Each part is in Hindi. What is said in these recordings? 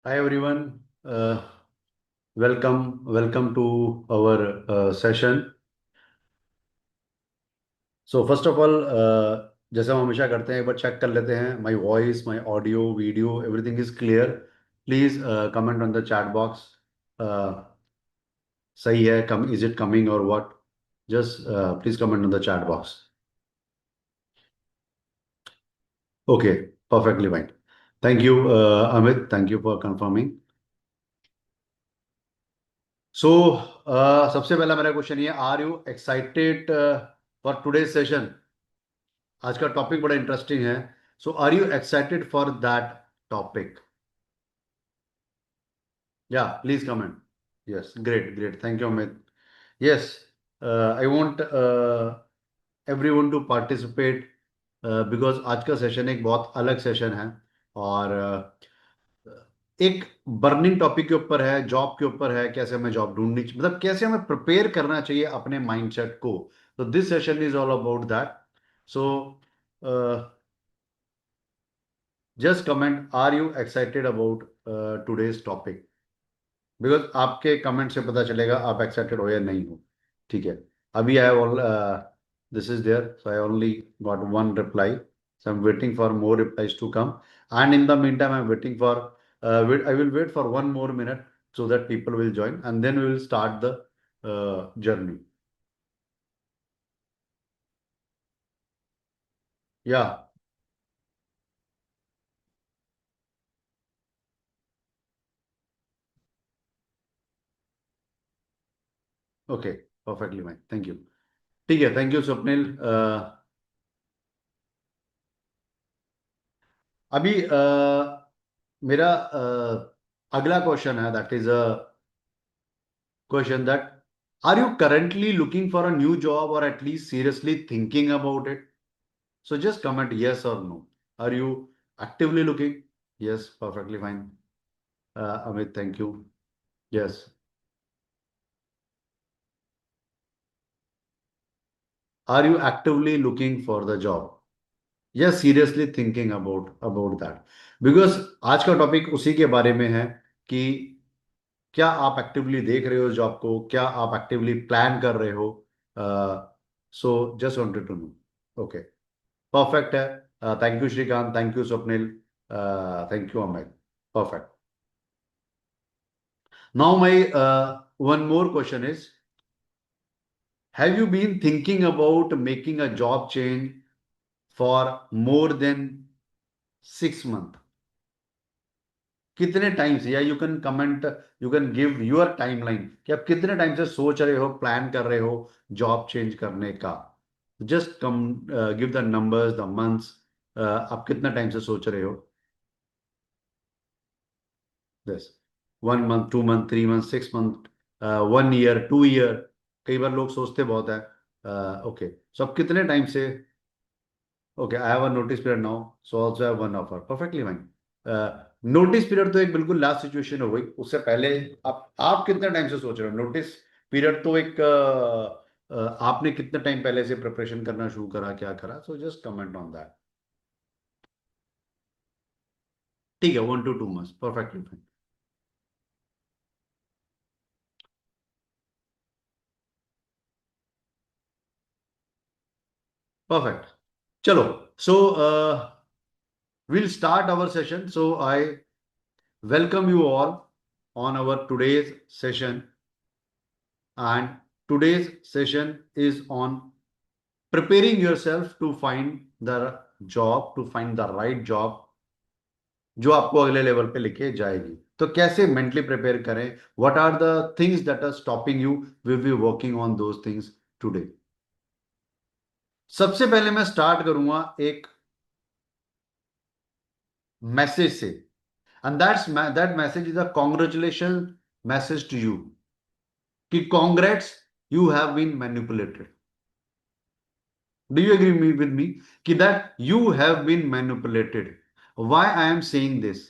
Hi everyone. Welcome to our session. So first of all, जैसे हम हमेशा करते हैं एक बार चेक कर लेते हैं my voice, my audio, video, everything is clear. Please comment on the chat box. सही है, कम इज इट कमिंग और what? Just please comment on the chat box. Okay, perfectly fine. Thank you Amit, thank you for confirming. So सबसे पहला मेरा क्वेश्चन ये, are you excited for today session? आज का टॉपिक बड़ा इंटरेस्टिंग है. So are you excited for that topic? या please comment. Yes, great great, thank you Amit. Yes, I want everyone to participate because आज का सेशन एक बहुत अलग सेशन है. और एक बर्निंग टॉपिक के ऊपर है, जॉब के ऊपर है. कैसे हमें जॉब ढूंढनी मतलब कैसे हमें प्रिपेयर करना चाहिए अपने माइंडसेट को. तो this session is all about that. So just comment, are you excited about today's topic? Because आपके कमेंट से पता चलेगा आप एक्साइटेड हो या नहीं हो. ठीक है. अभी I all this is there, so I only got one reply. So I am waiting for more replies to come. And in the mean time I am waiting for, I will wait for one more minute so that people will join and then we will start the journey. Yeah. Okay, perfectly fine, thank you. ठीक है, थैंक यू स्वप्निल. अभी मेरा अगला क्वेश्चन है, that is a question that, are you currently looking for a new job or at least seriously thinking about it? So just comment yes or no. Are you actively looking? Yes, perfectly fine. Amit, thank you. Yes. Are you actively looking for the job? Yes, seriously thinking about that. Because आज का टॉपिक उसी के बारे में है कि क्या आप एक्टिवली देख रहे हो जॉब को, क्या आप एक्टिवली प्लान कर रहे हो. So just wanted to know. Okay, perfect है. Thank you Shrikant, thank you Swapnil, thank you Amit. Perfect. Now my one more question is, have you been thinking about making a job change for more than 6 month? कितने टाइम से, या you can comment, you can give your timeline कि आप कितने टाइम से सोच रहे हो, प्लान कर रहे हो जॉब चेंज करने का. Just come, give the numbers, the months. आप कितना टाइम से सोच रहे हो? Yes. 1 month, 2 month, 3 month, 6 month, 1 year, 2 year. कई बार लोग सोचते बहुत है. ओके, सो आप कितने टाइम से? Okay, I have a notice period now, so also have one offer. Perfectly fine. Notice period तो एक बिल्कुल लास्ट सिचुएशन हो गई. उससे पहले आप कितने टाइम से सोच रहे हो? नोटिस पीरियड तो एक आपने कितने टाइम पहले से प्रिपरेशन करना शुरू करा, क्या करा? सो जस्ट कमेंट ऑन दैट. ठीक है, 1 to 2 months, perfectly fine. Perfect. चलो. सो we'll start our session. So I welcome you all on our today's session. And today's session is on preparing yourself to find the job, to find the right job जो आपको अगले लेवल पे लेके जाएगी. तो कैसे मेंटली प्रिपेयर करें? What are the things that are stopping you? Will be working on those things today. सबसे पहले मैं स्टार्ट करूंगा एक मैसेज से. And that message is a congratulation message to you. कि congrats, you have been manipulated. Do you agree with me? कि that you have been manipulated. Why I am saying this?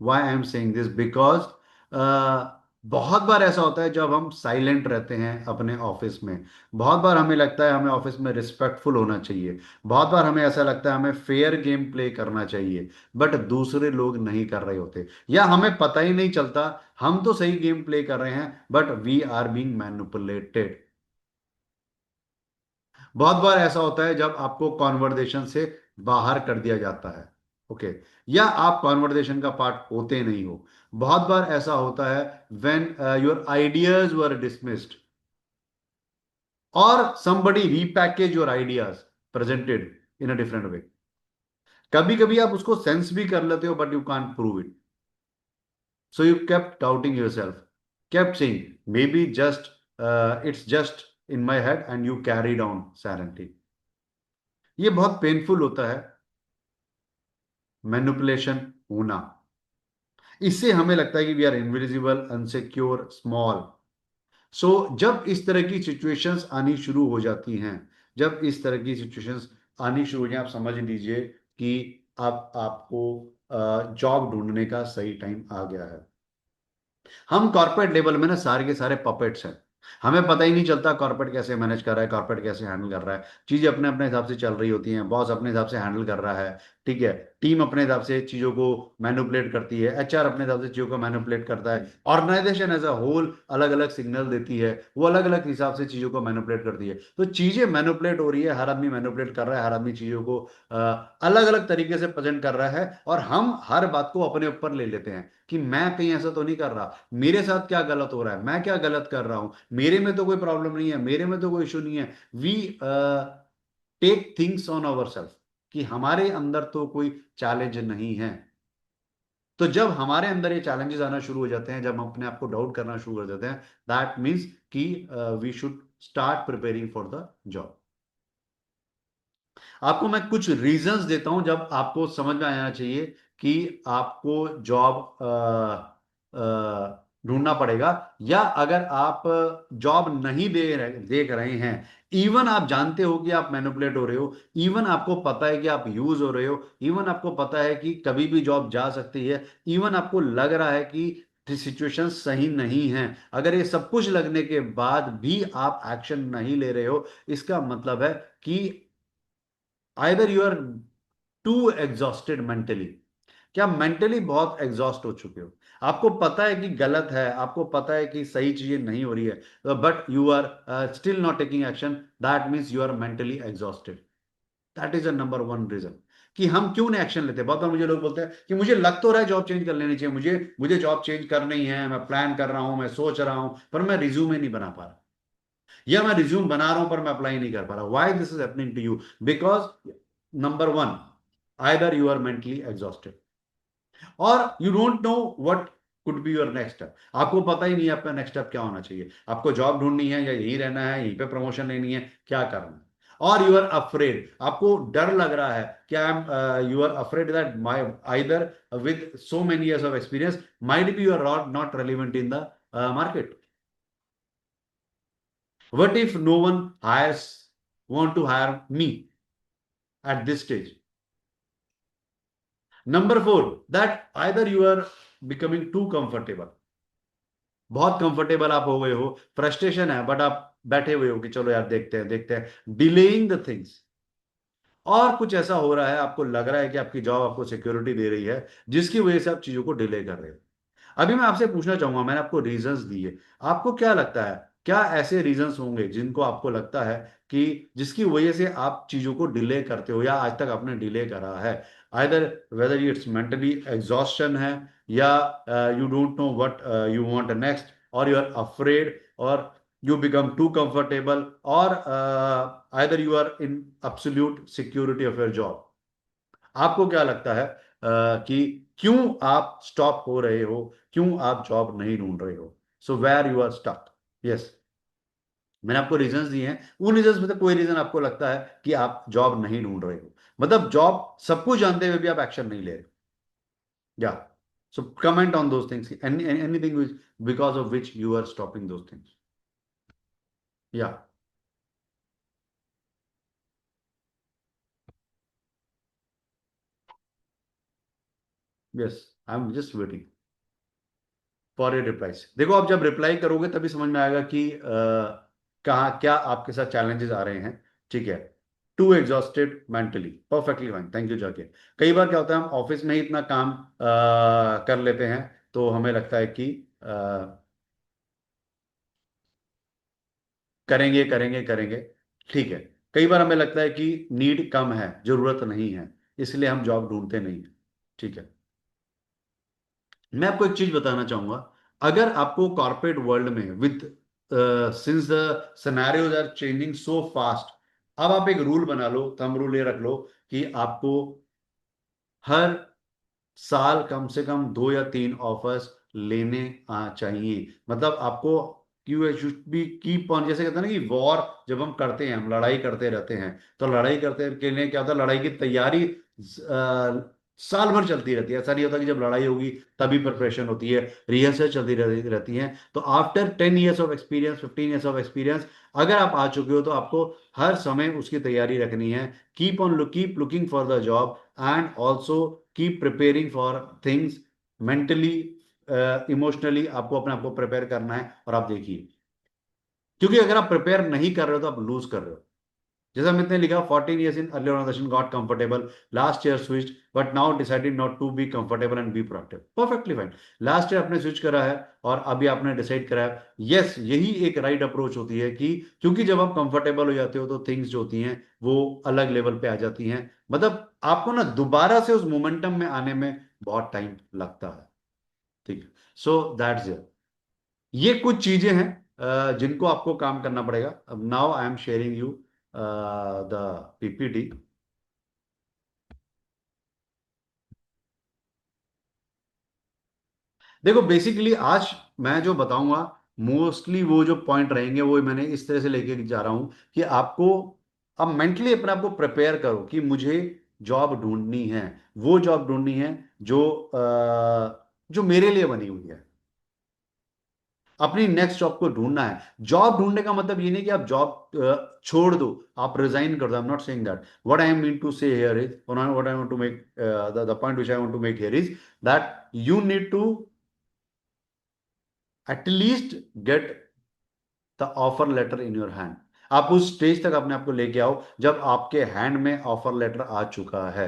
Why I am saying this? Because uh, बहुत बार ऐसा होता है जब हम साइलेंट रहते हैं अपने ऑफिस में, बहुत बार हमें लगता है हमें ऑफिस में रिस्पेक्टफुल होना चाहिए, बहुत बार हमें ऐसा लगता है हमें फेयर गेम प्ले करना चाहिए, बट दूसरे लोग नहीं कर रहे होते, या हमें पता ही नहीं चलता हम तो सही गेम प्ले कर रहे हैं but we are being manipulated. बहुत बार ऐसा होता है जब आपको कॉन्वर्जेशन से बाहर कर दिया जाता है, ओके, या आप कॉन्वर्जेशन का पार्ट होते नहीं हो। बहुत बार ऐसा होता है when your ideas were dismissed और somebody repackage your ideas presented in a different way। कभी कभी आप उसको सेंस भी कर लेते हो but you can't prove it, so you kept doubting yourself, kept saying may be just it's just in my head and you carry down silently. ये बहुत पेनफुल होता है मैनिपुलेशन होना। इससे हमें लगता है कि we are invisible, unsecure, small. So जब इस तरह की सिचुएशंस आनी शुरू हो जाती हैं, जब इस तरह की सिचुएशंस आनी शुरू हो जाए, आप समझ लीजिए कि अब आपको जॉब ढूंढने का सही टाइम आ गया है। हम कॉर्पोरेट लेवल में ना सारे के सारे पपेट्स हैं, हमें पता ही नहीं चलता कॉर्पोरेट कैसे मैनेज कर रहा है, कॉर्पोरेट कैसे हैंडल कर रहा है। चीजें अपने अपने हिसाब से चल रही होती हैं, बॉस अपने हिसाब से हैंडल कर रहा है, ठीक है, टीम अपने हिसाब से चीजों को मैनिपुलेट करती है, एचआर अपने हिसाब से चीजों को मैनिपुलेट करता है, ऑर्गेनाइजेशन एज अ होल अलग अलग सिग्नल देती है, वो अलग अलग हिसाब से चीजों को मैनिपुलेट करती है। तो चीजें मैनिपुलेट हो रही है, हर आदमी मैनिपुलेट कर रहा है, हर आदमी चीजों को अलग अलग तरीके से प्रेजेंट कर रहा है, और हम हर बात को अपने ऊपर ले लेते हैं कि मैं कहीं ऐसा तो नहीं कर रहा, मेरे साथ क्या गलत हो रहा है, मैं क्या गलत कर रहा हूं, मेरे में तो कोई प्रॉब्लम नहीं है, मेरे में तो कोई इशू नहीं है। We take things on our self कि हमारे अंदर तो कोई चैलेंज नहीं है। तो जब हमारे अंदर ये चैलेंजेस आना शुरू हो जाते हैं, जब हम अपने आप को डाउट करना शुरू कर देते हैं, दैट मीन्स कि we should start preparing for the job. आपको मैं कुछ रीजंस देता हूं जब आपको समझ में आना चाहिए कि आपको जॉब ढूंढना पड़ेगा, या अगर आप जॉब नहीं देख रहे हैं, इवन आप जानते हो कि आप मैनिपुलेट हो रहे हो, इवन आपको पता है कि आप यूज हो रहे हो, इवन आपको पता है कि कभी भी जॉब जा सकती है, इवन आपको लग रहा है कि सिचुएशन सही नहीं है, अगर ये सब कुछ लगने के बाद भी आप एक्शन नहीं ले रहे हो, इसका मतलब है कि either you are too exhausted mentally, क्या मेंटली बहुत एग्जॉस्ट हो चुके हो, आपको पता है कि गलत है, आपको पता है कि सही चीजें नहीं हो रही है, but you are still not taking action, that means you are mentally exhausted. That is a number one reason कि हम क्यों नहीं एक्शन लेते। बहुत बार मुझे लोग बोलते हैं कि मुझे लग तो रहा है जॉब चेंज कर लेनी चाहिए, मुझे मुझे जॉब चेंज करनी है, मैं प्लान कर रहा हूं, मैं सोच रहा हूं, पर मैं रिज्यूमे नहीं बना पा रहा, या मैं रिज्यूम बना रहा हूं पर मैं अप्लाई नहीं कर पा रहा। Why this is happening to you? Because number one, either you are mentally exhausted और you don't know what could be your next step. आपको पता ही नहीं है आपका नेक्स्ट स्टेप क्या होना चाहिए, आपको जॉब ढूंढनी है या यही रहना है, यहीं पे प्रमोशन लेनी है, क्या करना है। और यू आर अफ्रेड, आपको डर लग रहा है कि I am you are afraid that my either with so many years of experience might be you are not relevant in the market. What if no one hires, want to hire me at this stage? Number four, that either you are becoming too comfortable, बहुत कंफर्टेबल आप हो गए हो, फ्रस्ट्रेशन है बट आप बैठे हुए हो कि चलो यार देखते हैं देखते हैं, डिलेइंग द थिंग्स। और कुछ ऐसा हो रहा है, आपको लग रहा है कि आपकी जॉब आपको सिक्योरिटी दे रही है, जिसकी वजह से आप चीजों को डिले कर रहे हो। अभी मैं आपसे पूछना चाहूंगा, मैंने आपको रीजंस दिए, आपको क्या लगता है क्या ऐसे रीजंस होंगे जिनको आपको लगता है कि जिसकी वजह से आप चीजों को डिले करते हो, या आज तक आपने डिले करा है? Either whether it's mentally exhaustion है, या you don't know what you want next, और यू आर अफ्रेड, और you become too comfortable, or either you are in absolute security of your job। आपको क्या लगता है कि क्यों आप स्टॉप हो रहे हो, क्यों आप जॉब नहीं ढूंढ रहे हो? So where you are stuck. Yes, मैंने आपको रीजंस दिए हैं, उन रीजंस में से कोई रीजन आपको लगता है कि आप जॉब नहीं ढूंढ रहे हो, मतलब जॉब सब कुछ जानते हुए भी आप एक्शन नहीं ले रहे हो, या so comment on those things, anything because of which you are stopping those things. या yes, I am just waiting. For your replies. देखो आप जब रिप्लाई करोगे तभी समझ में आएगा कि कहाँ क्या आपके साथ चैलेंजेस आ रहे हैं। ठीक है। Too exhausted mentally, perfectly fine, thank you जाके। कई बार क्या होता है हम ऑफिस में ही इतना काम कर लेते हैं तो हमें लगता है कि करेंगे करेंगे करेंगे। ठीक है। कई बार हमें लगता है कि नीड कम है, जरूरत नहीं है, इसलिए हम जॉब ढूंढते नहीं है। ठीक है। मैं आपको एक चीज बताना चाहूंगा। अगर आपको कॉर्पोरेट वर्ल्ड में with since the scenarios are changing so fast, अब आप एक रूल बना लो, थंब रूल ये रख लो कि आपको हर साल कम से कम 2 या 3 ऑफर्स लेने चाहिए। मतलब आपको Q should be keep on, जैसे कहते हैं ना कि वॉर जब हम करते हैं, हम लड़ाई करते रहते हैं, तो लड़ाई करते के लिए क्या होता है, लड़ाई की तैयारी साल भर चलती रहती है। ऐसा नहीं होता कि जब लड़ाई होगी तभी प्रिपरेशन होती है, रिहर्सल चलती रहती है। तो after 10 years of experience, 15 years of experience, अगर आप आ चुके हो तो आपको हर समय उसकी तैयारी रखनी है। Keep looking for the job and also keep preparing for things mentally, emotionally आपको अपने आप को प्रिपेयर करना है। और आप देखिए, क्योंकि अगर आप प्रिपेयर नहीं कर रहे हो तो आप लूज कर रहे हो। जैसा मैंने लिखा, 14 years in early organization got comfortable, last year switched but now decided not to be comfortable and be productive, perfectly fine। Last year आपने स्विच करा है और अभी आपने डिसाइड करा है, यस यही एक राइट अप्रोच होती है कि क्योंकि जब आप कंफर्टेबल हो जाते हो तो थिंग्स जो होती हैं वो अलग लेवल पे आ जाती हैं। मतलब आपको ना दोबारा से उस मोमेंटम में आने में बहुत टाइम लगता है। ठीक है। So that's it. ये कुछ चीजें हैं जिनको आपको काम करना पड़ेगा। अब now I am sharing you the PPT. देखो बेसिकली आज मैं जो बताऊंगा, मोस्टली वो जो पॉइंट रहेंगे वो मैंने इस तरह से लेके जा रहा हूं कि आपको अब मेंटली अपने आप को प्रिपेयर करो कि मुझे जॉब ढूंढनी है, वो जॉब ढूंढनी है जो जो मेरे लिए बनी हुई है। अपनी नेक्स्ट जॉब को ढूंढना है। जॉब ढूंढने का मतलब ये नहीं कि आप जॉब छोड़ दो, आप रिजाइन कर दो। I am not saying that. What I am mean to say here is, what I want to make, the point which I want to make here is that you need to at least get the offer letter in your hand. आप उस स्टेज तक अपने आप को लेके आओ जब आपके हैंड में ऑफर लेटर आ चुका है।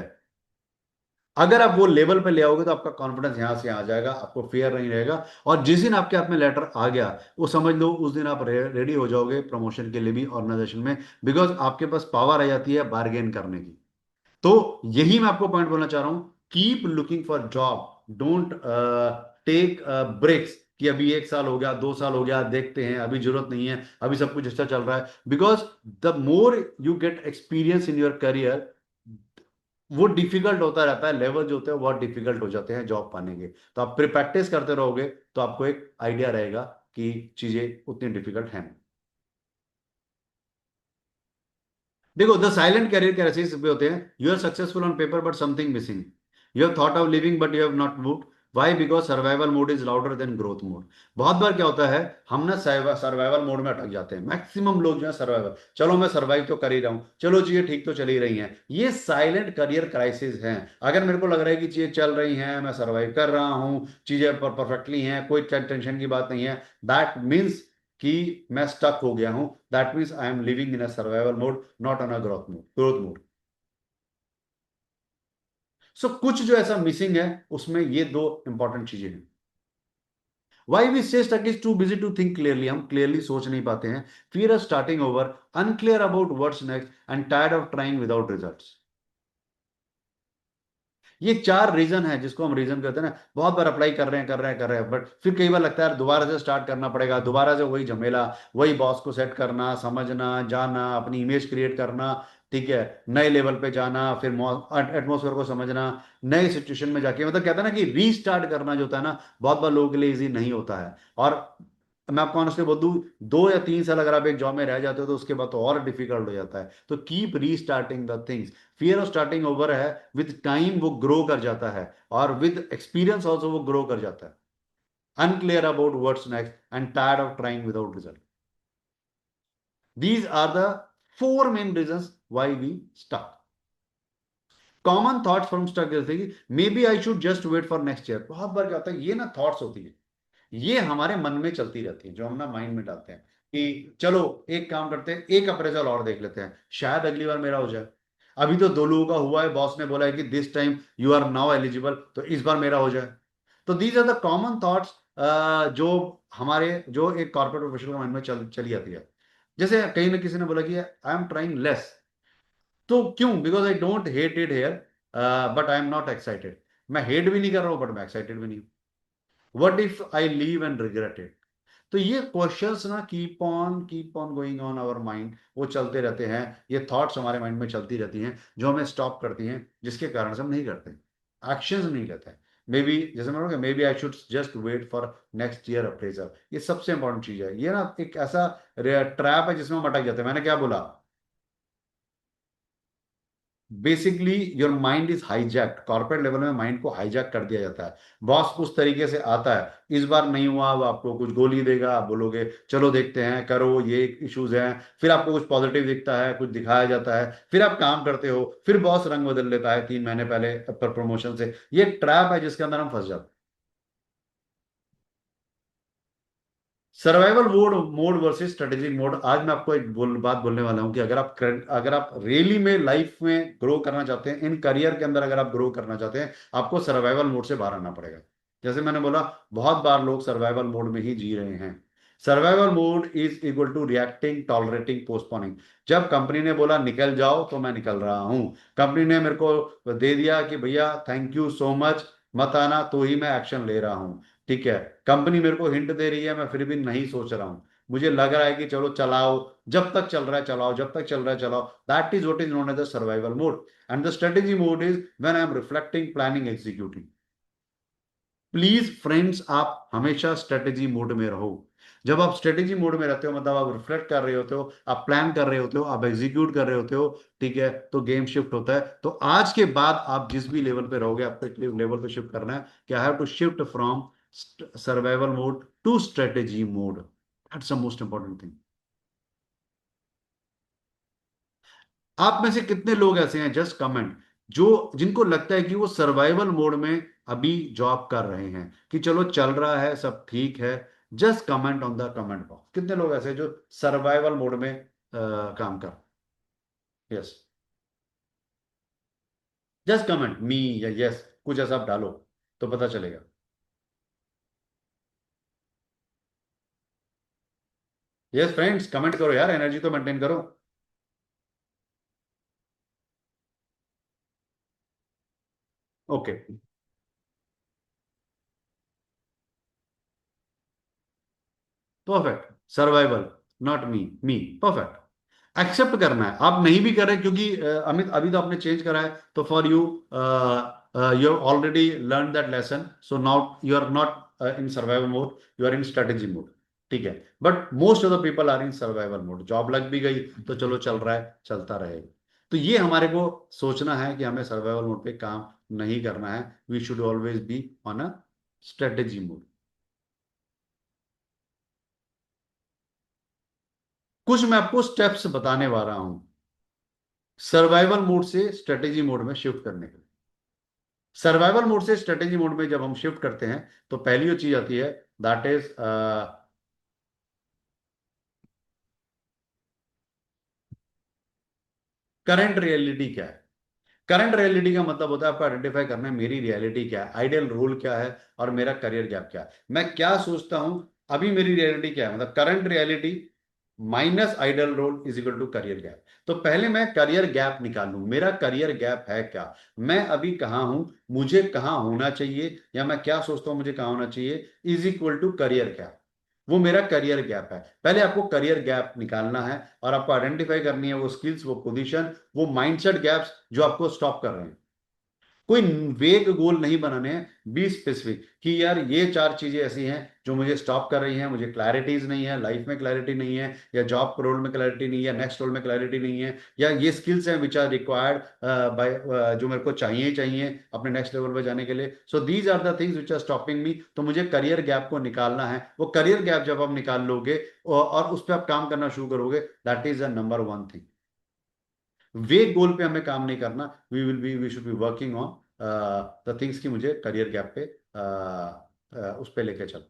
अगर आप वो लेवल पे ले आओगे तो आपका कॉन्फिडेंस यहां से आ जाएगा, आपको फेयर नहीं रहेगा। और जिस दिन आपके हाथ में लेटर आ गया, वो समझ लो उस दिन आप रेडी हो जाओगे प्रमोशन के लिए भी ऑर्गेनाइजेशन में, बिकॉज आपके पास पावर आ जाती है बार्गेन करने की। तो यही मैं आपको पॉइंट बोलना चाह रहा हूं। Keep looking for job, don't take breaks कि अभी 1 साल हो गया, 2 साल हो गया, देखते हैं, अभी जरूरत नहीं है, अभी सब कुछ अच्छा चल रहा है। Because the more you get experience in your career, वो डिफिकल्ट होता रहता है, लेवल जो होते हैं बहुत डिफिकल्ट हो जाते हैं जॉब पाने के। तो आप प्रैक्टिस करते रहोगे तो आपको एक आइडिया रहेगा कि चीजें उतनी डिफिकल्ट हैं। देखो द साइलेंट कैरियर क्राइसिस पे होते हैं, you are successful on paper but something missing, you have thought of living but you have not moved. Why? Because survival mode is louder than growth mode. बहुत बार क्या होता है, हम ना सर्वाइवल मोड में अटक जाते हैं। मैक्सिमम लोग जो है सर्वाइवल, चलो मैं सर्वाइव तो कर ही रहा हूँ, चलो चीजें ठीक तो चल ही रही हैं, ये साइलेंट करियर क्राइसिस हैं। अगर मेरे को लग रहा है कि चीजें चल रही हैं, मैं सर्वाइव कर रहा हूँ, चीजें परफेक्टली हैं, कोई टेंशन की बात नहीं है, दैट मीन्स कि मैं स्टक हो गया हूं। That means I am living in a survival mode, not on a growth mode. So कुछ जो ऐसा मिसिंग है उसमें ये दो इंपॉर्टेंट चीजें हैं। Why we stay stuck is too busy to think clearly, हम क्लियरली सोच नहीं पाते हैं। Fear of starting over, unclear about what's next and tired of trying without results. ये 4 रीजन है जिसको हम रीजन कहते हैं ना। बहुत बार अप्लाई कर रहे हैं बट फिर कई बार लगता है यार दोबारा से स्टार्ट करना पड़ेगा, दोबारा से वही झमेला, वही बॉस को सेट करना, समझना, जाना, अपनी इमेज क्रिएट करना। ठीक है। नए लेवल पे जाना, फिर एटमोसफेयर को समझना, नए सिचुएशन में जाके, मतलब कहता है ना कि रीस्टार्ट करना जो होता है ना, बहुत बार लोगों के लिए इजी नहीं होता है। और मैं आपको ऑनेस्टली बोल दूं, 2 या 3 साल अगर आप एक जॉब में रह जाते हो तो उसके बाद तो और डिफिकल्ट हो जाता है। तो keep restarting the things. Fear of starting over है, विद टाइम वो ग्रो कर जाता है, और विद एक्सपीरियंस ऑल्सो वो ग्रो कर जाता है। Unclear about what's next and tired of trying without result, these are the 4 main reasons why we stuck. Common thoughts from stuck, जैसे कि maybe I should just wait for next year. बहुत बार क्या होता है, ये ना थॉट्स होती है ये हमारे मन में चलती रहती है, जो हम ना माइंड में डालते हैं कि चलो एक काम करते हैं, एक अप्रेजल और देख लेते हैं, शायद अगली बार मेरा हो जाए। अभी तो 2 लोगों का हुआ है, बॉस ने बोला है कि this time you are now eligible, तो इस बार मेरा हो जाए। तो these are the common thoughts जो हमारे, जो एक कॉर्पोरेट प्रोफेशनल के मन में चली आती है। जैसे कहीं ना किसी ने बोला कि आई एम ट्राइंग लेस, तो क्यों? Because I don't hate it here, but I am not excited. मैं हेट भी नहीं कर रहा हूं, बट मैं एक्साइटेड भी नहीं हूं। What if I leave and regret it? तो ये क्वेश्चंस ना keep on going on our mind, वो चलते रहते हैं। ये थॉट्स हमारे माइंड में चलती रहती हैं, जो हमें स्टॉप करती हैं, जिसके कारण से हम नहीं करते, एक्शंस नहीं लेते। मे बी, जैसे मैं बोलूँगा, maybe I should just wait for next year appraisal. ये सबसे इंपॉर्टेंट चीज है। ये ना एक ऐसा ट्रैप है जिसमें हम अटक जाते हैं। मैंने क्या बोला? Basically your mind is hijacked. Corporate level में माइंड को हाईजैक कर दिया जाता है। बॉस उस तरीके से आता है, इस बार नहीं हुआ, वो आपको कुछ गोली देगा, आप बोलोगे चलो देखते हैं, करो, ये इश्यूज हैं। फिर आपको कुछ पॉजिटिव दिखता है, कुछ दिखाया जाता है, फिर आप काम करते हो, फिर बॉस रंग बदल लेता है 3 महीने पहले पर प्रमोशन से। ये ट्रैप है जिसके अंदर हम फंस जाते हैं। Survival mode mode versus strategic mode. आज मैं आपको एक बात बोलने वाला हूं कि अगर आप रियली में लाइफ में ग्रो करना चाहते हैं, इन करियर के अंदर अगर आप ग्रो करना चाहते हैं, आपको सर्वाइवल मोड से बाहर आना पड़ेगा। जैसे मैंने बोला, बहुत बार लोग सर्वाइवल मोड में ही जी रहे हैं। Survival mode is equal to reacting, tolerating, postponing. जब कंपनी ने बोला निकल जाओ, तो मैं निकल रहा हूं। कंपनी ने मेरे को दे दिया कि भैया थैंक यू सो मच, मत आना, तो ही मैं एक्शन ले रहा हूं। ठीक है, कंपनी मेरे को हिंट दे रही है, मैं फिर भी नहीं सोच रहा हूं। मुझे लग रहा है कि चलो चलाओ, जब तक चल रहा है चलाओ, जब तक चल रहा है चलाओ। That is what is known as the survival mode. And the strategy mode is when I am reflecting, planning, executing. Please friends, आप हमेशा स्ट्रेटेजी मोड में रहो। जब आप स्ट्रेटेजी मोड में रहते हो, मतलब आप रिफ्लेक्ट कर रहे होते हो, आप प्लान कर रहे होते हो, आप एग्जीक्यूट कर रहे होते हो, ठीक है, तो गेम शिफ्ट होता है। तो आज के बाद आप जिस भी लेवल पे रहोगे, आपको एक लेवल पे शिफ्ट करना है कि I have to shift from survival mode to strategy mode. That's the most important thing. आप में से कितने लोग ऐसे हैं, जस्ट कमेंट, जो जिनको लगता है कि वो सर्वाइवल मोड में अभी जॉब कर रहे हैं, कि चलो चल रहा है, सब ठीक है। Just comment on the comment box, कितने लोग ऐसे हैं जो सर्वाइवल मोड में काम कर। यस, जस्ट कमेंट मी या यस, कुछ ऐसा आप डालो तो पता चलेगा। यस फ्रेंड्स, कमेंट करो यार, एनर्जी तो मेंटेन करो। Okay, perfect. Survival, not me, me. Perfect. Accept करना है। आप नहीं भी कर रहे क्योंकि अमित अभी तो आपने चेंज करा है, तो for you, you already learn that lesson, so now you are not in survival mode, you are in strategy mode. ठीक है, but most of the people are in survival mode. Job लग भी गई तो चलो चल रहा है, चलता रहेगा। तो ये हमारे को सोचना है कि हमें सर्वाइवल मोड पे काम नहीं करना है। We should always be on a strategy mode. कुछ मैं आपको स्टेप्स बताने वाला हूं सर्वाइवल मोड से स्ट्रेटेजी मोड में शिफ्ट करने के लिए। सर्वाइवल मोड से स्ट्रेटेजी मोड में जब हम शिफ्ट करते हैं, तो पहली जो चीज आती है, दैट इज करंट रियलिटी क्या है। करंट रियलिटी का मतलब होता है आपको आइडेंटिफाई करना है, मेरी रियलिटी क्या है, आइडियल रोल क्या है, और मेरा करियर गैप क्या है। मैं क्या सोचता हूं, अभी मेरी रियलिटी क्या है, मतलब current reality minus ideal role is equal to career gap. तो पहले मैं करियर गैप निकालूं, मेरा करियर गैप है क्या, मैं अभी कहाँ हूं, मुझे कहाँ होना चाहिए, या मैं क्या सोचता हूं मुझे कहाँ होना चाहिए, is equal to career gap. वो मेरा करियर गैप है। पहले आपको करियर गैप निकालना है, और आपको आइडेंटिफाई करनी है वो स्किल्स, वो पोजीशन, वो माइंडसेट गैप्स जो आपको स्टॉप कर रहे हैं। कोई वेग गोल नहीं बनाने हैं, बी स्पेसिफिक कि यार ये 4 चीजें ऐसी हैं जो मुझे स्टॉप कर रही हैं, मुझे क्लैरिटीज नहीं है, लाइफ में क्लैरिटी नहीं है, या जॉब रोल में क्लैरिटी नहीं है, नेक्स्ट रोल में क्लैरिटी नहीं है, या ये स्किल्स हैं विच आर रिक्वायर्ड बाय, जो मेरे को चाहिए ही चाहिए अपने नेक्स्ट लेवल पर जाने के लिए। So these are the things which are stopping me. तो मुझे करियर गैप को निकालना है। वो करियर गैप जब आप निकाल लोगे और उस पर आप काम करना शुरू करोगे, that is the number one thing. Vague goal पे हमें काम नहीं करना। We should be working on the things की मुझे करियर गैप पे उस पे लेके चलो।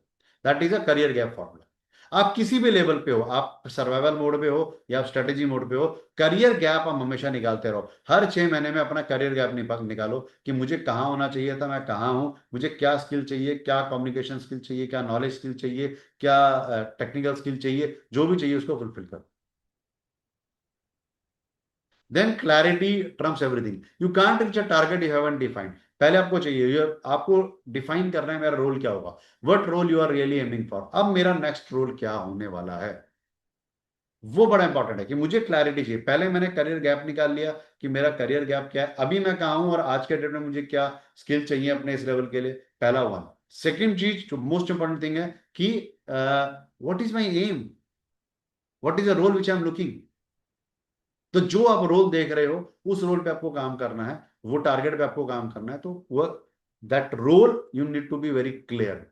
That is a career gap formula. आप किसी भी लेवल पे हो, आप सर्वाइवल मोड पे हो या आप स्ट्रेटेजी मोड पे हो, करियर गैप आप हमेशा निकालते रहो। हर 6 महीने में अपना करियर गैप निकालो कि मुझे कहाँ होना चाहिए था, मैं कहाँ हूँ, मुझे क्या स्किल चाहिए, क्या कम्युनिकेशन स्किल चाहिए, क्या नॉलेज स्किल चाहिए, क्या टेक्निकल स्किल चाहिए, जो भी चाहिए उसको फुलफिल करो। Then clarity trumps everything. You can't reach a target you haven't defined. पहले आपको चाहिए, आपको डिफाइन करना है मेरा रोल क्या होगा, what role you are really aiming for. अब मेरा नेक्स्ट रोल क्या होने वाला है, वो बड़ा इंपॉर्टेंट है कि मुझे क्लैरिटी चाहिए। पहले मैंने करियर गैप निकाल लिया कि मेरा करियर गैप क्या है, अभी मैं कहाँ हूं और आज के डेट में मुझे क्या स्किल चाहिए अपने इस लेवल के लिए, पहला वन। सेकेंड चीज जो मोस्ट इंपॉर्टेंट थिंग है कि what is my aim, what is the role which I am looking. तो जो आप रोल देख रहे हो उस रोल पे आपको काम करना है, वो टारगेट पे आपको काम करना है, तो वो that role you need to be very clear.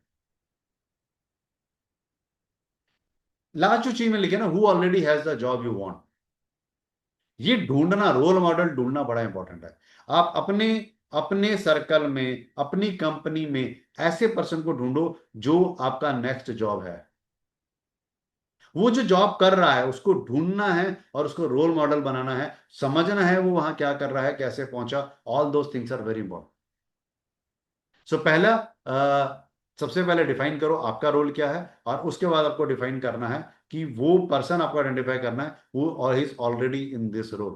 Last जो चीज में लिखे ना, who already has the job you want, ये ढूंढना, रोल मॉडल ढूंढना बड़ा इंपॉर्टेंट है। आप अपने अपने सर्कल में, अपनी कंपनी में ऐसे पर्सन को ढूंढो जो आपका नेक्स्ट जॉब है। वो जो जॉब कर रहा है उसको ढूंढना है और उसको रोल मॉडल बनाना है, समझना है वो वहां क्या कर रहा है, कैसे पहुंचा। All those things are very important. So पहला, सबसे पहले डिफाइन करो आपका रोल क्या है, और उसके बाद आपको डिफाइन करना है कि वो पर्सन आपको आइडेंटिफाई करना है वो और is already in this role.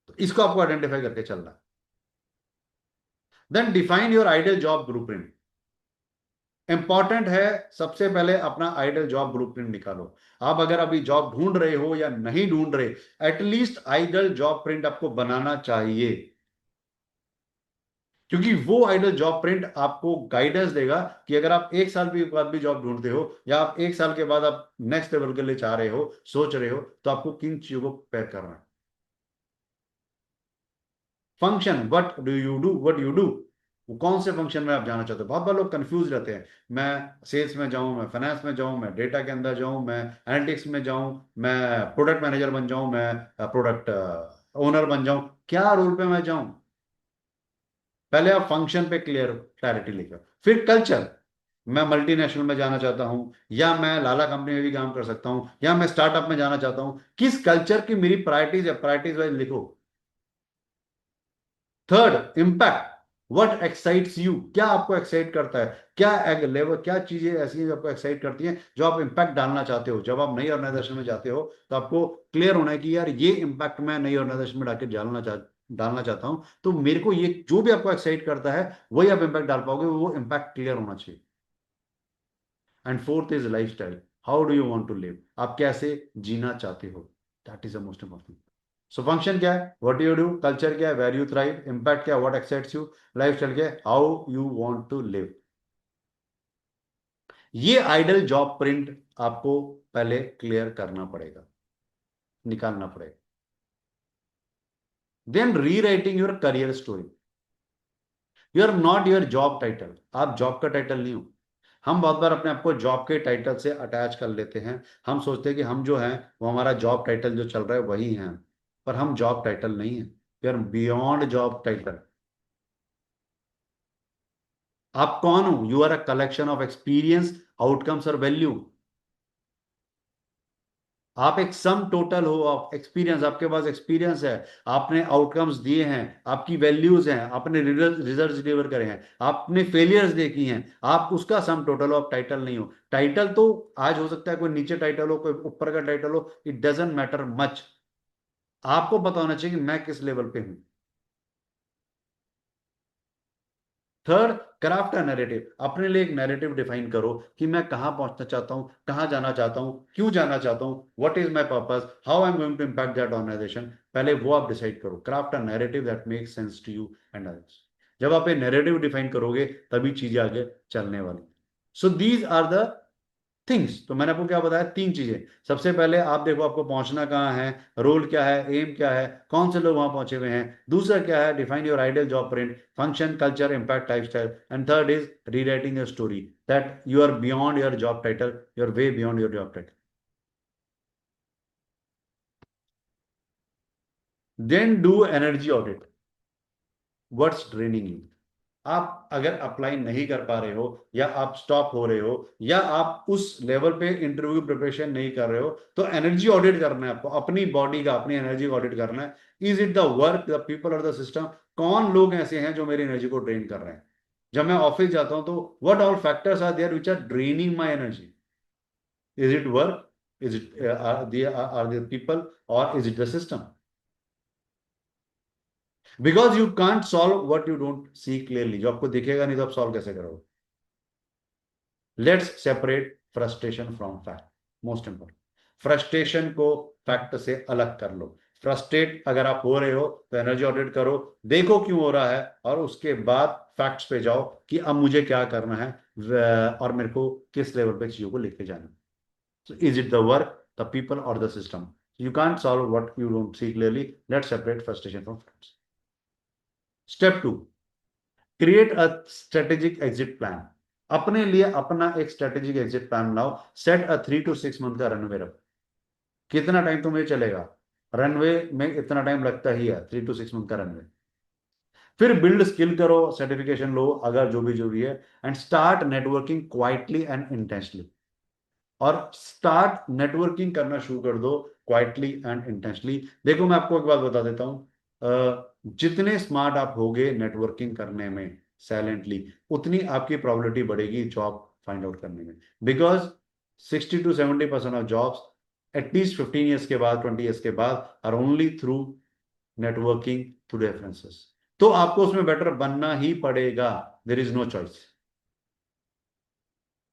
तो इसको आपको आइडेंटिफाई करके चलना है। Then define your ideal job blueprint. Important है, सबसे पहले अपना आइडियल जॉब ब्लूप्रिंट निकालो। आप अगर अभी जॉब ढूंढ रहे हो या नहीं ढूंढ रहे, एटलीस्ट आइडियल जॉब प्रिंट आपको बनाना चाहिए, क्योंकि वो आइडियल जॉब प्रिंट आपको गाइडेंस देगा कि अगर आप 1 साल के बाद भी जॉब ढूंढते हो या आप 1 साल के बाद आप नेक्स्ट लेवल के लिए चाह रहे हो, सोच रहे हो, तो आपको किन चीजों को प्रिपेयर करना है। Function, what do you do, what you do, वो कौन से फंक्शन में आप जाना चाहते हो। बहुत बार लोग कंफ्यूज रहते हैं, मैं सेल्स में जाऊं, मैं फाइनेंस में जाऊं, मैं डेटा के अंदर जाऊं, मैं एनालिटिक्स में जाऊं, मैं प्रोडक्ट मैनेजर बन जाऊं, मैं प्रोडक्ट ओनर बन जाऊं, क्या रोल पे मैं जाऊं। पहले आप फंक्शन पे क्लियर क्लैरिटी लेकर, फिर कल्चर, मैं मल्टीनेशनल में जाना चाहता हूं या मैं लाला कंपनी में भी काम कर सकता हूं या मैं स्टार्टअप में जाना चाहता हूं, किस कल्चर की मेरी प्रायोरिटीज है, प्रायोरिटीज वाइज लिखो। Third, impact, what excites you, क्या आपको एक्साइट करता है, क्या एक लेवल, क्या चीजें ऐसी हैं जो आपको एक्साइट करती हैं, जो आप इम्पैक्ट डालना चाहते हो। जब आप नई ऑर्गेनाइजेशन में जाते हो तो आपको क्लियर होना है कि यार ये इम्पैक्ट मैं नई ऑर्गेनाइजेशन में डालकर डालना चाहता हूं, तो मेरे को ये जो भी आपको एक्साइट करता है वही आप इम्पैक्ट डाल पाओगे, वो इम्पैक्ट क्लियर होना चाहिए। And fourth is life style, how do you want to live, आप कैसे जीना चाहते हो, that is the most important. So function क्या है, व्हाट यू डू, कल्चर क्या है, वेर यू थ्राइव, इम्पैक्ट क्या है, what excites you, life style क्या है, how you want to live. ये आइडल जॉब प्रिंट आपको पहले क्लियर करना पड़ेगा, निकालना पड़ेगा। Then re writing your career story. You are not your job title, आप जॉब का टाइटल नहीं हो। हम बहुत बार अपने आप को जॉब के टाइटल से अटैच कर लेते हैं, हम सोचते हैं कि हम जो हैं वो हमारा जॉब टाइटल जो चल रहा है वही है, पर हम जॉब टाइटल नहीं है, we are beyond job title. आप कौन हो, you are a collection of experience, outcomes और वैल्यू। आप एक सम टोटल हो ऑफ एक्सपीरियंस, आपके पास एक्सपीरियंस है, आपने आउटकम्स दिए हैं, आपकी वैल्यूज हैं, आपने रिजल्ट डिलीवर करे हैं, आपने फेलियर्स देखी हैं, आप उसका सम टोटल हो, आप टाइटल नहीं हो। टाइटल तो आज हो सकता है कोई नीचे टाइटल हो, कोई ऊपर का टाइटल हो, इट डजेंट मैटर मच। आपको पता होना चाहिए कि मैं किस लेवल पे हूं। थर्ड, क्राफ्ट अ नैरेटिव, अपने लिए एक नैरेटिव डिफाइन करो कि मैं कहां पहुंचना चाहता हूं, कहां जाना चाहता हूं, क्यों जाना चाहता हूं, what is my purpose, how I am going to impact that organisation. पहले वो आप डिसाइड करो, craft a narrative that makes sense to you and others. जब आप ये नैरेटिव डिफाइन करोगे तभी चीजें आगे चलने वाली। So these are the things. तो मैंने आपको क्या बताया, 3 चीजें। सबसे पहले आप देखो आपको पहुंचना कहाँ है, रोल क्या है, एम क्या है, कौन से लोग वहां पहुंचे हुए हैं। दूसरा क्या है, define your ideal job print, function, culture, impact, lifestyle. And third is rewriting your story, that you are beyond your job title, you are way beyond your job title. Then do energy audit, what's draining you. आप अगर अप्लाई नहीं कर पा रहे हो, या आप स्टॉप हो रहे हो, या आप उस लेवल पे इंटरव्यू की प्रिपरेशन नहीं कर रहे हो, तो एनर्जी ऑडिट करना है आपको, अपनी बॉडी का, अपनी एनर्जी ऑडिट करना है। Is it the work, the people और द सिस्टम? कौन लोग ऐसे हैं जो मेरी एनर्जी को ड्रेन कर रहे हैं? जब मैं ऑफिस जाता हूं तो what all factors are there which are draining my energy? Is it work? Is it are the people? और is it the system? Because you can't solve what you don't see clearly. जो आपको दिखेगा नहीं तो आप सॉल्व कैसे करोगे? Let's separate frustration from fact. Most important, frustration को फैक्ट से अलग कर लो। फ्रस्ट्रेट अगर आप हो रहे हो तो एनर्जी ऑडिट करो, देखो क्यों हो रहा है, और उसके बाद फैक्ट्स पे जाओ कि अब मुझे क्या करना है, और मेरे को किस लेवल पे चीजों को लेके जाना है। So is it the work, the people, or the system? You can't solve what you don't see clearly. Let's separate frustration from facts. Step 2, create a strategic exit plan. अपने लिए अपना एक स्ट्रेटेजिक एग्जिट प्लान बनाओ। सेट अ 3 to 6 मंथ का रनवे रखो। कितना टाइम तुम्हें चलेगा? रनवे में इतना टाइम लगता ही है, 3 to 6 मंथ का रनवे। फिर बिल्ड स्किल करो, सर्टिफिकेशन लो अगर जो भी जरूरी है, and start networking quietly and intentionally. और स्टार्ट नेटवर्किंग करना शुरू कर दो क्वाइटली एंड इंटेंशनली। देखो मैं आपको एक बात बता देता हूं, जितने स्मार्ट आप होगे नेटवर्किंग करने में साइलेंटली, उतनी आपकी प्रोबेबिलिटी बढ़ेगी जॉब फाइंड आउट करने में। Because 60 to 70% of jobs at least 15 years के बाद, 20 ईयर्स के बाद, are only through networking, through references. तो आपको उसमें बेटर बनना ही पड़ेगा, देर इज नो चॉइस।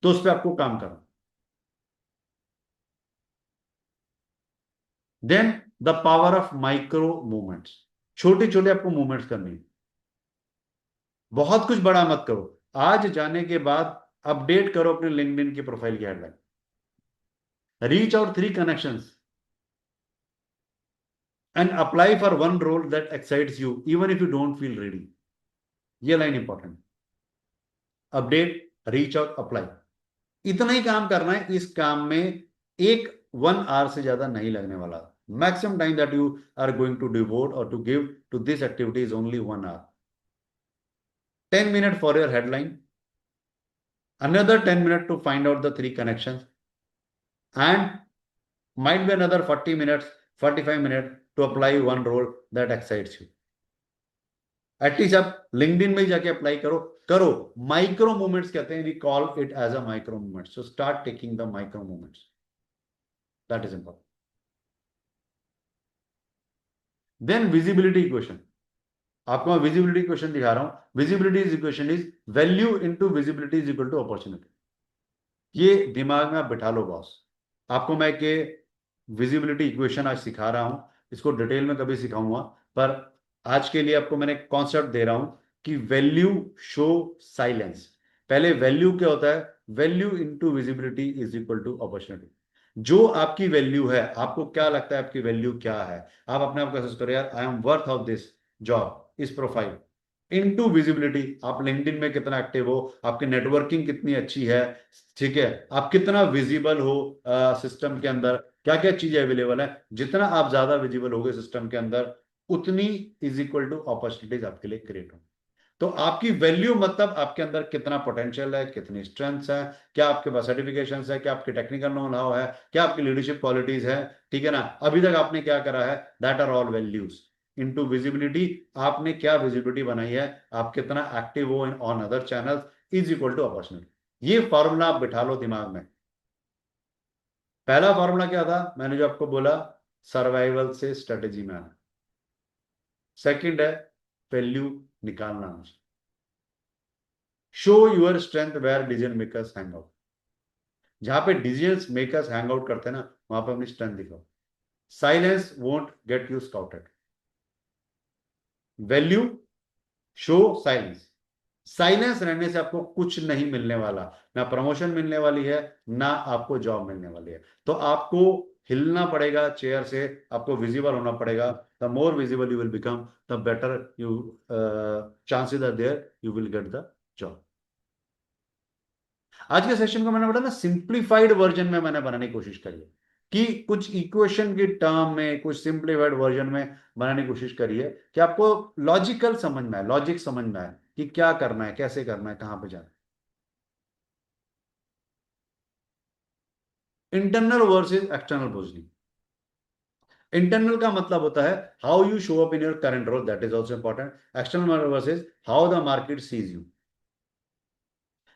तो उस पर आपको काम करना। Then the power of micro movements. छोटे छोटे आपको मूवमेंट्स करनी है, बहुत कुछ बड़ा मत करो। आज जाने के बाद अपडेट करो अपने लिंक्डइन की प्रोफाइल की headline, reach out 3 connections and apply for one role that excites you even if you don't feel ready. ये line important. Update, reach out, apply, इतना ही काम करना है। इस काम में एक 1 आवर से ज्यादा नहीं लगने वाला। Maximum time that you are going to devote और to give to this activity is only 1 hour. 10 minutes for your headline, another 10 minutes to find out the 3 connections, and might be another 40 minutes, 45 minutes to apply one role that excites you. At least आप लिंक्डइन में जाके अप्लाई करो। माइक्रो मूवमेंट्स कहते हैं, we call it as a micro movement. So start taking the micro movements, that is important. Then visibility equation. आपको मैं विजिबिलिटी इक्वेशन दिखा रहा हूं। Visibility is equation is value into visibility is equal to opportunity. ये दिमाग में आप बिठा लो बॉस। आपको मैं के विजिबिलिटी इक्वेशन आज सिखा रहा हूं, इसको डिटेल में कभी सिखाऊंगा, पर आज के लिए आपको मैंने कॉन्सेप्ट दे रहा हूं कि वैल्यू शो साइलेंस। पहले वैल्यू क्या होता है? Value into visibility is equal to opportunity. जो आपकी वैल्यू है, आपको क्या लगता है आपकी वैल्यू क्या है, आप अपने आप को असेस करो, यार I am worth of this job, इस प्रोफाइल। इनटू विजिबिलिटी, आप लिंक्डइन में कितना एक्टिव हो, आपकी नेटवर्किंग कितनी अच्छी है, ठीक है, आप कितना विजिबल हो सिस्टम के अंदर, क्या क्या चीजें अवेलेबल है। जितना आप ज्यादा विजिबल होगे सिस्टम के अंदर, उतनी इज इक्वल टू अपॉर्चुनिटीज आपके लिए क्रिएट होंगी। तो आपकी वैल्यू मतलब आपके अंदर कितना पोटेंशियल है, कितनी स्ट्रेंथ्स है, क्या आपके पास सर्टिफिकेशन है, क्या आपकी टेक्निकल नो हाउ है, क्या आपकी लीडरशिप क्वालिटीज है, ठीक है ना, अभी तक आपने क्या करा है, that are all values. Into visibility, आपने क्या विजिबिलिटी बनाई है, आप कितना एक्टिव हो in on other channel is equal to opportunity. ये फॉर्मूला आप बिठा लो दिमाग में। पहला फॉर्मूला क्या था, मैंने जो आपको बोला, सर्वाइवल से स्ट्रेटेजी में आना। सेकंड है वैल्यू निकालना। Show your strength where decision makers hang out. जहां पे डिसीजन मेकर्स हैंग आउट करते हैं ना, वहां पे अपनी स्ट्रेंथ दिखाओ। Silence won't get you scouted. Value show silence. Silence रहने से आपको कुछ नहीं मिलने वाला, ना प्रमोशन मिलने वाली है, ना आपको जॉब मिलने वाली है। तो आपको हिलना पड़ेगा चेयर से, आपको विजिबल होना पड़ेगा। The more visible you will become, the better you chances are there you will get the job. आज के सेशन को मैंने बोला ना, सिंप्लीफाइड वर्जन में मैंने बनाने की कोशिश करी है, कि कुछ इक्वेशन की टर्म में, कुछ सिंप्लीफाइड वर्जन में बनाने की कोशिश करी है, कि आपको लॉजिकल समझ में आए, लॉजिक समझ में आए कि क्या करना है, कैसे करना है, कहां पे जाना है। Internal versus external positioning. Internal का मतलब होता है how you show up in your current role, that is also important. External versus how the market sees you.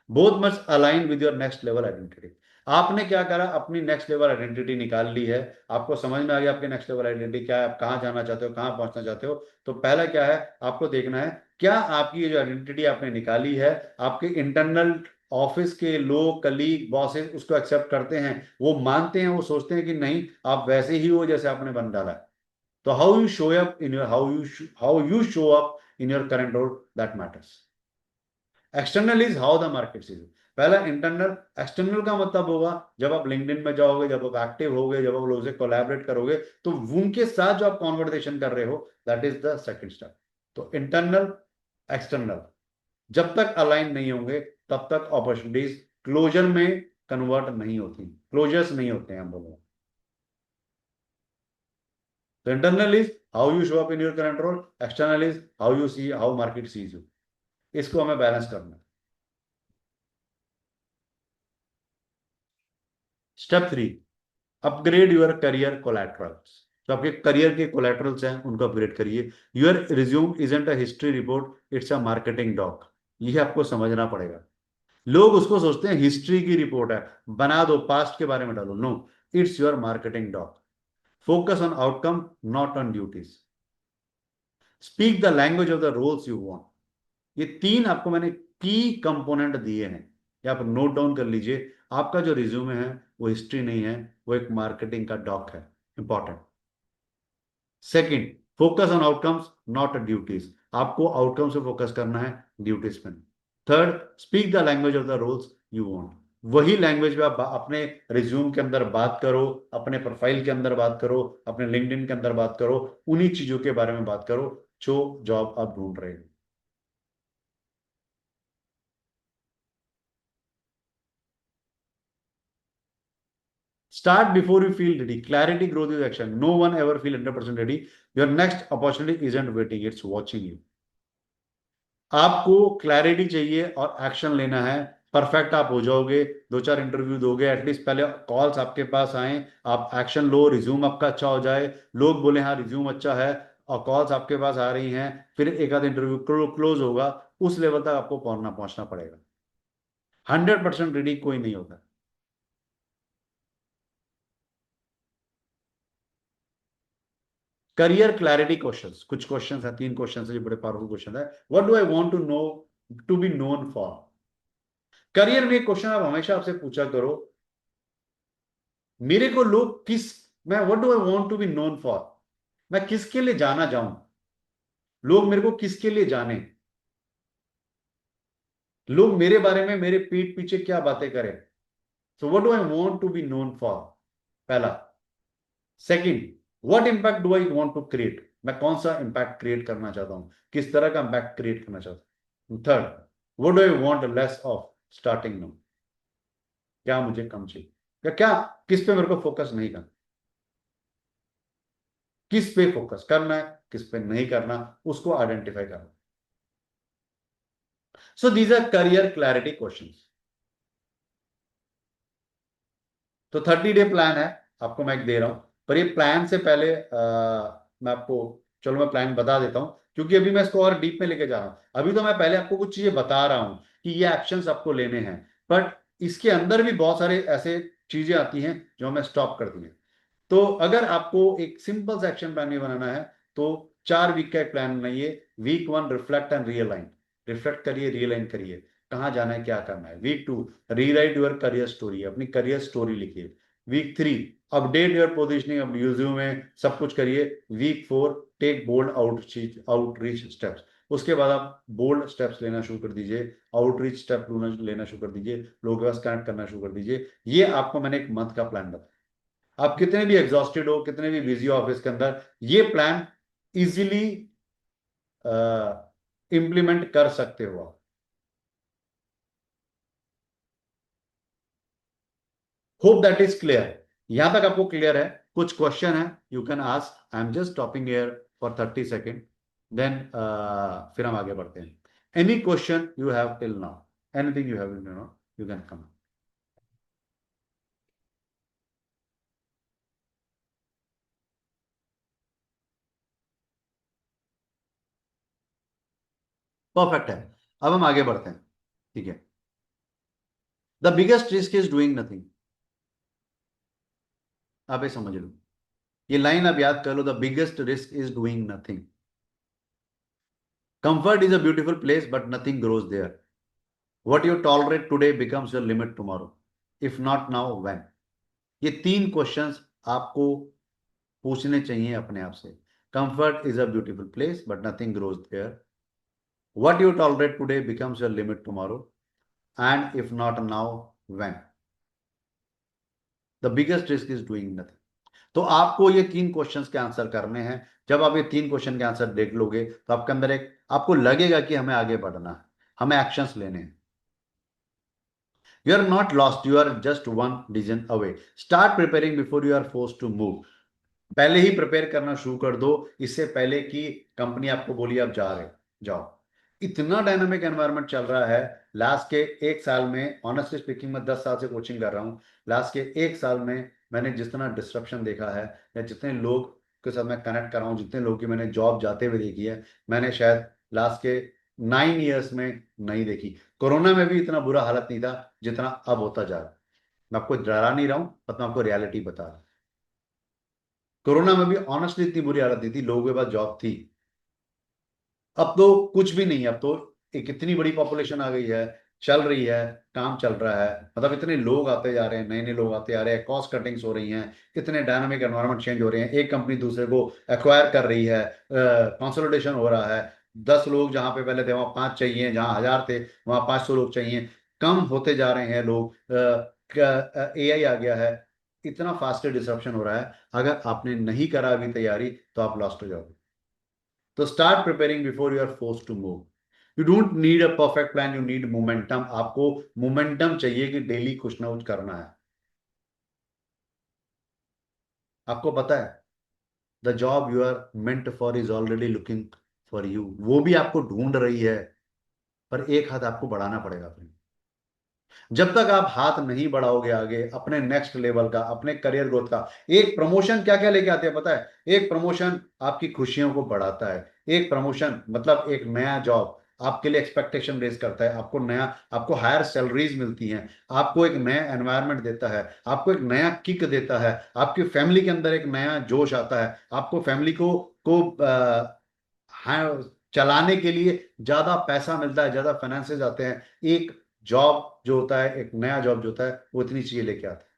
Both must align with your next level identity. आपने क्या करा, अपनी नेक्स्ट लेवल आइडेंटिटी निकाल ली है, आपको समझ में आ गया आपकी नेक्स्ट लेवल आइडेंटिटी क्या है, आप कहाँ जाना चाहते हो, कहाँ पहुंचना चाहते हो। तो पहला क्या है, आपको देखना है क्या आपकी ये जो आइडेंटिटी आपने निकाली है, आपके इंटरनल ऑफिस के लोग, कलीग, बॉसेस उसको एक्सेप्ट करते हैं, वो मानते हैं, वो सोचते हैं कि नहीं आप वैसे ही हो जैसे आपने बन डाला है। तो how you show up in your how you show up in your current role, that matters. External is how the market sees. पहला इंटरनल। एक्सटर्नल का मतलब होगा जब आप लिंक्डइन में जाओगे, जब आप एक्टिव होगे, जब आप लोगों से कोलैबोरेट करोगे, तो उनके साथ जो आप कॉन्वर्सेशन कर रहे हो, that is the second step. तो इंटरनल, एक्सटर्नल जब तक अलाइन नहीं होंगे तब तक अपॉर्चुनिटीज क्लोजर में कन्वर्ट नहीं होती, क्लोजर्स नहीं होते हैं हम बोलो। तो internal is how you show up in your current role, external is how you see how market sees you. इसको हमें बैलेंस करना है। Step 3, upgrade your career collaterals. जो आपके करियर के कोलैटरल्स हैं उनको अपग्रेड करिए। Your resume isn't a history report, it's a marketing doc. ये आपको समझना पड़ेगा। लोग उसको सोचते हैं हिस्ट्री की रिपोर्ट है, बना दो, पास्ट के बारे में डालो। No, it's your marketing doc. Focus on outcome, not on duties. Speak the language of the roles you want. ये तीन आपको मैंने की कंपोनेंट दिए हैं, ये आप नोट डाउन कर लीजिए। आपका जो रिज्यूमे है वो हिस्ट्री नहीं है, वो एक मार्केटिंग का डॉक है, important. Second, focus on outcomes not duties. आपको आउटकम से फोकस करना है, ड्यूटीज पे। Third, speak the language of the roles you want. वही लैंग्वेज में आप अपने रिज्यूम के अंदर बात करो, अपने प्रोफाइल के अंदर बात करो, अपने लिंक्डइन के अंदर बात करो, उन्हीं चीजों के बारे में बात करो जो जॉब आप ढूंढ रहे हो। Start before you feel ready. Clarity, growth is action. No one ever feel 100% ready. Your next opportunity isn't waiting, it's watching you. आपको क्लैरिटी चाहिए और एक्शन लेना है। परफेक्ट आप हो जाओगे, दो चार इंटरव्यू दोगे, एटलीस्ट पहले कॉल्स आपके पास आए, आप एक्शन लो, रिज्यूम आपका अच्छा हो जाए, लोग बोले हाँ रिज्यूम अच्छा है, और कॉल्स आपके पास आ रही हैं, फिर एक आध इंटरव्यू क्लोज होगा। उस लेवल तक आपको पहुंचना पड़ेगा। 100% रेडी कोई नहीं होगा। करियर क्लैरिटी क्वेश्चंस, कुछ क्वेश्चंस है, तीन क्वेश्चंस है जो बड़े पावरफुल क्वेश्चन है। What do I want to know, to be known for. Career में क्वेश्चन आप हमेशा आपसे पूछा करो, मेरे को लोग किस, मैं what do I want to be known for, मैं किसके लिए जाना जाऊं, लोग मेरे को किसके लिए जाने, लोग मेरे बारे में मेरे पीठ पीछे क्या बातें करें। So what do I want to be known for, पहला। Second, what impact do I want to create, मैं कौन सा इंपैक्ट क्रिएट करना चाहता हूं, किस तरह का इंपैक्ट क्रिएट करना चाहता हूं। Third, what do I want less of starting no, क्या मुझे कम चाहिए, क्या किस पे मेरे को फोकस नहीं करना, किस पे फोकस करना है, किस पे नहीं करना, उसको आइडेंटिफाई करना। So these are career clarity questions. तो 30 डे प्लान है, आपको मैं एक दे रहा हूं, पर ये प्लान से पहले मैं आपको, चलो मैं प्लान बता देता हूं, क्योंकि अभी मैं इसको और डीप में लेके जा रहा हूं। अभी तो मैं पहले आपको कुछ चीजें बता रहा हूं कि ये एक्शंस आपको लेने हैं, बट इसके अंदर भी बहुत सारे ऐसे चीजें आती हैं जो हमें स्टॉप कर दी हैं। तो अगर आपको एक सिंपल सा एक्शन प्लान भी बनाना है तो 4 वीक का एक प्लान बनाइए। Week 1, reflect and realign. Reflect करिए, रियलाइन करिए, कहाँ जाना है, क्या करना है। Week 2, rewrite your career story, अपनी करियर स्टोरी लिखिए। वीक 3, अपडेट योर पोजिशनिंग, अब रिज्यूम में सब कुछ करिए। Week 4, take bold outreach steps. उसके बाद आप बोल्ड स्टेप्स लेना शुरू कर दीजिए, आउटरीच स्टेप लेना शुरू कर दीजिए, लोगों के पास कनेक्ट करना शुरू कर दीजिए। ये आपको मैंने एक मंथ का प्लान बताया। आप कितने भी एग्जॉस्टेड हो, कितने भी बिजी हो ऑफिस के अंदर, ये प्लान इजीली इंप्लीमेंट कर सकते हो आप। Hope that is clear. यहां तक आपको क्लियर है? कुछ क्वेश्चन है, you can ask. I am just stopping here for 30 second, then फिर हम आगे बढ़ते हैं। Any question you have till now, anything you have, you can come. Perfect है। अब हम आगे बढ़ते हैं, ठीक है। The biggest risk is doing nothing. आप ये समझ लो, ये लाइन आप याद कर लो, the biggest risk is doing nothing. Comfort is a beautiful place but nothing grows there. What you tolerate today becomes your limit tomorrow, if not now when. ये तीन क्वेश्चंस आपको पूछने चाहिए अपने आप से। Comfort is a beautiful place but nothing grows there. What you tolerate today becomes your limit tomorrow, and if not now when. The biggest risk is doing nothing. तो आपको ये तीन क्वेश्चंस के आंसर करने हैं। जब आप ये तीन क्वेश्चन के आंसर देख लोगे तो आपके अंदर एक, आपको लगेगा कि हमें आगे बढ़ना है, हमें एक्शंस लेने हैं। You are not lost, you are just one decision away. Start preparing before you are forced to move. पहले ही प्रिपेयर करना शुरू कर दो, इससे पहले कि कंपनी आपको बोली आप जा रहे जाओ। इतना डायनामिक एनवायरनमेंट चल रहा है। लास्ट के एक साल में, ऑनेस्टली स्पीकिंग, मैं 10 साल से कोचिंग कर रहा हूँ। लास्ट के एक साल में मैंने जितना डिस्ट्रप्शन देखा है, या जितने लोग के साथ मैं कनेक्ट कर रहा हूँ, जितने लोग की मैंने जॉब जाते हुए देखी है, मैंने शायद लास्ट के 9 ईयर्स में नहीं देखी। कोरोना में भी इतना बुरा हालत नहीं था जितना अब होता जा रहा है। मैं आपको डरा नहीं रहा हूँ, पर मैं आपको रियलिटी बता रहा हूँ। कोरोना में भी ऑनेस्टली इतनी बुरी हालत नहीं थी, लोगों के पास जॉब थी। अब तो कुछ भी नहीं है। अब तो एक इतनी बड़ी पॉपुलेशन आ गई है, चल रही है, काम चल रहा है। मतलब इतने लोग आते जा रहे हैं, नए नए लोग आते जा रहे हैं, कॉस्ट कटिंग्स हो रही हैं, इतने डायनामिक एनवायरनमेंट चेंज हो रहे हैं, एक कंपनी दूसरे को एक्वायर कर रही है, कंसोलिडेशन हो रहा है। 10 लोग जहां पे पहले थे वहां 5 चाहिए, जहां 1000 थे वहां 500 लोग चाहिए। कम होते जा रहे हैं लोग। एआई आ गया है। इतना फास्ट डिसरप्शन हो रहा है। अगर आपने नहीं करा अभी तैयारी तो आप लॉस्ट हो जाओगे। तो start preparing before you are forced to move. You don't need a perfect plan, you need momentum. आपको मोमेंटम चाहिए कि डेली कुछ ना कुछ करना है। आपको पता है, the job you are meant for is already looking for you. वो भी आपको ढूंढ रही है, पर एक हाथ आपको बढ़ाना पड़ेगा अपने। जब तक आप हाथ नहीं बढ़ाओगे आगे अपने नेक्स्ट लेवल का, अपने करियर ग्रोथ का। एक प्रमोशन क्या क्या लेके आते हैं पता है? एक प्रमोशन आपकी खुशियों को बढ़ाता है। एक प्रमोशन मतलब एक नया जॉब आपके लिए एक्सपेक्टेशन रेज करता है, आपको नया, आपको हायर सैलरीज मिलती हैं, आपको एक नया एनवायरनमेंट देता है, आपको एक नया किक देता है, आपकी फैमिली के अंदर एक नया जोश आता है, आपको फैमिली को हाँ, चलाने के लिए ज्यादा पैसा मिलता है, ज्यादा फाइनेंसेस आते हैं। एक जॉब जो होता है, एक नया जॉब जो होता है, वो इतनी चीजें लेके आता है।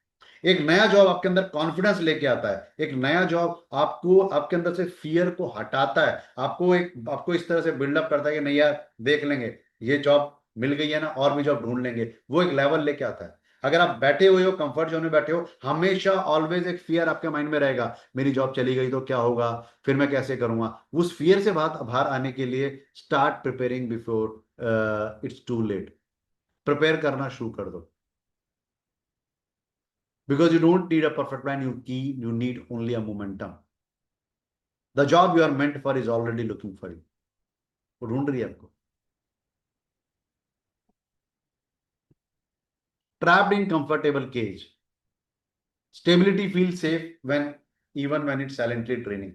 एक नया जॉब आपके अंदर कॉन्फिडेंस लेके आता है। एक नया जॉब आपको, आपके अंदर से फियर को हटाता है, आपको इस तरह से बिल्डअप करता है कि नहीं यार देख लेंगे, ये जॉब मिल गई है ना, और भी जॉब ढूंढ लेंगे। वो एक लेवल लेके आता है। अगर आप बैठे हुए हो, कंफर्ट जोन में बैठे हो, हमेशा ऑलवेज एक फियर आपके माइंड में रहेगा, मेरी जॉब चली गई तो क्या होगा, फिर मैं कैसे करूंगा। उस फियर से बाहर बाहर आने के लिए start preparing before it's too late. Prepare करना शुरू कर दो। Because you don't need a perfect plan, you need only a momentum. The job you are meant for is already looking for you. वो ढूंढ रही है आपको। Trapped in comfortable cage, stability feel safe when, even when it's silently draining.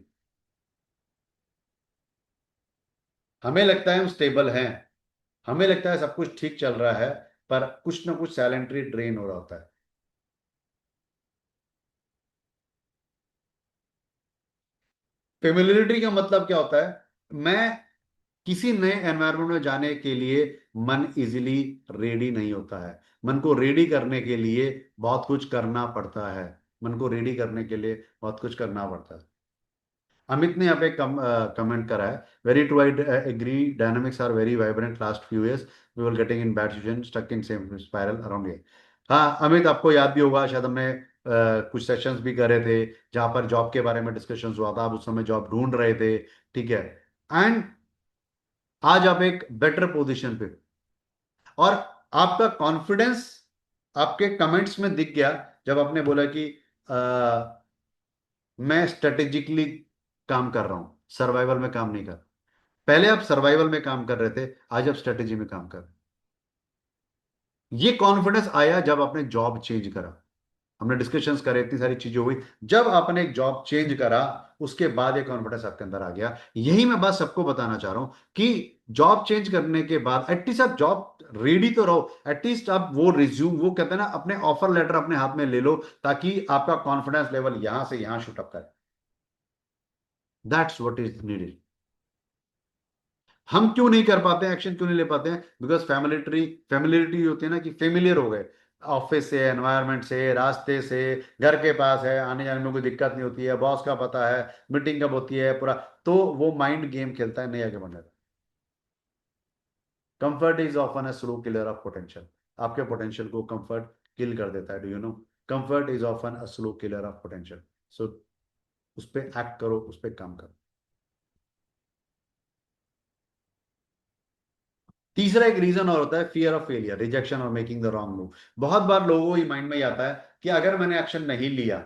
हमें लगता है हम स्टेबल हैं, हमें लगता है सब कुछ ठीक चल रहा है, पर कुछ ना कुछ साइलेंटली ड्रेन हो रहा होता है। फेमिलियरिटी का मतलब क्या होता है? मैं किसी नए एनवायरनमेंट में जाने के लिए मन इजीली रेडी नहीं होता है। मन को रेडी करने के लिए बहुत कुछ करना पड़ता है। मन को रेडी करने के लिए बहुत कुछ करना पड़ता है। अमित ने यहाँ पे कमेंट करा है, very true, I agree, dynamics are very vibrant last few years, we were getting in bad situation, stuck in same spiral around ये। हाँ अमित, आपको याद भी होगा, शायद हमने कुछ सेशंस भी करे थे जहां पर जॉब के बारे में डिस्कशंस हुआ था। आप उस समय जॉब ढूंढ रहे थे, ठीक है। एंड आज आप एक बेटर पोजीशन पे, और आपका कॉन्फिडेंस आपके कमेंट्स में दिख गया जब आपने बोला कि मैं स्ट्रेटेजिकली काम कर रहा हूं, सर्वाइवल में काम नहीं कर। पहले आप सर्वाइवल में काम कर रहे थे, आज आप स्ट्रेटेजी में काम कर रहे हैं। ये कॉन्फिडेंस आया जब आपने जॉब चेंज करा। हमने डिस्कशंस करे, इतनी सारी चीजें हुई, जब आपने एक जॉब चेंज करा उसके बाद ये कॉन्फिडेंस आपके अंदर आ गया। यही मैं बात सबको बताना चाह रहा हूं कि जॉब चेंज करने के बाद एटलीस्ट आप जॉब रेडी तो रहो, एटलीस्ट आप वो रिज्यूम, वो कहते हैं ना, अपने ऑफर लेटर अपने हाथ में ले लो, ताकि आपका कॉन्फिडेंस लेवल यहां से यहां शूट अप करे। That's what is needed. हम क्यों नहीं कर पाते हैं, एक्शन क्यों नहीं ले पाते हैं? बिकॉज फैमिलियरिटी होती है ना, कि फेमिलियर हो गए ऑफिस से, एनवायरनमेंट से, रास्ते से, घर के पास है, आने जाने में कोई दिक्कत नहीं होती है, बॉस का पता है, मीटिंग कब होती है पूरा। तो वो माइंड गेम खेलता है, नहीं आगे बढ़ने का। Comfort is often a slow killer of potential. आपके पोटेंशियल को कंफर्ट किल कर देता है, do you know? Comfort is often a slow killer of potential. So उस पर एक्ट करो, उस पर काम करो। तीसरा एक रीजन और होता है, फियर ऑफ फेलियर, रिजेक्शन और मेकिंग द रॉन्ग मूव। बहुत बार लोगों को ये माइंड में ही आता है कि अगर मैंने एक्शन नहीं लिया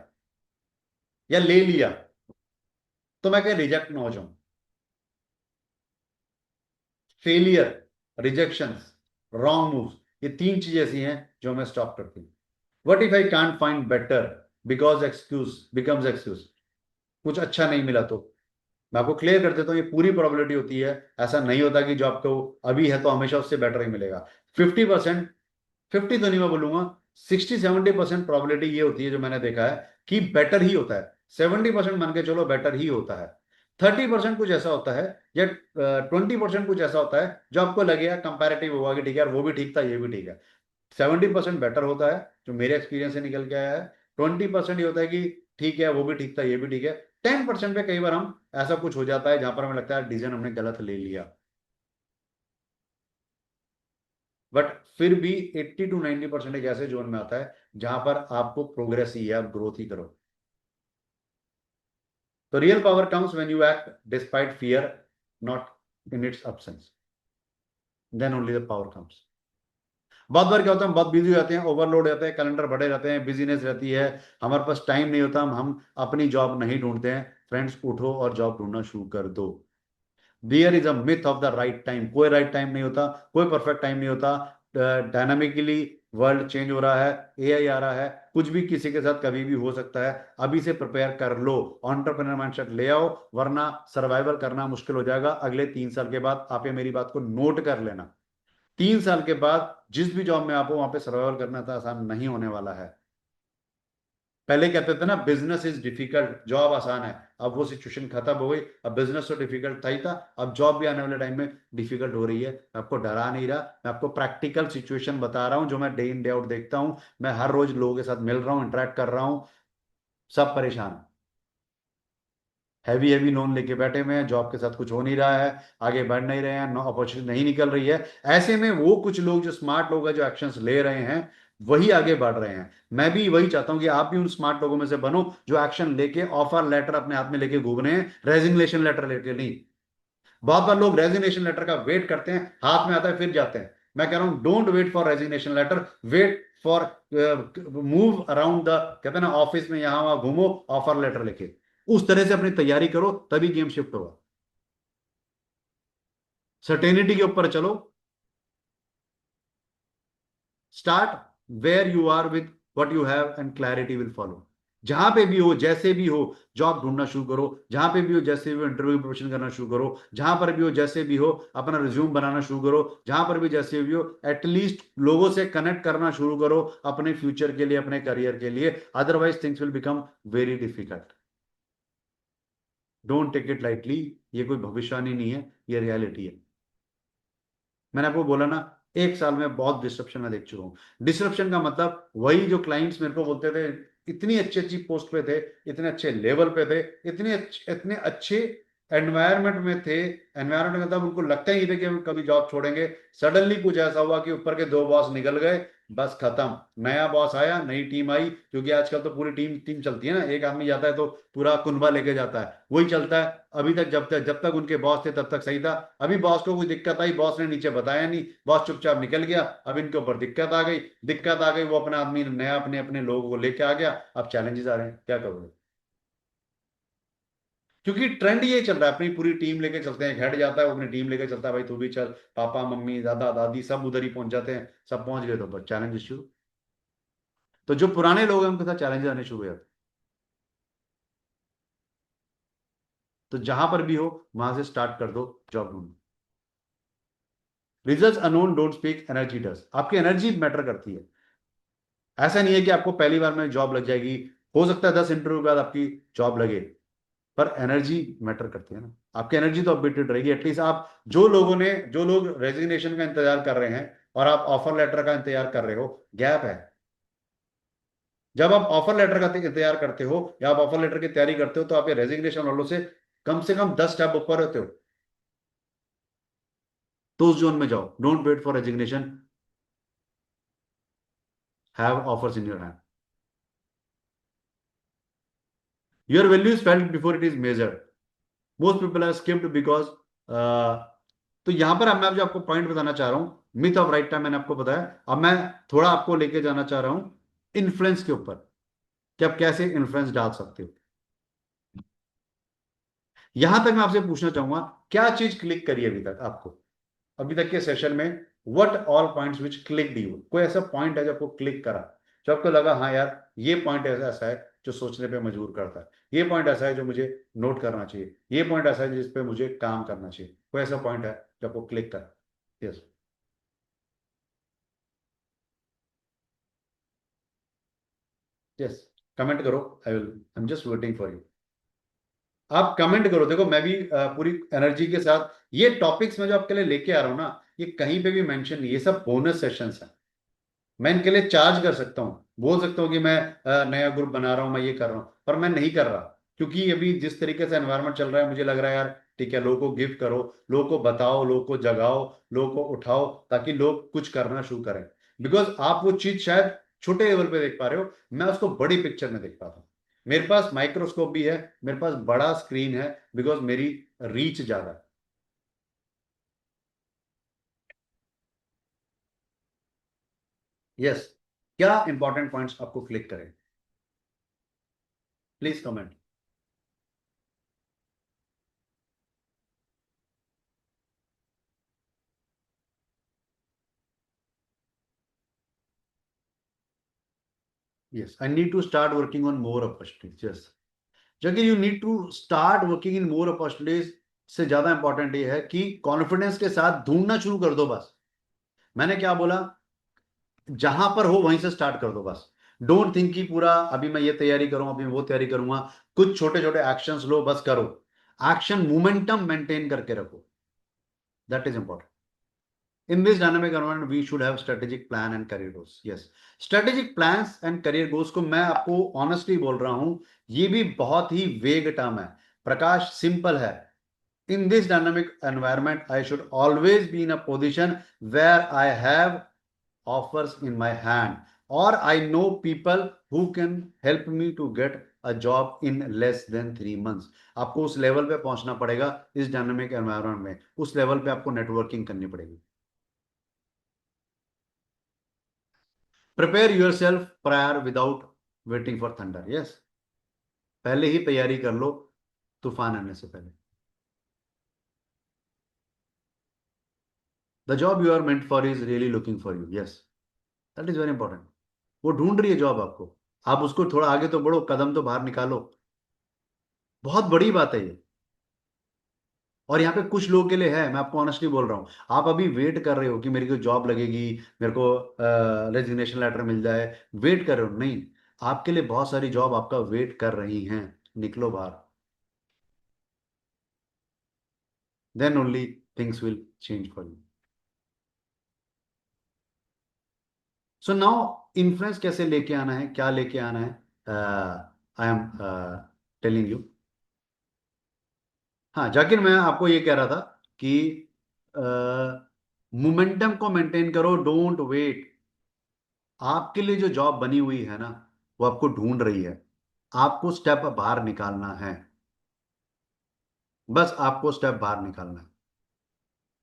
या ले लिया तो मैं कहीं रिजेक्ट ना हो जाऊं। फेलियर, रिजेक्शन, रॉन्ग मूव, ये तीन चीजें ऐसी हैं जो हमें स्टॉप करती हैं। What if I can't find better, because excuse becomes excuse. कुछ अच्छा नहीं मिला तो मैं आपको क्लियर कर देता हूँ, ये पूरी प्रोबेबिलिटी होती है। ऐसा नहीं होता कि जो आपको अभी है तो हमेशा उससे बेटर ही मिलेगा। 50%, 50 तो नहीं मैं बोलूंगा, 60-70% प्रोबेबिलिटी ये होती है जो मैंने देखा है कि बेटर ही होता है। 70% मान के चलो बेटर ही होता है। 30% कुछ ऐसा होता है, या 20% कुछ ऐसा होता है जो आपको लगेगा कंपैरेटिव होगा कि ठीक है यार, वो भी ठीक था, ये भी ठीक है। 70% बेटर होता है जो मेरे एक्सपीरियंस से निकल के आया है। 20% ये होता है कि ठीक है, वो भी ठीक था, ये भी ठीक है। 10% पे कई बार हम ऐसा कुछ हो जाता है जहां पर हमें लगता है डिसीजन हमने गलत ले लिया। बट फिर भी 80 to 90% एक ऐसे जोन में आता है जहां पर आपको प्रोग्रेस ही है, आप ग्रोथ ही करो। तो real power comes when you act despite fear, not in its absence। Then only the power comes. बहुत बार क्या होता है, हम बहुत बिजी हो जाते हैं, ओवरलोड रहते हैं, कैलेंडर भरे रहते हैं, बिजीनेस रहती है, हमारे पास टाइम नहीं होता, हम अपनी जॉब नहीं ढूंढते हैं। फ्रेंड्स, उठो और जॉब ढूंढना शुरू कर दो। There is a myth of the right time. कोई राइट टाइम नहीं होता, कोई परफेक्ट टाइम नहीं होता। डायनामिकली वर्ल्ड चेंज हो रहा है, एआई आ रहा है, कुछ भी किसी के साथ कभी भी हो सकता है। अभी से प्रिपेयर कर लो, ऑन्टरप्रेन्योर माइंडसेट ले आओ, वरना सर्वाइवल करना मुश्किल हो जाएगा अगले 3 साल के बाद। आप ये मेरी बात को नोट कर लेना। 3 साल के बाद जिस भी जॉब में आप हो, वहां पे सर्वाइवल करना तो आसान नहीं होने वाला है। पहले कहते थे ना, बिजनेस इज डिफिकल्ट, जॉब आसान है। अब वो सिचुएशन खत्म हो गई। अब बिजनेस तो डिफिकल्ट था ही था, अब जॉब भी आने वाले टाइम में डिफिकल्ट हो रही है। मैं आपको डरा नहीं रहा, मैं आपको प्रैक्टिकल सिचुएशन बता रहा हूं जो मैं डे इन डे आउट देखता हूं। मैं हर रोज लोगों के साथ मिल रहा हूं, इंटरेक्ट कर रहा हूं। सब परेशान हैं, हैवी हैवी लोन लेके बैठे हुए हैं, जॉब के साथ कुछ हो नहीं रहा है, आगे बढ़ नहीं रहे हैं, अपॉर्चुनिटी नहीं निकल रही है। ऐसे में वो कुछ लोग जो स्मार्ट लोग हैं, जो एक्शंस ले रहे हैं, वही आगे बढ़ रहे हैं। मैं भी वही चाहता हूं कि आप भी उन स्मार्ट लोगों में से बनो जो एक्शन लेके ऑफर लेटर अपने हाथ में लेके घूम रहे हैं, रेजिग्नेशन लेटर लेके नहीं। बहुत बार लोग रेजिग्नेशन लेटर का वेट करते हैं, हाथ में आता है फिर जाते हैं। मैं कह रहा हूं, don't wait for resignation letter, wait for move around the, कहते हैं ना, ऑफिस में यहां वहां घूमो, ऑफर लेटर लेके। उस तरह से अपनी तैयारी करो, तभी गेम शिफ्ट होगा। सर्टेनिटी के ऊपर चलो। Start where you are with what you have and clarity will follow. जहां पे भी हो, जैसे भी हो, जॉब ढूंढना शुरू करो। जहां पे भी हो, जैसे भी हो, इंटरव्यू प्रिपरेशन करना शुरू करो। जहां पर भी हो, जैसे भी हो, अपना रिज्यूम बनाना शुरू करो। जहां पर भी जैसे भी हो, एटलीस्ट लोगों से कनेक्ट करना शुरू करो अपने फ्यूचर के लिए, अपने करियर के लिए। Otherwise things will become very difficult. Don't take it lightly. ये कोई भविष्यवाणी नहीं है, ये रियलिटी है। मैंने आपको बोला ना, 1 साल में बहुत डिस्ट्रप्शन मैं देख चुका हूं। डिस्ट्रप्शन का मतलब वही जो क्लाइंट्स मेरे को बोलते थे, इतनी अच्छी अच्छी पोस्ट पे थे, इतने अच्छे लेवल पे थे, इतने अच्छे एनवायरनमेंट में थे। एनवायरनमेंट मतलब उनको लगता ही नहीं था कि हम कभी जॉब छोड़ेंगे। सडनली कुछ ऐसा हुआ कि ऊपर के दो बॉस निकल गए, बस खत्म। नया बॉस आया, नई टीम आई, क्योंकि आजकल तो पूरी टीम टीम चलती है ना, एक आदमी जाता है तो पूरा कुनबा लेके जाता है, वही चलता है। अभी तक जब तक उनके बॉस थे तब तक सही था। अभी बॉस को कोई दिक्कत आई, बॉस ने नीचे बताया नहीं, बॉस चुपचाप निकल गया। अब इनके ऊपर दिक्कत आ गई, वो अपना आदमी नया अपने अपने लोगों को लेके आ गया। अब चैलेंजेस आ रहे हैं, क्या करोगे? क्योंकि ट्रेंड ये चल रहा है, अपनी पूरी टीम लेके चलते हैं, हेड जाता है वो अपनी टीम लेके चलता है, भाई तू भी चल, पापा मम्मी दादा दादी सब उधर ही पहुंच जाते हैं, सब पहुंच गए तो बस चैलेंज शुरू। तो जो पुराने लोग हैं उनके साथ चैलेंज आने शुरू हो जाते हैं। तो जहां पर भी हो वहां से स्टार्ट कर दो जॉब ढूंढना। Result unknown don't speak, energy does. आपकी एनर्जी मैटर करती है। ऐसा नहीं है कि आपको पहली बार में जॉब लग जाएगी। हो सकता है 10 इंटरव्यू के बाद आपकी जॉब लगे, पर एनर्जी मैटर करती है ना। आपकी एनर्जी तो अपडेटेड रहेगी एटलीस्ट। आप जो लोग रेजिग्नेशन का इंतजार कर रहे हैं और आप ऑफर लेटर का इंतजार कर रहे हो, गैप है। जब आप ऑफर लेटर का इंतजार करते हो या आप ऑफर लेटर की तैयारी करते हो तो आप ये रेजिग्नेशन वालों से कम 10 स्टेप ऊपर होते हो। तो उस जोन में जाओ, don't wait for resignation, have offers in your hand. Your value is felt before it is measured, most people are skipped because. तो यहां पर अब मैं जो आपको पॉइंट बताना चाह रहा हूं, मिथ ऑफ राइट टाइम मैंने आपको बताया। अब मैं थोड़ा आपको लेके जाना चाह रहा हूं इन्फ्लुएंस के ऊपर, कि आप कैसे इन्फ्लुएंस डाल सकते हो। यहां तक मैं आपसे पूछना चाहूंगा, क्या चीज क्लिक करी अभी तक आपको, अभी तक के सेशन में? What all points which click you? कोई ऐसा पॉइंट है जो आपको क्लिक करा, जो आपको लगा हाँ यार ये पॉइंट ऐसा ऐसा है जो सोचने पे मजबूर करता है, ये पॉइंट ऐसा है जो मुझे नोट करना चाहिए, ये पॉइंट ऐसा है जिस पे मुझे काम करना चाहिए? कोई ऐसा पॉइंट है जो आपको क्लिक करा? यस, यस, कमेंट करो। आई am just waiting for you. आप कमेंट करो। देखो मैं भी पूरी एनर्जी के साथ ये टॉपिक्स में जो आपके लिए लेके आ रहा हूं ना, ये कहीं पे भी मेंशन नहीं, ये सब बोनस सेशंस हैं। मैं इनके लिए चार्ज कर सकता हूँ, बोल सकता हूँ कि मैं नया ग्रुप बना रहा हूँ, मैं ये कर रहा हूँ, पर मैं नहीं कर रहा। क्योंकि अभी जिस तरीके से एनवायरनमेंट चल रहा है, मुझे लग रहा है यार ठीक है, लोगों को गिफ्ट करो, लोगों को बताओ, लोगों को जगाओ, लोगों को उठाओ, ताकि लोग कुछ करना शुरू करें। बिकॉज आप वो चीज शायद छोटे लेवल पे देख पा रहे हो, मैं उसको बड़ी पिक्चर में देख पाता हूँ। मेरे पास माइक्रोस्कोप भी है, मेरे पास बड़ा स्क्रीन है, बिकॉज मेरी रीच ज्यादा है। यस, क्या इंपॉर्टेंट पॉइंट्स आपको क्लिक करें? Please comment. Yes, I need to start working on more opportunities. Yes. जबकि you need to start working in more opportunities से ज्यादा इंपॉर्टेंट ये है कि कॉन्फिडेंस के साथ ढूंढना शुरू कर दो बस। मैंने क्या बोला? जहां पर हो वहीं से स्टार्ट कर दो बस। डोंट थिंक कि पूरा अभी मैं ये तैयारी करूं, अभी वो तैयारी करूंगा। कुछ छोटे छोटे एक्शंस लो, बस करो। एक्शन मोमेंटम मेंटेन करके रखो, that is important. In this dynamic environment, we should have strategic plan and career goals. Yes, strategic plans and career goals को मैं आपको ऑनेस्टली बोल रहा हूं, ये भी बहुत ही वेग टर्म है। प्रकाश, सिंपल है। In this dynamic environment, I should always be in a position where I have offers in my hand, or I know people who can help me to get a job in less than 3 months। आपको उस लेवल पे पहुंचना पड़ेगा इस डायनामिक एनवायरनमेंट में, उस लेवल पे आपको नेटवर्किंग करनी पड़ेगी। Prepare yourself prior without waiting for thunder. Yes, पहले ही तैयारी कर लो तूफान आने से पहले। The job you are meant for is really looking for you. Yes, that is very important. वो ढूंढ रही है जॉब आपको, आप उसको थोड़ा आगे तो बढ़ो, कदम तो बाहर निकालो। बहुत बड़ी बात है ये। और यहाँ पे कुछ लोगों के लिए है, मैं आपको ऑनेस्टली बोल रहा हूँ। आप अभी वेट कर रहे हो कि मेरी को जॉब लगेगी, मेरे को रेजिग्नेशन लेटर मिल जाए, वेट कर रहे हो। नहीं, आपके लिए बहुत सारी जॉब आपका वेट कर रही हैं। निकलो बाहर, then only things will change for you. So now influence कैसे लेके आना है, क्या लेके आना है, आई एम टेलिंग यू। हाँ जाकिर, मैं आपको ये कह रहा था कि मोमेंटम को मेंटेन करो, डोंट वेट। आपके लिए जो जॉब बनी हुई है ना, वो आपको ढूंढ रही है। आपको स्टेप बाहर निकालना है, बस आपको स्टेप बाहर निकालना है।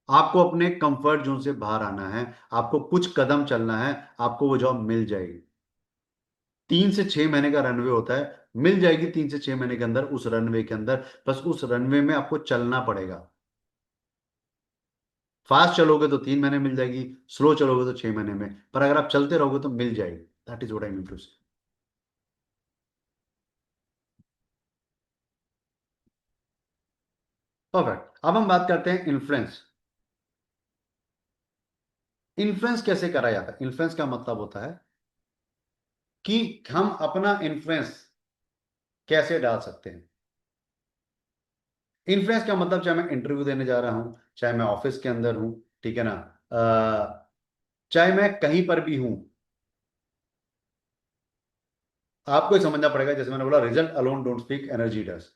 आपको अपने कंफर्ट जोन से बाहर आना है, आपको कुछ कदम चलना है, आपको वो जॉब मिल जाएगी। 3 से 6 महीने का रनवे होता है, मिल जाएगी 3 से 6 महीने के अंदर, उस रनवे के अंदर। बस उस रनवे में आपको चलना पड़ेगा। फास्ट चलोगे तो 3 महीने मिल जाएगी, स्लो चलोगे तो 6 महीने में, पर अगर आप चलते रहोगे तो मिल जाएगी। That is what I mean to say. Perfect. अब हम बात करते हैं इन्फ्लुएंस। इन्फ्लुएंस कैसे करा जाता है? इन्फ्लुएंस का मतलब होता है कि हम अपना इन्फ्लुएंस कैसे डाल सकते हैं। इन्फ्लुएंस का मतलब, चाहे मैं इंटरव्यू देने जा रहा हूं, चाहे मैं ऑफिस के अंदर हूं, ठीक है ना, चाहे मैं कहीं पर भी हूं, आपको ही समझना पड़ेगा। जैसे मैंने बोला, result alone don't speak, energy does.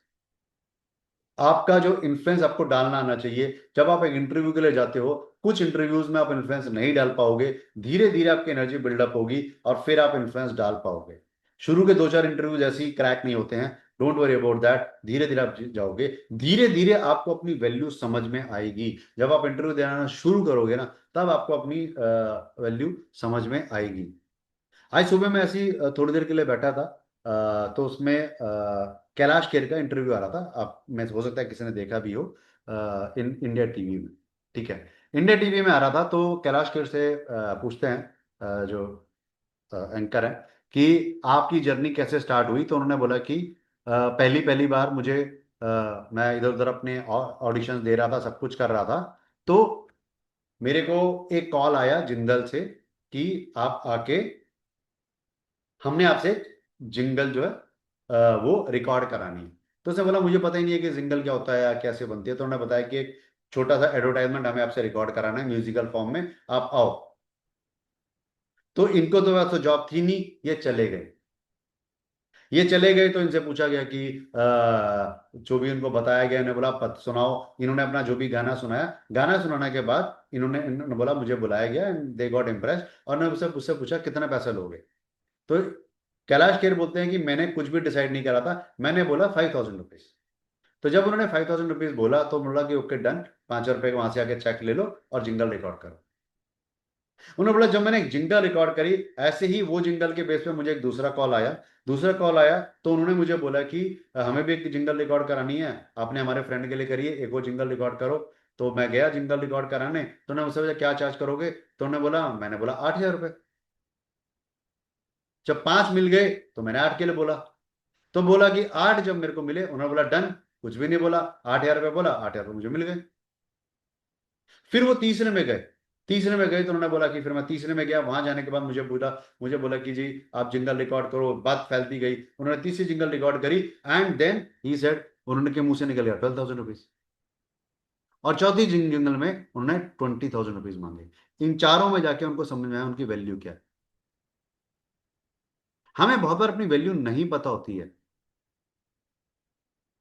आपका जो इन्फ्लुएंस आपको डालना आना चाहिए। जब आप एक इंटरव्यू के लिए जाते हो, कुछ इंटरव्यूज में आप इन्फ्लुएंस नहीं डाल पाओगे, धीरे धीरे आपकी एनर्जी बिल्डअप होगी और फिर आप इन्फ्लुएंस डाल पाओगे। शुरू के 2-4 इंटरव्यूज ऐसे ही क्रैक नहीं होते हैं। डोंट वरी अबाउट दैट, धीरे धीरे आप जाओगे। धीरे धीरे आपको अपनी वैल्यू समझ में आएगी। जब आप इंटरव्यू देना शुरू करोगे ना, तब आपको अपनी वैल्यू समझ में आएगी। आज सुबह मैं ऐसी थोड़ी देर के लिए बैठा था, तो उसमें कैलाश खेर का इंटरव्यू आ रहा था। आप में हो सकता है किसी ने देखा भी हो, इन इंडिया टीवी में। ठीक है, इंडिया टीवी में आ रहा था, तो कैलाश खेर से पूछते हैं जो एंकर है कि आपकी जर्नी कैसे स्टार्ट हुई। तो उन्होंने बोला कि पहली पहली बार मुझे, मैं इधर उधर अपने ऑडिशंस दे रहा था, सब कुछ कर रहा था, तो मेरे को एक कॉल आया जिंदल से कि आप आके, हमने आपसे जिंगल जो है वो रिकॉर्ड करानी है। तो उसने बोला मुझे पता ही नहीं है कि जिंगल क्या होता है या कैसे बनती है। तो उन्होंने बताया कि एक छोटा सा एडवर्टाइजमेंट हमें आपसे रिकॉर्ड कराना है म्यूजिकल फॉर्म में, आप आओ। तो इनको तो वैसे जॉब थी नहीं, ये चले गए। ये चले गए तो इनसे पूछा गया कि जो भी उनको बताया गया, इन्होंने बोला पत सुनाओ। इन्होंने अपना जो भी गाना सुनाया, गाना सुनाने के बाद इन्होंने बोला मुझे बुलाया गया, एंड दे गॉट इम्प्रेस। और ने उससे उससे पूछा कितने पैसे लोगे। तो कैलाश खेर बोलते हैं कि मैंने कुछ भी डिसाइड नहीं करा था, मैंने बोला 5,000 रुपीज। तो जब उन्होंने 5,000 रुपीज बोला, तो बोला कि ओके डन, 5,000 रुपए वहां से आके चेक ले लो और जिंगल रिकॉर्ड करो। उन्होंने बोला जब मैंने एक जिंगल रिकॉर्ड करी, ऐसे ही वो जिंगल के बेस पे मुझे एक दूसरा कॉल आया। दूसरा कॉल आया तो उन्होंने मुझे बोला कि हमें भी एक जिंगल रिकॉर्ड करानी है, आपने हमारे फ्रेंड के लिए करी है, एक वो जिंगल रिकॉर्ड करो। तो मैं गया जिंगल रिकॉर्ड कराने, तो उन्होंने मुझसे पूछा क्या चार्ज करोगे। तो उन्होंने बोला, मैंने बोला 8,000 रुपये। जब 5 मिल गए तो मैंने 8 के लिए बोला। तो बोला कि 8 जब मेरे को मिले, उन्होंने बोला डन, कुछ भी नहीं बोला, 8,000 रुपये बोला, 8,000 रुपये मुझे मिल गए। फिर वो तीसरे में गए। तीसरे में गए तो उन्होंने बोला कि फिर मैं तीसरे में गया, वहां जाने के बाद मुझे बोला कि जी आप जिंगल रिकॉर्ड करो। बात फैलती गई, उन्होंने तीसरी जिंगल रिकॉर्ड करी, एंड देन ही सेड, उन्होंने के मुंह से निकल गया 12,000 रुपीज। और चौथी जिंगल में उन्होंने 20,000 रुपीज मांगे। इन चारों में जाके उनको समझ में आया उनकी वैल्यू क्या है। हमें बहुत बार अपनी वैल्यू नहीं पता होती है।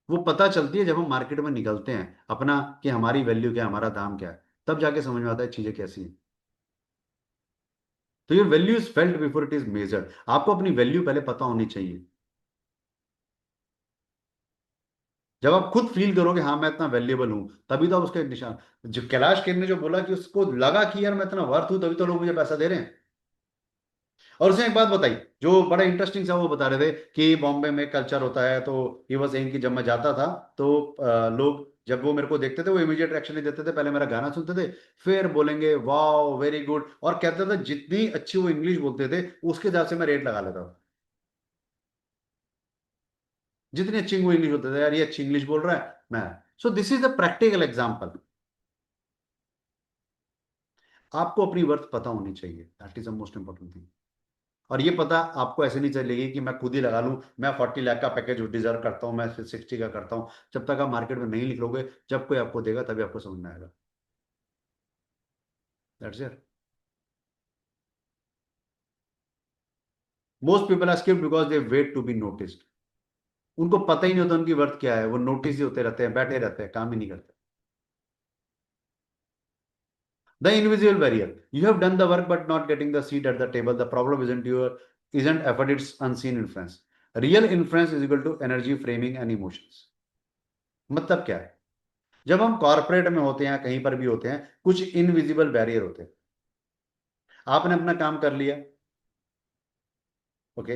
वो पता चलती है जब हम मार्केट में निकलते हैं अपना, कि हमारी वैल्यू क्या है, हमारा दाम क्या है। तब जाके समझ में आता है चीजें कैसी हैं। तो your value is felt before it is measured. आपको अपनी वैल्यू पहले पता होनी चाहिए। जब आप खुद फील करोगे हाँ मैं इतना वैल्यूएबल हूं, तभी तो आप उसके निशान। जो कैलाश खेर ने जो बोला कि उसको लगा कि यार मैं इतना वर्थ हूं, तभी तो लोग मुझे पैसा दे रहे हैं। और उसने एक बात बताई जो बड़ा इंटरेस्टिंग सा, वो बता रहे थे कि बॉम्बे में कल्चर होता है। तो ये बस सेइंग कि जब मैं जाता था, तो लोग जब वो मेरे को देखते थे, वो इमीडिएट रिएक्शन नहीं देते थे, पहले मेरा गाना सुनते थे, फिर बोलेंगे वाह वेरी गुड, और कहते थे जितनी अच्छी वो इंग्लिश बोलते थे उसके हिसाब से मैं रेट लगा लेता था। जितनी अच्छी वो इंग्लिश बोलते थे, यार ये अच्छी इंग्लिश बोल रहा है मैं। So this is the practical example. आपको अपनी वर्थ पता होनी चाहिए, that is the most important thing. और ये पता आपको ऐसे नहीं चलेगी कि मैं खुद ही लगा लूं, मैं 40 लाख का पैकेज डिजर्व करता हूं, मैं 60 का करता हूं। जब तक आप मार्केट में नहीं निकलोगे, जब कोई आपको देगा तभी आपको समझ में आएगा। That's it. Most people are skipped because they wait to be noticed. उनको पता ही नहीं होता उनकी वर्थ क्या है, वो नोटिस ही होते रहते हैं, बैठे रहते हैं, काम ही नहीं करते। The invisible barrier, you have done the work but not getting the seat at the table. The problem isn't effort, it's unseen influence. Real influence is equal to energy, framing and emotions. मतलब क्या है? जब हम कॉर्पोरेट में होते हैं, कहीं पर भी होते हैं, कुछ इनविजिबल बैरियर होते हैं। आपने अपना काम कर लिया, ओके,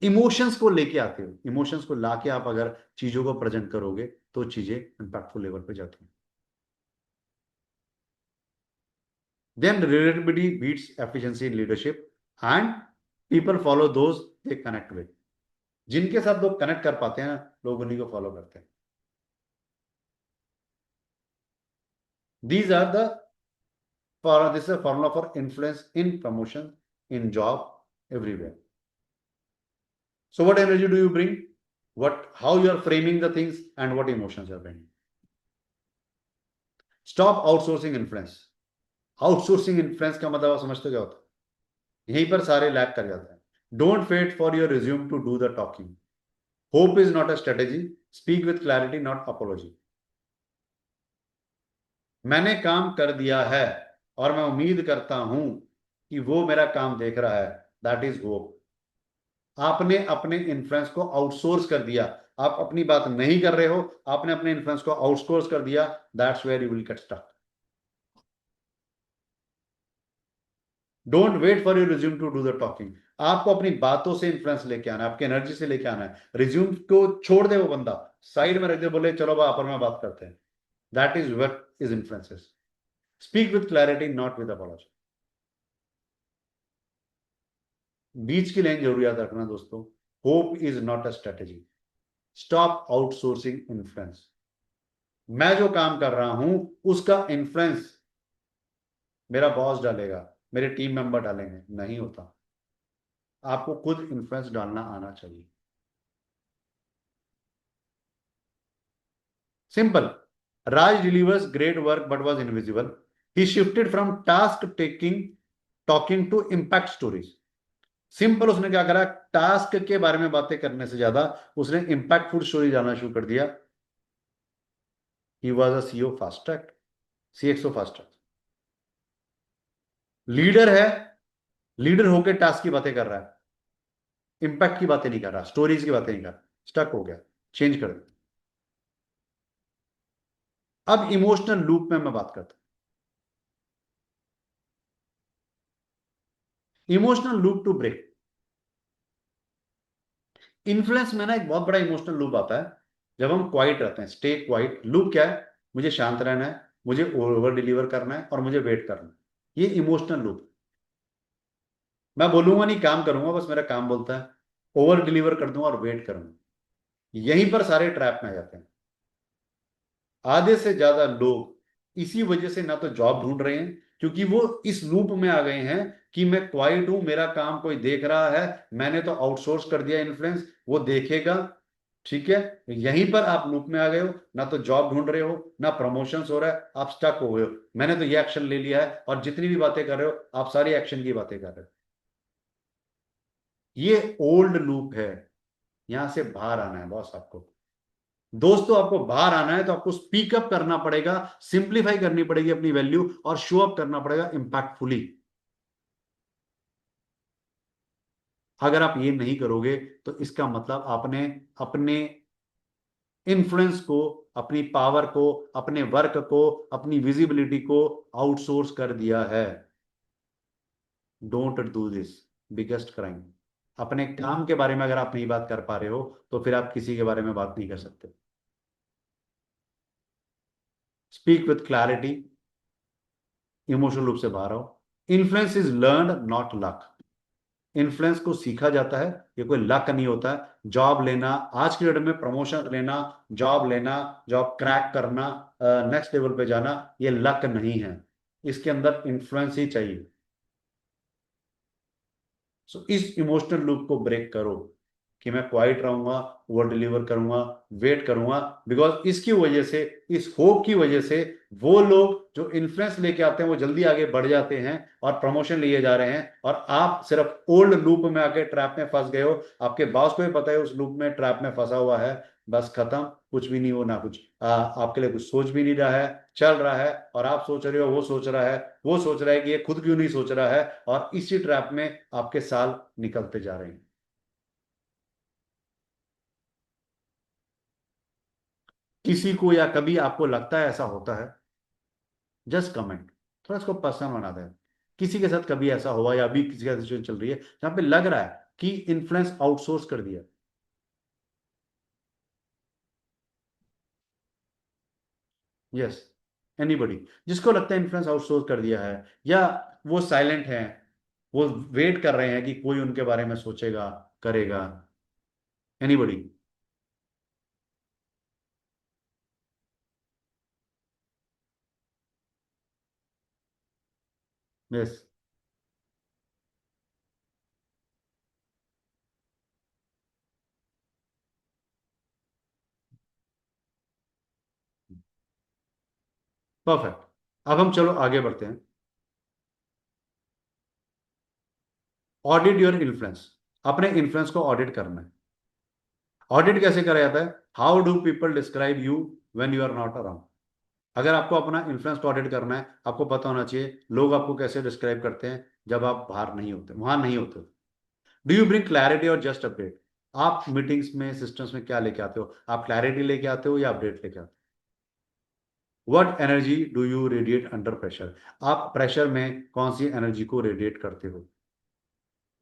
इमोशंस को लेके आते हो, इमोशंस को लाके आप अगर चीजों को प्रेजेंट करोगे तो चीजें इंपैक्टफुल लेवल पे जाती हैं। Then relatability beats efficiency in leadership and people follow those they connect with. जिनके साथ लोग कनेक्ट कर पाते हैं लोग उन्हीं को फॉलो करते हैं। These are the for this is a formula for influence in promotion, in job, everywhere. So what energy do you bring? How you are framing the things and what emotions you are bringing. Stop outsourcing influence. Outsourcing influence का मतलब आप समझते क्या होता है? यहीं पर सारे लैग कर जाते हैं. Don't wait for your resume to do the talking. Hope is not a strategy. Speak with clarity, not apology. मैंने काम कर दिया है और मैं उम्मीद करता हूं कि वो मेरा काम देख रहा है. That is hope. आपने अपने इन्फ्लुएंस को आउटसोर्स कर दिया. आप अपनी बात नहीं कर रहे हो, आपने अपने इन्फ्लुएंस को आउटसोर्स कर दिया. That's where you will get stuck. Don't wait for your resume to do the talking. आपको अपनी बातों से इन्फ्लुएंस लेके आना है, आपकी एनर्जी से लेके आना है. रिज्यूम को छोड़ दे, वो बंदा साइड में रख दे, बोले चलो आप में बात करते हैं. That is what is influences. Speak with clarity, not with apology. बीच की लाइन जरूर याद रखना दोस्तों. Hope is not a strategy. Stop outsourcing influence. मैं जो काम कर रहा हूं उसका इन्फ्लुएंस मेरा बॉस डालेगा, मेरे टीम मेंबर डालेंगे, नहीं होता. आपको खुद इन्फ्लुएंस डालना आना चाहिए. Simple. Raj delivers great work but was invisible. He shifted from task taking talking to impact stories. Simple. उसने क्या करा, टास्क के बारे में बातें करने से ज्यादा उसने इंपैक्टफुल स्टोरी डालना शुरू कर दिया. He was a CEO fast track, CXO fast track. Leader है, लीडर होकर टास्क की बातें कर रहा है, इंपैक्ट की बातें नहीं कर रहा, स्टोरीज की बातें नहीं कर रहा. स्टक हो गया. चेंज कर दे. अब इमोशनल लूप में मैं बात करता हूं. Emotional loop to break. Influence में ना एक बहुत बड़ा इमोशनल लूप आता है जब हम क्वाइट रहते हैं. Stay quiet. लूप क्या है? मुझे शांत रहना है, मुझे ओवर डिलीवर करना है और मुझे वेट करना है. ये इमोशनल लूप. मैं बोलूंगा नहीं, काम करूंगा, बस मेरा काम बोलता है. ओवर डिलीवर कर दूंगा और वेट करूंगा. यहीं पर सारे ट्रैप में आ जाते हैं. आधे से ज्यादा लोग इसी वजह से ना तो जॉब ढूंढ रहे हैं, क्योंकि वो इस लूप में आ गए हैं कि मैं क्वाइट हूं, मेरा काम कोई देख रहा है, मैंने तो आउटसोर्स कर दिया इन्फ्लुएंस, वो देखेगा. ठीक है. यहीं पर आप लूप में आ गए हो. ना तो जॉब ढूंढ रहे हो, ना प्रमोशंस हो रहा है, आप स्टक हो गए हो. मैंने तो ये एक्शन ले लिया है और जितनी भी बातें कर रहे हो आप सारी एक्शन की बातें कर रहे हो. ये ओल्ड लूप है. यहां से बाहर आना है बॉस आपको. दोस्तों आपको बाहर आना है तो आपको स्पीक अप करना पड़ेगा, सिंप्लीफाई करनी पड़ेगी अपनी वैल्यू और शो अप करना पड़ेगा इंपैक्टफुली. अगर आप ये नहीं करोगे तो इसका मतलब आपने अपने इन्फ्लुएंस को, अपनी पावर को, अपने वर्क को, अपनी विजिबिलिटी को आउटसोर्स कर दिया है. Don't do this. Biggest crime. अपने काम के बारे में अगर आप नहीं बात कर पा रहे हो तो फिर आप किसी के बारे में बात नहीं कर सकते. Speak with clarity. इमोशनल रूप से बाहर आओ. Influence is learn not luck. Influence को सीखा जाता है, ये कोई लक नहीं होता है. जॉब लेना, आज की डेट में प्रमोशन लेना, जॉब लेना, जॉब क्रैक करना, नेक्स्ट लेवल पे जाना, ये लक नहीं है. इसके अंदर इन्फ्लुएंस ही चाहिए. सो इस इमोशनल लूप को ब्रेक करो कि मैं क्वाइट रहूंगा, ओवर डिलीवर करूंगा, वेट करूंगा. बिकॉज इसकी वजह से, इस होप की वजह से वो लोग जो इन्फ्लुएंस लेके आते हैं वो जल्दी आगे बढ़ जाते हैं और प्रमोशन लिए जा रहे हैं, और आप सिर्फ ओल्ड लूप में आके ट्रैप में फंस गए हो. आपके बॉस को भी पता है उस लूप में, ट्रैप में फंसा हुआ है. बस खत्म. कुछ भी नहीं हो ना कुछ, आपके लिए कुछ सोच भी नहीं रहा है, चल रहा है. और आप सोच रहे हो, वो सोच रहा है, वो सोच रहा है कि ये खुद क्यों नहीं सोच रहा है, और इसी ट्रैप में आपके साल निकलते जा रहे हैं. किसी को या कभी आपको लगता है ऐसा होता है, जस्ट कमेंट. थोड़ा इसको पर्सनल बना दें. किसी के साथ कभी ऐसा हुआ या अभी किसी का सिचुएशन चल रही है जहां पे लग रहा है कि इन्फ्लुएंस आउटसोर्स कर दिया? यस, एनीबडी जिसको लगता है इन्फ्लुएंस आउटसोर्स कर दिया है, या वो साइलेंट है, वो वेट कर रहे हैं कि कोई उनके बारे में सोचेगा, करेगा? एनीबडी? Yes, perfect. अब हम चलो आगे बढ़ते हैं। Audit your influence. अपने इन्फ्लुएंस को ऑडिट करना है। ऑडिट कैसे करा जाता है? How do people describe you when you are not around? अगर आपको अपना इन्फ्लुएंस को ऑडिट करना है, आपको पता होना चाहिए लोग आपको कैसे डिस्क्राइब करते हैं जब आप बाहर नहीं होते, वहां नहीं होते। डू यू ब्रिंग क्लैरिटी और जस्ट अपडेट? आप मीटिंग्स में, सिस्टम्स में क्या लेके आते हो? आप क्लैरिटी लेके आते हो या अपडेट लेके आते हो? What energy do you radiate under pressure? आप प्रेशर में कौन सी एनर्जी को रेडिएट करते हो?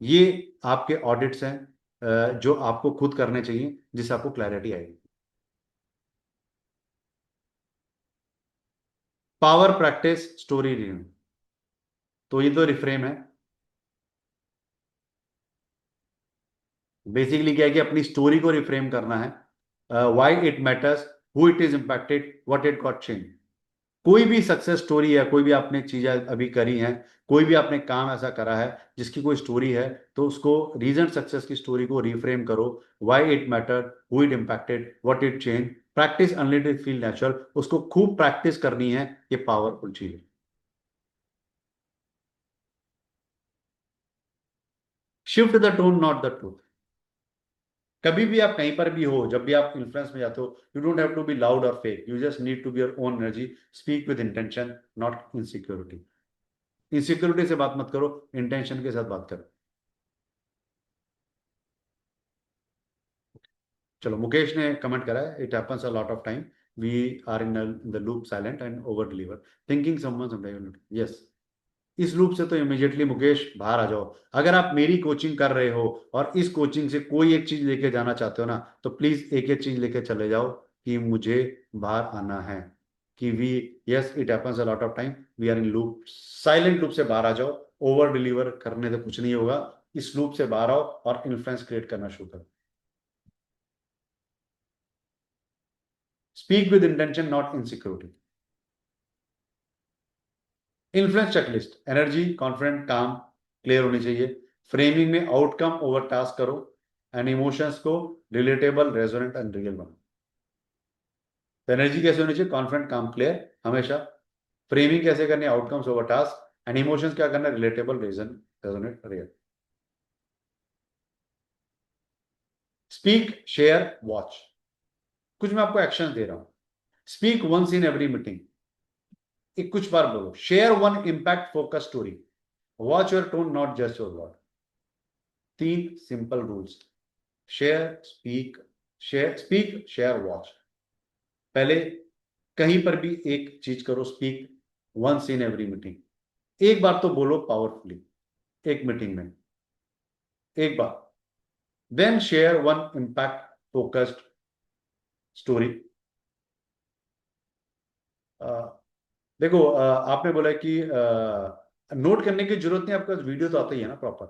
ये आपके ऑडिट्स हैं, जो आपको खुद करने चाहिए, जिससे आपको क्लैरिटी आएगी। Power practice story reading. तो ये तो रिफ्रेम है। बेसिकली क्या है कि अपनी स्टोरी को रिफ्रेम करना है। Why it matters, who it is impacted, what it got change. कोई भी सक्सेस स्टोरी है, कोई भी आपने चीजें अभी करी हैं, कोई भी आपने काम ऐसा करा है जिसकी कोई स्टोरी है, तो उसको रीजन सक्सेस की स्टोरी को रिफ्रेम करो। Why it matter, who it impacted, what it change. Practice and let it feel natural. उसको खूब प्रैक्टिस करनी है। ये पावरफुल चीज है। Shift the tone, not the truth. कभी भी आप कहीं पर भी हो, जब भी आप इन्फ्लुएंस में जाते हो, you don't have to be loud और fake, you just need to be your own energy. Speak with intention, not insecurity. Insecurity से बात मत करो, इंटेंशन के साथ बात करो। चलो, मुकेश ने कमेंट करा है, it happens a lot of time we are in the loop, silent and over deliver, thinking someone sometime. Yes, इस लूप से तो इमीडिएटली मुकेश बाहर आ जाओ। अगर आप मेरी कोचिंग कर रहे हो और इस कोचिंग से कोई एक चीज लेके जाना चाहते हो ना, तो प्लीज एक एक चीज लेके चले जाओ कि मुझे बाहर आना है। कि we, yes it happens a lot of time we are in loop, silent loop से बाहर आ जाओ। ओवर डिलीवर करने से कुछ नहीं होगा। इस लूप से बाहर आओ और इन्फ्लुएंस क्रिएट करना शुरू करो। Speak with intention, not insecurity. Influence checklist, energy, confident, काम, क्लियर होनी चाहिए। फ्रेमिंग में आउटकम ओवर टास्क करो, एंड इमोशंस को रिलेटेबल, रेजोनेंट एंड रियल बनाओ। तो एनर्जी कैसे होनी चाहिए? कॉन्फिडेंट, काम, क्लियर, हमेशा। फ्रेमिंग कैसे करनी है? Outcomes over task. And emotions क्या करना है? Relatable, reason, resonant, real. Speak, share, watch. कुछ मैं आपको एक्शन दे रहा हूं। Speak once in every meeting. एक कुछ बार बोलो। Share one impact focus story. Watch your tone, not just your word. तीन simple rules. Share, speak, share, speak, share, watch. पहले कहीं पर भी एक चीज करो, speak once in every meeting. एक बार तो बोलो पावरफुली, एक मीटिंग में एक बार। Then share one impact focused story. देखो, आपने बोला कि नोट करने की जरूरत नहीं, आपके पास वीडियो तो आता ही है ना proper.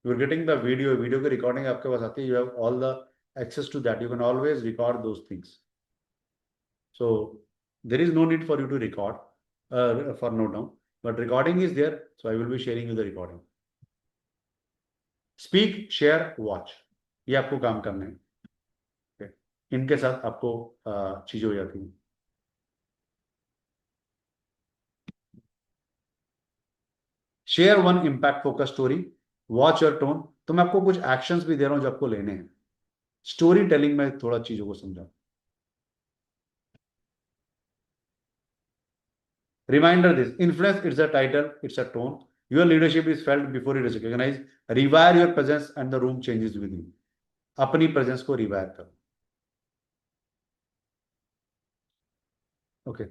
You are getting the video, video की रिकॉर्डिंग आपके पास आती है, you have all the access to that, you can always record those things. So there is no need for you to record, for note down, but recording is there. So I will be sharing you the recording. Speak, share, watch. ये आपको काम करना है। Okay? इनके साथ आपको चीजें हो जाती हैं। Share one impact focus story, watch your tone. तो मैं आपको कुछ एक्शंस भी दे रहा हूं जो आपको लेने हैं। स्टोरी टेलिंग में थोड़ा चीजों को समझा। Reminder this, influence it's a title, it's a tone. Your leadership is felt before it is recognized. Rewire your presence and the room changes with you. अपनी प्रेजेंस को रिवायर करो। ओके,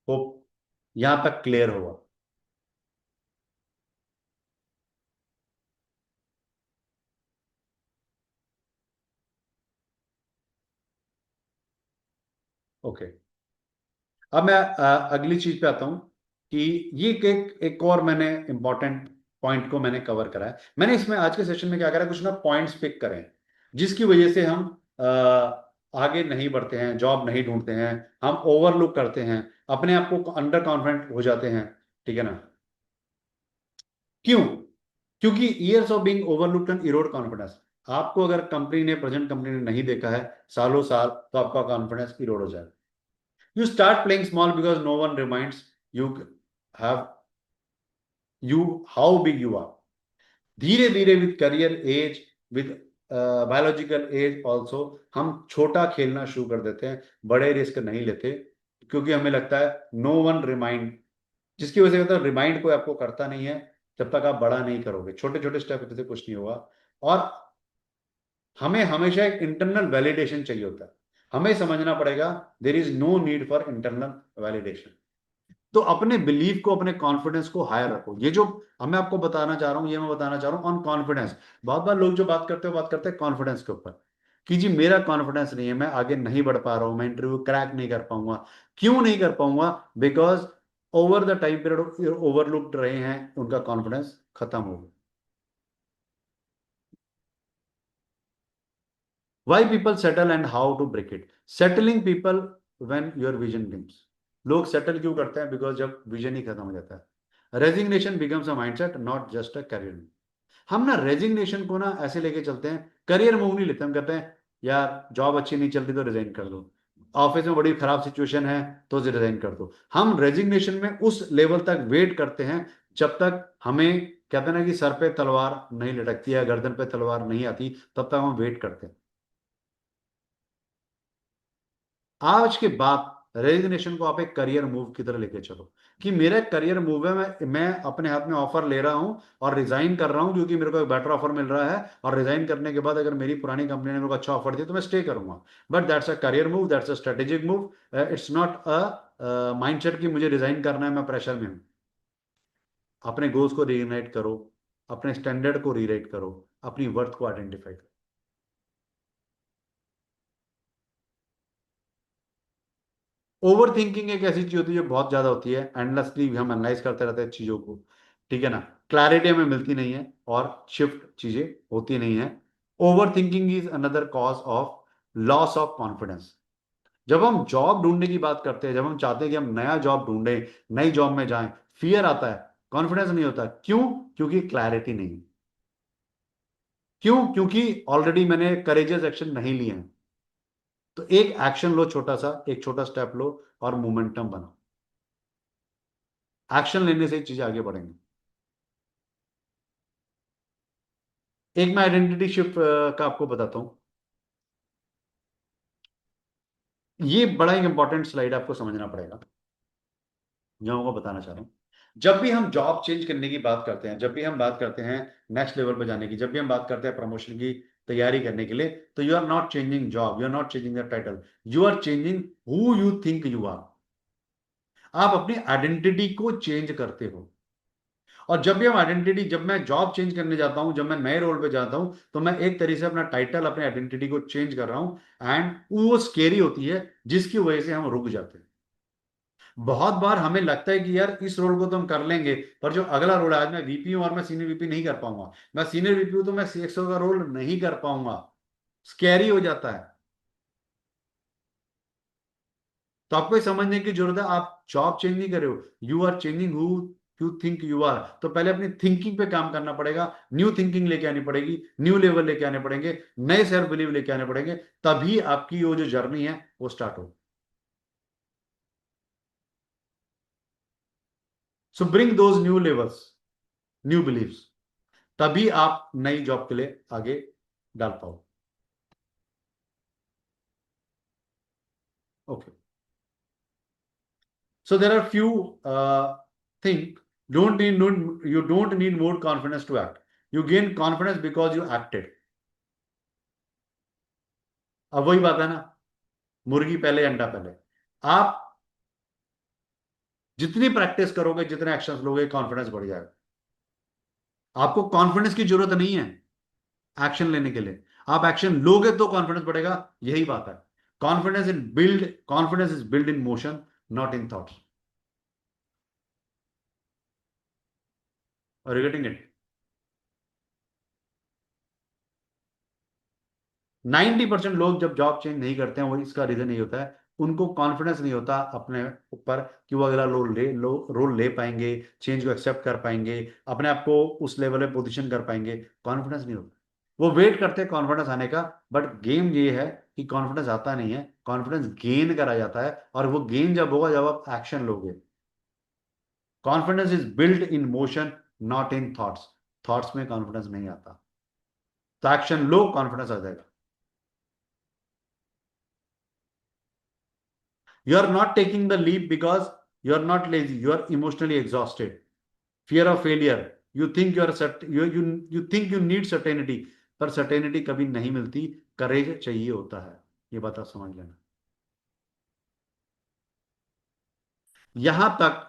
होप यहां तक क्लियर होगा। ओके, अब मैं अगली चीज पे आता हूं कि ये एक और मैंने इंपॉर्टेंट पॉइंट को मैंने कवर करा है। मैंने इसमें आज के सेशन में क्या करा, कुछ ना पॉइंट्स पिक करें जिसकी वजह से हम आगे नहीं बढ़ते हैं, जॉब नहीं ढूंढते हैं, हम ओवरलुक करते हैं, अपने आप को अंडर कॉन्फिडेंट हो जाते हैं। ठीक है ना? क्यों? क्योंकि years of being overlooked and Erode confidence. आपको अगर कंपनी ने, प्रेजेंट कंपनी ने नहीं देखा है सालों साल, तो आपका कॉन्फिडेंस इरोड हो जाएगा। You start playing small because no one reminds you have you how big you are. धीरे धीरे with career age, with biological age also, हम छोटा खेलना शुरू कर देते हैं, बड़े रिस्क नहीं लेते, क्योंकि हमें लगता है नो वन रिमाइंड, जिसकी वजह से होता है रिमाइंड कोई आपको करता नहीं है। जब तक आप बड़ा नहीं करोगे, छोटे छोटे स्टेप से कुछ नहीं होगा। और हमें हमेशा एक इंटरनल वैलिडेशन चाहिए होता है। हमें समझना पड़ेगा there is no need for internal validation. तो अपने बिलीफ को, अपने कॉन्फिडेंस को हायर रखो। ये जो मैं आपको बताना चाह रहा हूं, ये मैं बताना चाह रहा हूं ऑन कॉन्फिडेंस। बहुत बार लोग जो बात करते हैं, बात करते हैं कॉन्फिडेंस के ऊपर कि जी मेरा कॉन्फिडेंस नहीं है, मैं आगे नहीं बढ़ पा रहा हूं, मैं इंटरव्यू क्रैक नहीं कर पाऊंगा। क्यों नहीं कर पाऊंगा? Because over the time period overlooked रहे हैं, उनका कॉन्फिडेंस खत्म हो गया। Why people settle and how to break it? Settling people when your vision dims. लोग सेटल क्यों करते हैं? बिकॉज जब विजन ही खत्म हो जाता है। Resignation becomes a mindset, not just a career. हम ना रेजिग्नेशन को ना ऐसे लेके चलते हैं, करियर मूव नहीं लेते। हम कहते हैं यार जॉब अच्छी नहीं चल रही तो रिजाइन कर दो, ऑफिस में बड़ी खराब सिचुएशन है तो रिजाइन कर दो। हम रेजिग्नेशन में उस लेवल तक वेट करते हैं जब तक हमें, कहते हैं ना कि सर पे तलवार नहीं लटकती है, गर्दन पे तलवार नहीं आती, तब तक हम वेट करते हैं। आज के बाद रेजिग्नेशन को आप एक करियर मूव की तरह लेके चलो कि मेरा एक करियर मूव है, मैं अपने हाथ में ऑफर ले रहा हूं और रिजाइन कर रहा हूं क्योंकि मेरे को एक बेटर ऑफर मिल रहा है। और रिजाइन करने के बाद अगर मेरी पुरानी कंपनी ने मेरे को अच्छा ऑफर दिया तो मैं स्टे करूंगा। But that's a career move, that's a strategic move. It's not a mindset कि मुझे रिजाइन करना है, मैं प्रेशर में हूं। अपने गोल्स को रीइग्नाइट करो, अपने स्टैंडर्ड को रीराइट करो, अपनी वर्थ को आइडेंटिफाई करो। ओवर थिंकिंग एक ऐसी चीज होती है जो बहुत ज्यादा होती है, एंडलेसली हम एनालाइज करते रहते हैं चीजों को। ठीक है ना? क्लैरिटी हमें मिलती नहीं है और शिफ्ट चीजें होती नहीं है। Over thinking is another cause of loss of confidence. जब हम जॉब ढूंढने की बात करते हैं, जब हम चाहते हैं कि हम नया जॉब ढूंढें, नई जॉब में जाएं, फियर आता है, कॉन्फिडेंस नहीं होता। क्यों? क्योंकि क्लैरिटी नहीं है। क्यों? क्योंकि ऑलरेडी मैंने करेजियस एक्शन नहीं लिए हैं। तो एक एक्शन लो, छोटा सा एक छोटा स्टेप लो और मोमेंटम बनाओ। एक्शन लेने से ही चीजें आगे बढ़ेंगी। एक मैं आइडेंटिटी शिफ्ट का आपको बताता हूं। ये बड़ा एक इंपॉर्टेंट स्लाइड आपको समझना पड़ेगा, जो मैं आपको बताना चाह रहा हूं। जब भी हम जॉब चेंज करने की बात करते हैं, जब भी हम बात करते हैं नेक्स्ट लेवल पे जाने की, जब भी हम बात करते हैं प्रमोशन की तैयारी करने के लिए, तो you are not changing job, you are not changing the title, you are changing who you think you are. आप अपनी आइडेंटिटी को चेंज करते हो। और जब भी हम आइडेंटिटी, जब मैं जॉब चेंज करने जाता हूं, जब मैं नए रोल पे जाता हूं, तो मैं एक तरीके से अपना टाइटल, अपने आइडेंटिटी को चेंज कर रहा हूं। एंड वो स्केरी होती है, जिसकी वजह से हम रुक जाते हैं। बहुत बार हमें लगता है कि यार इस रोल को तो हम कर लेंगे, पर जो अगला रोल है, आज मैं वीपी हूं और मैं सीनियर वीपी नहीं कर पाऊंगा, मैं सीनियर वीपी हूं तो मैं सीएक्सओ का रोल नहीं कर पाऊंगा। स्कैरी हो जाता है। तो आपको ये समझने की जरूरत है, आप जॉब चेंज नहीं कर रहे हो, you are changing who you think you are. तो पहले अपनी थिंकिंग पे काम करना पड़ेगा, न्यू थिंकिंग लेके आनी पड़ेगी, न्यू लेवल लेके आने पड़ेंगे, नए सेल्फ बिलीव लेके आने पड़ेंगे। तभी आपकी वो जो जर्नी है वो स्टार्ट हो। So bring those new levels, new beliefs, तभी आप नई जॉब के लिए आगे डाल पाओ। Okay, so there are few things. You don't need more confidence to act. You gain confidence because you acted. अब वही बात है ना, मुर्गी पहले अंडा पहले। आप जितनी प्रैक्टिस करोगे, जितने एक्शंस लोगे, कॉन्फिडेंस बढ़ जाएगा। आपको कॉन्फिडेंस की जरूरत नहीं है एक्शन लेने के लिए, आप एक्शन लोगे तो कॉन्फिडेंस बढ़ेगा। यही बात है। Confidence is built in motion, not in thoughts. Are you getting it? 90% लोग जब जॉब चेंज नहीं करते हैं, वो इसका रीजन यही होता है, उनको कॉन्फिडेंस नहीं होता अपने ऊपर कि वो अगला रोल ले पाएंगे, चेंज को एक्सेप्ट कर पाएंगे, अपने आप को उस लेवल पे पोजीशन कर पाएंगे। कॉन्फिडेंस नहीं होता। वो वेट करते हैं कॉन्फिडेंस आने का, बट गेम ये है कि कॉन्फिडेंस आता नहीं है, कॉन्फिडेंस गेन करा जाता है, और वो गेन जब होगा जब आप एक्शन लोगे। Confidence is build in motion, not in thoughts. Thoughts में कॉन्फिडेंस नहीं आता, तो एक्शन लो, कॉन्फिडेंस आ जाएगा। You are not taking the leap because you are not lazy, you are emotionally exhausted. Fear of failure, you think you think you need certainty, पर certainty कभी नहीं मिलती, करेज चाहिए होता है। ये बात आप समझ लेना। यहां तक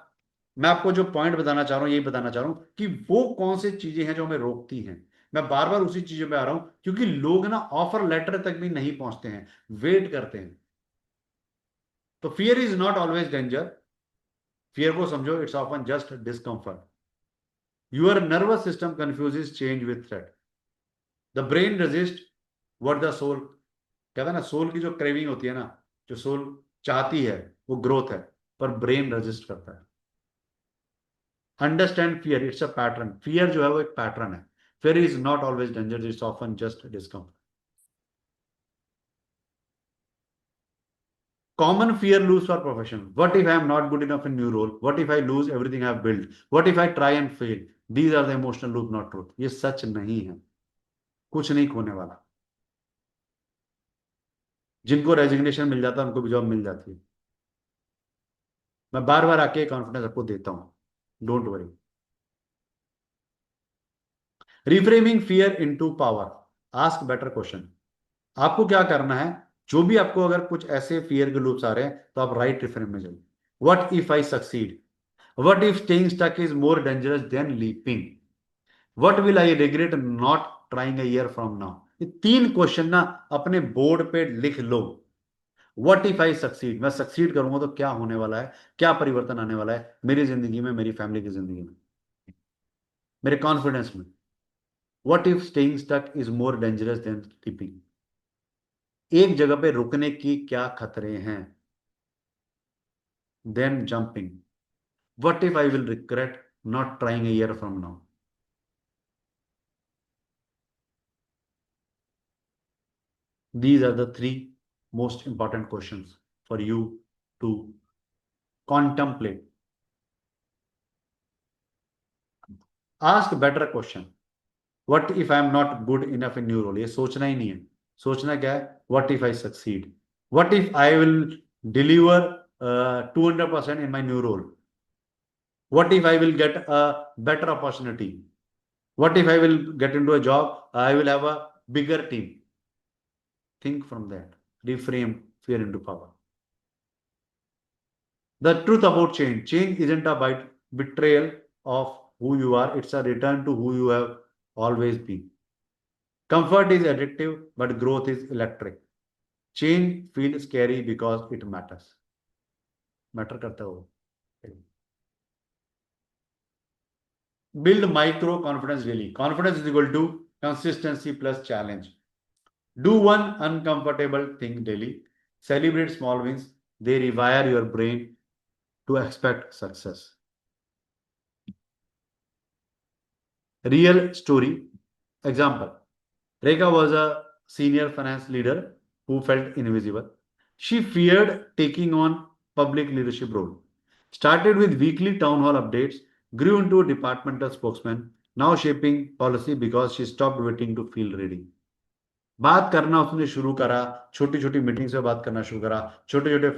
मैं आपको जो पॉइंट बताना चाह रहा हूं, यही बताना चाह रहा हूं कि वो कौन सी चीजें हैं जो हमें रोकती हैं। मैं बार बार उसी चीजों पे आ रहा हूं, क्योंकि लोग ना ऑफर लेटर तक भी नहीं पहुंचते हैं, वेट करते हैं। तो fear is not always danger. Fear को समझो, it's often just discomfort. Your nervous system confuses change with threat. The brain resists what the soul, कहता है ना, सोल की जो क्रेविंग होती है ना, जो सोल चाहती है वो ग्रोथ है, पर ब्रेन रेजिस्ट करता है। Understand fear, it's a pattern. Fear जो है वो एक पैटर्न है। Fear is not always danger, it's often just discomfort. Common fear lose for profession. What if I am not good enough in new role? What if I lose everything I have built? What if I try and fail? These are the emotional loop, not truth. ये सच नहीं है, कुछ नहीं खोने वाला। जिनको रेजिग्नेशन मिल जाता है उनको भी जॉब मिल जाती है। मैं बार बार आके कॉन्फिडेंस आपको देता हूं, don't worry. Reframing fear into power, ask better question. आपको क्या करना है, जो भी आपको अगर कुछ ऐसे फियर के लूप्स आ रहे हैं, तो आप राइट रिफ्रेम में जाइए। What if I succeed? What if staying stuck is more dangerous than leaping? What will I regret not trying a year from now? ये तीन क्वेश्चन ना अपने बोर्ड पे लिख लो। व्हाट इफ आई सक्सीड, मैं सक्सीड करूंगा तो क्या होने वाला है, क्या परिवर्तन आने वाला है मेरी जिंदगी में, मेरी फैमिली की जिंदगी में, मेरे कॉन्फिडेंस में। What if staying stuck is more dangerous than sleeping? एक जगह पे रुकने की क्या खतरे हैं, then jumping? What if I will regret not trying a year from now? These are the three most important questions for you to contemplate. Ask better question. What if I am not good enough in new role? ये सोचना ही नहीं है। सोचना क्या है? What if I succeed? What if I will deliver 200% in my new role? What if I will get a better opportunity? What if I will get into a job? I will have a bigger team. Think from that. Reframe fear into power. The truth about change. Change isn't a betrayal of who you are, it's a return to who you have always been. Comfort is addictive, but growth is electric. Change feels scary because it matters. Matter करता है वो। Build micro confidence daily. Confidence is equal to consistency plus challenge. Do one uncomfortable thing daily. Celebrate small wins. They rewire your brain to expect success. Real story. Example. Rekha was a senior finance leader who felt invisible. She feared taking on public leadership role. Started with weekly town hall updates, grew into a departmental spokesman, now shaping policy because she stopped waiting to feel ready. बात करना उसने शुरू करा, छोटी छोटी मीटिंग से बात करना शुरू करा, छोटे छोटे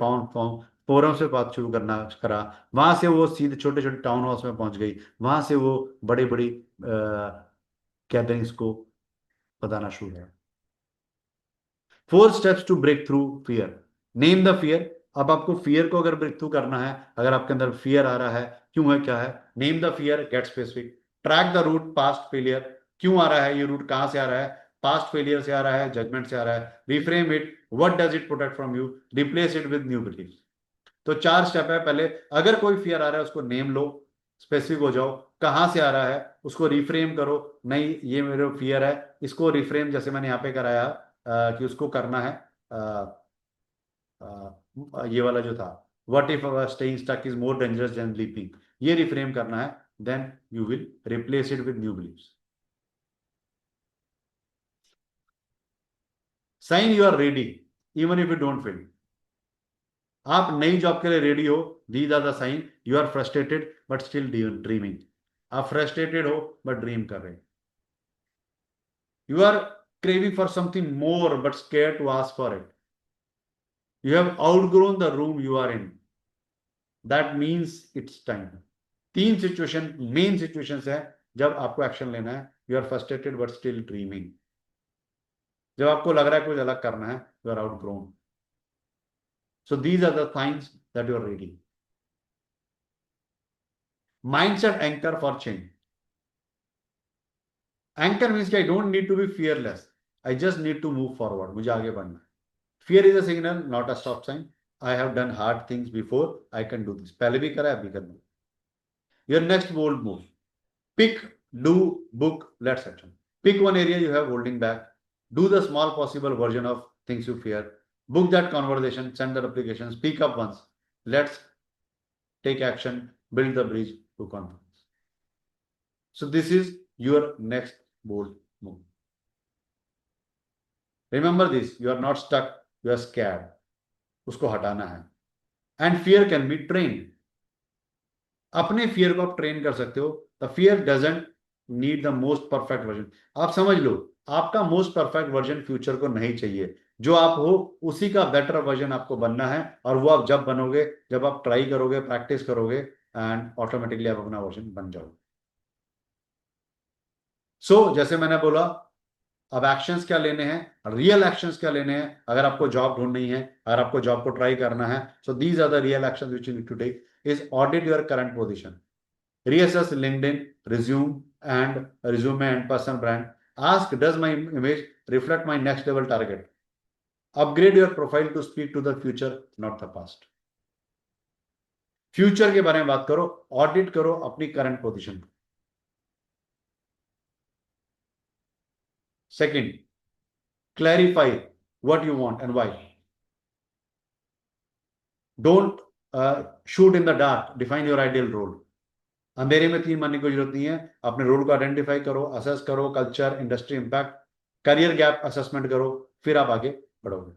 फोरम से बात शुरू करना करा, वहां से वो सीधे छोटे छोटे टाउन हॉल्स में पहुंच गई, वहां से वो बड़ी बड़ी गैदरिंग्स को बताना शुरू किया। 4 steps to break through fear. Name the fear. अब आपको फियर को अगर ब्रेक थ्रू करना है, अगर आपके अंदर फियर आ रहा है, क्यों है, क्या है? Name the fear, get specific. Track the root past failure. क्यों आ रहा है ये रूट, कहां से आ रहा है? पास्ट फेलियर से आ रहा है, जजमेंट से आ रहा है, reframe it, what does it protect from you, replace it with new belief. तो 4 स्टेप है। पहले अगर कोई फियर आ रहा है उसको नेम लो, स्पेसिफिक हो जाओ, कहां से आ रहा है उसको रिफ्रेम करो, नहीं ये मेरे फियर है, इसको रिफ्रेम जैसे मैंने यहाँ पे कराया कि उसको करना है ये वाला जो था, what if staying stuck is more dangerous than leaping, ये रिफ्रेम करना है, then you will replace it with new beliefs. Sign you are ready even if you don't feel. आप नई जॉब के लिए रेडी हो, these are the sign. You are frustrated but still dreaming. आप फ्रस्ट्रेटेड हो बट ड्रीम कर रहे। You are craving for something more but scare to ask for it. You have outgrown the room you are in, that means it's time. 3 situation, main situations है जब आपको एक्शन लेना है। You are frustrated but still dreaming, जब आपको लग रहा है कुछ अलग करना है, you are outgrown. So these are the signs that you are ready. Mindset anchor for change. Anchor means I don't need to be fearless, I just need to move forward. मुझे आगे बढ़ना है। Fear is a signal not a stop sign. I have done hard things before, I can do this. पहले भी करा है, अभी करना। Your next bold move, pick, do, book, let's action. Pick one area you have holding back. Do the small possible version of things you fear. Book that conversation, send that application, speak up once. Let's take action, build the bridge to confidence. So this is your next bold move. Remember this, you are not stuck, you are scared. उसको हटाना है. And fear can be trained. अपने फियर को आप ट्रेन कर सकते हो. The fear doesn't need the most perfect version. आप समझ लो, आपका मोस्ट परफेक्ट वर्जन फ्यूचर को नहीं चाहिए. जो आप हो उसी का बेटर वर्जन आपको बनना है. और वो आप जब बनोगे, जब आप ट्राई करोगे, प्रैक्टिस करोगे, एंड ऑटोमेटिकली आप अपना वर्जन बन जाओगे. सो जैसे मैंने बोला, अब एक्शंस क्या लेने हैं, रियल एक्शंस क्या लेने हैं. अगर आपको जॉब ढूंढनी है, अगर आपको जॉब को ट्राई करना है, so these are the real actions which you need to take. Is audit your current position, reassess LinkedIn, resume and personal brand. Ask, does my image reflect my next level target? Upgrade your profile to speak to the future, not the past. Future के बारे में बात करो, ऑडिट करो अपनी current position. Second, clarify what you want and why. Don't shoot in the dark, define your ideal role. अंधेरे में तीर मारने की जरूरत नहीं है. अपने रोल को आइडेंटिफाई करो, असेस करो, culture, industry impact, career gap assessment करो, फिर आप आगे बढ़ोगे.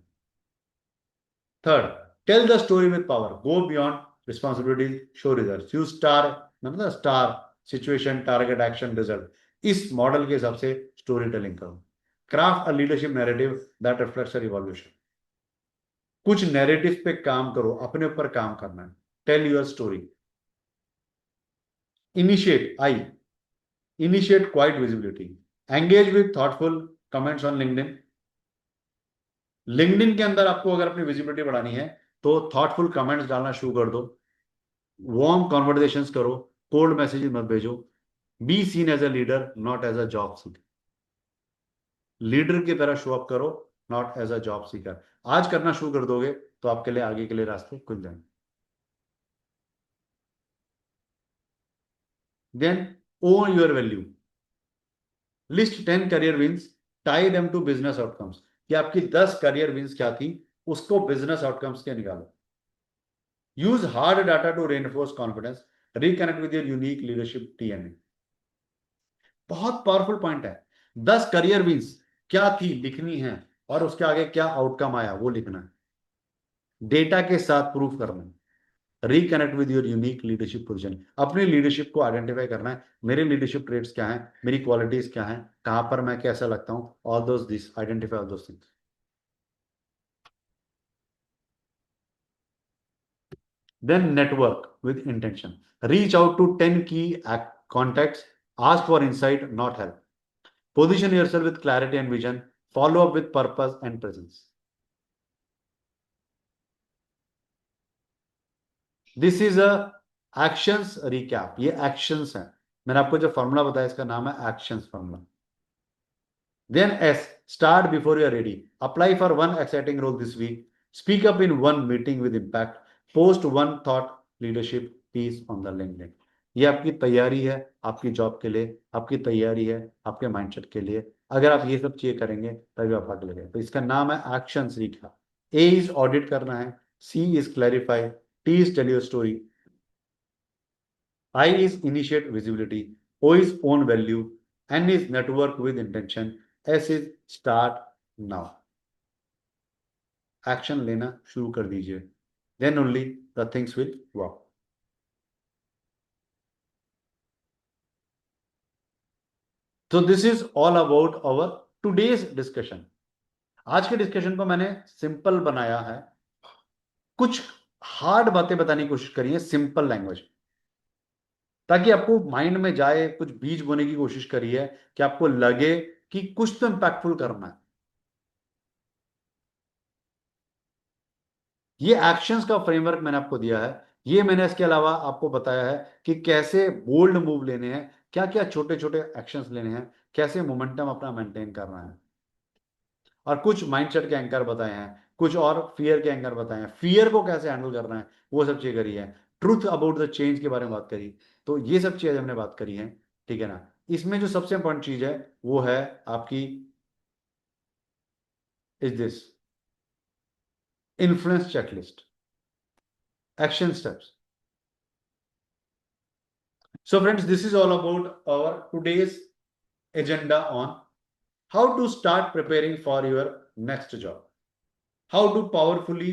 Third, tell the story with power. Go beyond responsibility, show result. You star, मतलब star, situation, target, action, result. इस मॉडल के हिसाब से स्टोरी टेलिंग करो. Craft a leadership narrative that reflects revolution. कुछ नैरेटिव पे काम करो, अपने ऊपर काम करना है. Tell your story. Initiate, initiate quiet visibility. Engage with thoughtful comments on LinkedIn. LinkedIn के अंदर आपको अगर अपनी विजिबिलिटी बढ़ानी है तो थॉटफुल कमेंट्स डालना शुरू कर दो. वार्म कॉन्वर्सेशंस करो, कोल्ड मैसेजेस मत भेजो. Be seen as a leader, not as a job seeker. Leader की तरह शो अप करो, not as a job seeker. आज करना शुरू कर दोगे तो आपके लिए आगे के लिए रास्ते खुल जाएंगे. Then own your value. List 10 career wins, tie them to business outcomes. कि आपकी 10 करियर विंस क्या थी, उसको बिजनेस आउटकम्स के निकालो. Use hard data to reinforce confidence. Reconnect with your unique leadership DNA. बहुत पावरफुल पॉइंट है. 10 करियर विंस क्या थी लिखनी है, और उसके आगे क्या आउटकम आया वो लिखना है. डेटा के साथ प्रूफ करना है. Reconnect with your unique leadership position. अपनी लीडरशिप को आइडेंटिफाई करना है. मेरे लीडरशिप ट्रेड्स क्या हैं, मेरी क्वालिटीज क्या हैं, कहां पर मैं कैसा लगता हूं. All those this, identify all those things. Then network with intention. Reach out to 10 key contacts. Ask for insight, not help. Position yourself with clarity and vision. Follow up with purpose and presence. This is a actions recap. ये actions हैं. मैंने आपको जो फॉर्मूला बताया इसका नाम है actions formula. Then S, start before you are ready. Apply for one exciting role this week. Speak up in one meeting with impact. Post one thought leadership piece on the LinkedIn. ये आपकी तैयारी है आपकी जॉब के लिए, आपकी तैयारी है आपके माइंडसेट के लिए। अगर आप ये सब चीजें करेंगे तभी आप आगे लगेंगे। तो इसका नाम है एक्शन सीखा। ए इज ऑडिट करना है, C is clarify, T is tell your story, I is initiate visibility, O is own value, N is network with intention, S is start now. Action लेना शुरू कर दीजिए, then only the things will work. So this is all about our today's discussion. आज के डिस्कशन को मैंने सिंपल बनाया है, कुछ हार्ड बातें बताने की कोशिश करी है सिंपल लैंग्वेज, ताकि आपको माइंड में जाए, कुछ बीज बोने की कोशिश करी है कि आपको लगे कि कुछ तो इंपैक्टफुल करना है। ये एक्शंस का फ्रेमवर्क मैंने आपको दिया है। ये मैंने इसके अलावा आपको बताया है कि कैसे बोल्ड मूव लेने हैं, क्या क्या छोटे छोटे एक्शंस लेने हैं, कैसे मोमेंटम अपना मेंटेन करना है, और कुछ माइंडसेट के एंकर बताए हैं, कुछ और फियर के एंकर बताए हैं, फियर को कैसे हैंडल करना है वो सब चीज करी है, ट्रूथ अबाउट द चेंज के बारे में बात करी। तो ये सब चीजें हमने बात करी है, ठीक है ना। इसमें जो सबसे इंपॉर्टेंट चीज है वो है आपकी is this influence checklist, action steps. So friends, this is all about our today's agenda on how to start preparing for your next job. How to powerfully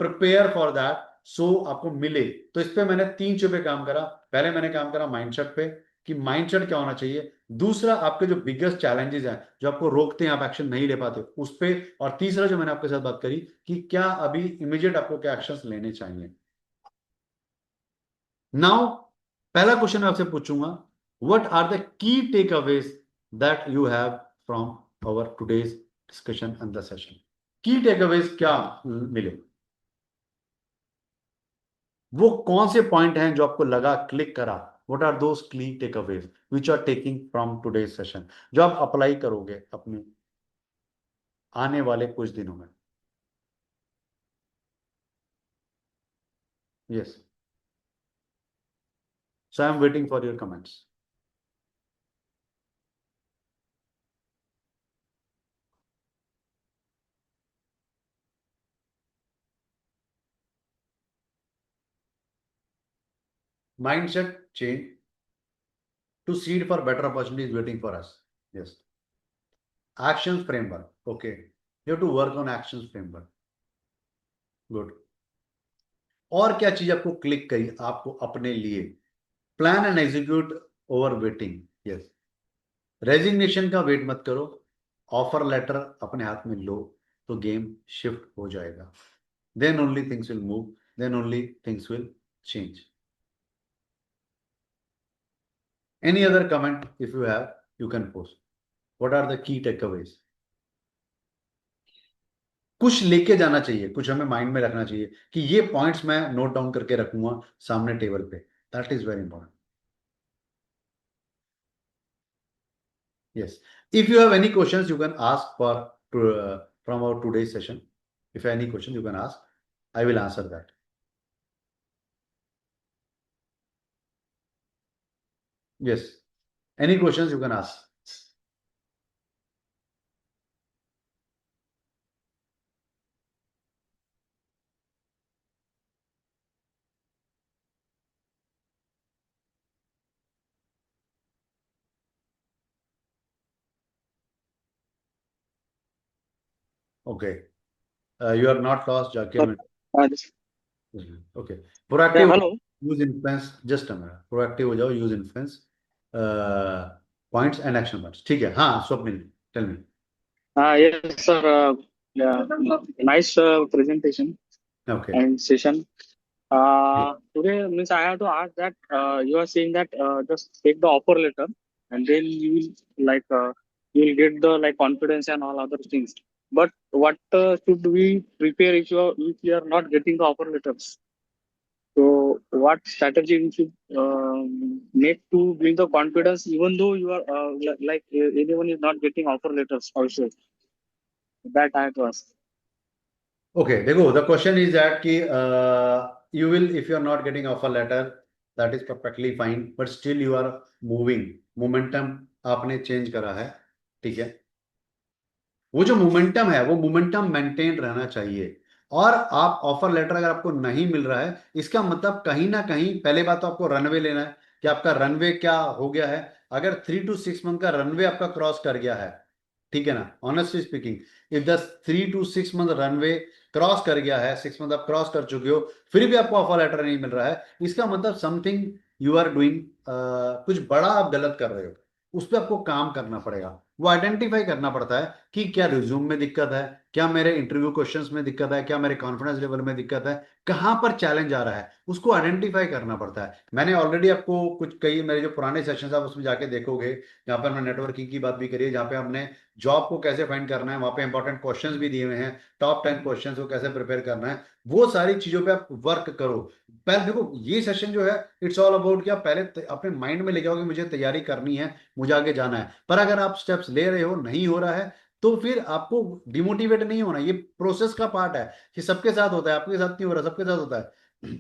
prepare for that so आपको मिले। तो इस पे मैंने 3 चीजों पे काम करा। पहले मैंने काम करा माइंडसेट पे कि माइंडसेट क्या होना चाहिए। दूसरा, आपके जो बिगेस्ट चैलेंजेस हैं जो आपको रोकते हैं, आप एक्शन नहीं ले पाते, उस पे। और तीसरा जो मैंने आपके साथ बात करी कि क्या अभी इमीडिएट आपको क्या एक्शंस लेने चाहिए। नाउ पहला क्वेश्चन मैं आपसे पूछूंगा, what are the key takeaways that you have from our today's discussion and the session. Key takeaways क्या मिले, वो कौन से पॉइंट हैं जो आपको लगा, क्लिक करा। What are those key takeaways which are taking from today's session, जो आप अप्लाई करोगे अपने आने वाले कुछ दिनों में। Yes, so I am waiting for your comments. Mindset change to seed for better opportunities waiting for us. Yes, actions framework, okay, you have to work on actions framework. Good. और क्या चीज आपको क्लिक करी आपको अपने लिए, plan and execute over waiting. Yes, resignation का वेट मत करो, ऑफर लेटर अपने हाथ में लो तो गेम शिफ्ट हो जाएगा। Then only things will move, then only things will change. Any other comment if you have, you can post. What are the key takeaways. कुछ लेके जाना चाहिए, कुछ हमें माइंड में रखना चाहिए कि ये पॉइंट्स मैं नोट डाउन करके रखूंगा सामने टेबल पे। That is very important. Yes, if you have any questions you can ask for from our today's session. If any question you can ask, I will answer that. Yes, any questions you can ask. Okay, you are not lost Zakir में। Just, okay, yeah, proactive, hello. Use influence, just a minute, proactive हो जाओ, use influence points and action points. ठीक है, हाँ Swapnil, tell me. Yes, sir. Yeah, nice presentation okay, and session. Today means I have to ask that you are saying that just take the offer letter and then you will you will get the like confidence and all other things. But what should we prepare if you are not getting the offer letters? So what strategy you should make to build the confidence even though you are like anyone is not getting offer letters also, that I have to ask. Okay, देखो, the question is that कि you will, if you are not getting offer letter, that is perfectly fine, but still you are moving, momentum आपने चेंज करा है, ठीक है। वो जो मोमेंटम है वो मोमेंटम मेंटेन रहना चाहिए। और आप ऑफर लेटर अगर आपको नहीं मिल रहा है, इसका मतलब कहीं ना कहीं पहले बात तो आपको रनवे लेना है कि आपका रनवे क्या हो गया है। अगर 3 to 6 मंथ का रनवे आपका क्रॉस कर गया है, ठीक है ना, honestly speaking, if the 3 to 6 month runway cross कर गया है, 6 मंथ आप क्रॉस कर चुके हो, फिर भी आपको ऑफर लेटर नहीं मिल रहा है, इसका मतलब समथिंग यू आर डूइंग, कुछ बड़ा आप गलत कर रहे हो। उस पर आपको काम करना पड़ेगा। वो आइडेंटिफाई करना पड़ता है कि क्या रिज्यूम में दिक्कत है, क्या मेरे इंटरव्यू क्वेश्चंस में दिक्कत है, क्या मेरे कॉन्फिडेंस लेवल में दिक्कत है, कहां पर चैलेंज आ रहा है, उसको आइडेंटिफाई करना पड़ता है। मैंने ऑलरेडी आपको कुछ कई मेरे जो पुराने सेशंस आप उसमें जाके देखोगे, जहां पर हमने नेटवर्किंग की बात भी करी है, जहां पे हमने जॉब को कैसे फाइंड करना है, वहां पे इंपॉर्टेंट क्वेश्चंस भी दिए हुए हैं, टॉप 10 क्वेश्चंस को कैसे प्रिपेयर करना है, वो सारी चीजों पे आप वर्क करो। पहले देखो, ये सेशन जो है इट्स ऑल अबाउट कि आप पहले अपने माइंड में ले जाओ कि मुझे तैयारी करनी है, मुझे आगे जाना है। पर अगर आप स्टेप्स ले रहे हो, नहीं हो रहा है, तो फिर आपको डिमोटिवेट नहीं होना। ये प्रोसेस का पार्ट है कि सबके साथ होता है, आपके साथ नहीं हो रहा, सबके साथ होता है।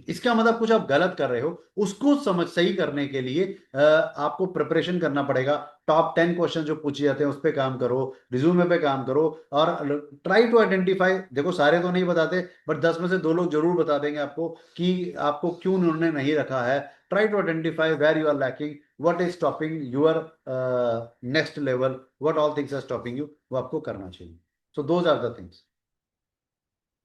इसका मतलब कुछ आप गलत कर रहे हो, उसको समझ सही करने के लिए आपको प्रिपरेशन करना पड़ेगा। टॉप 10 क्वेश्चन जो पूछे जाते हैं उस पर काम करो, रिज्यूमे पे काम करो, और ट्राई टू आइडेंटिफाई। देखो, सारे तो नहीं बताते, बट 10 में से 2 लोग जरूर बता देंगे आपको कि आपको क्यों उन्होंने नहीं रखा है। Try to identify where you are lacking, what is stopping your next level, what all things are stopping you, वो आपको करना चाहिए। So those are the things।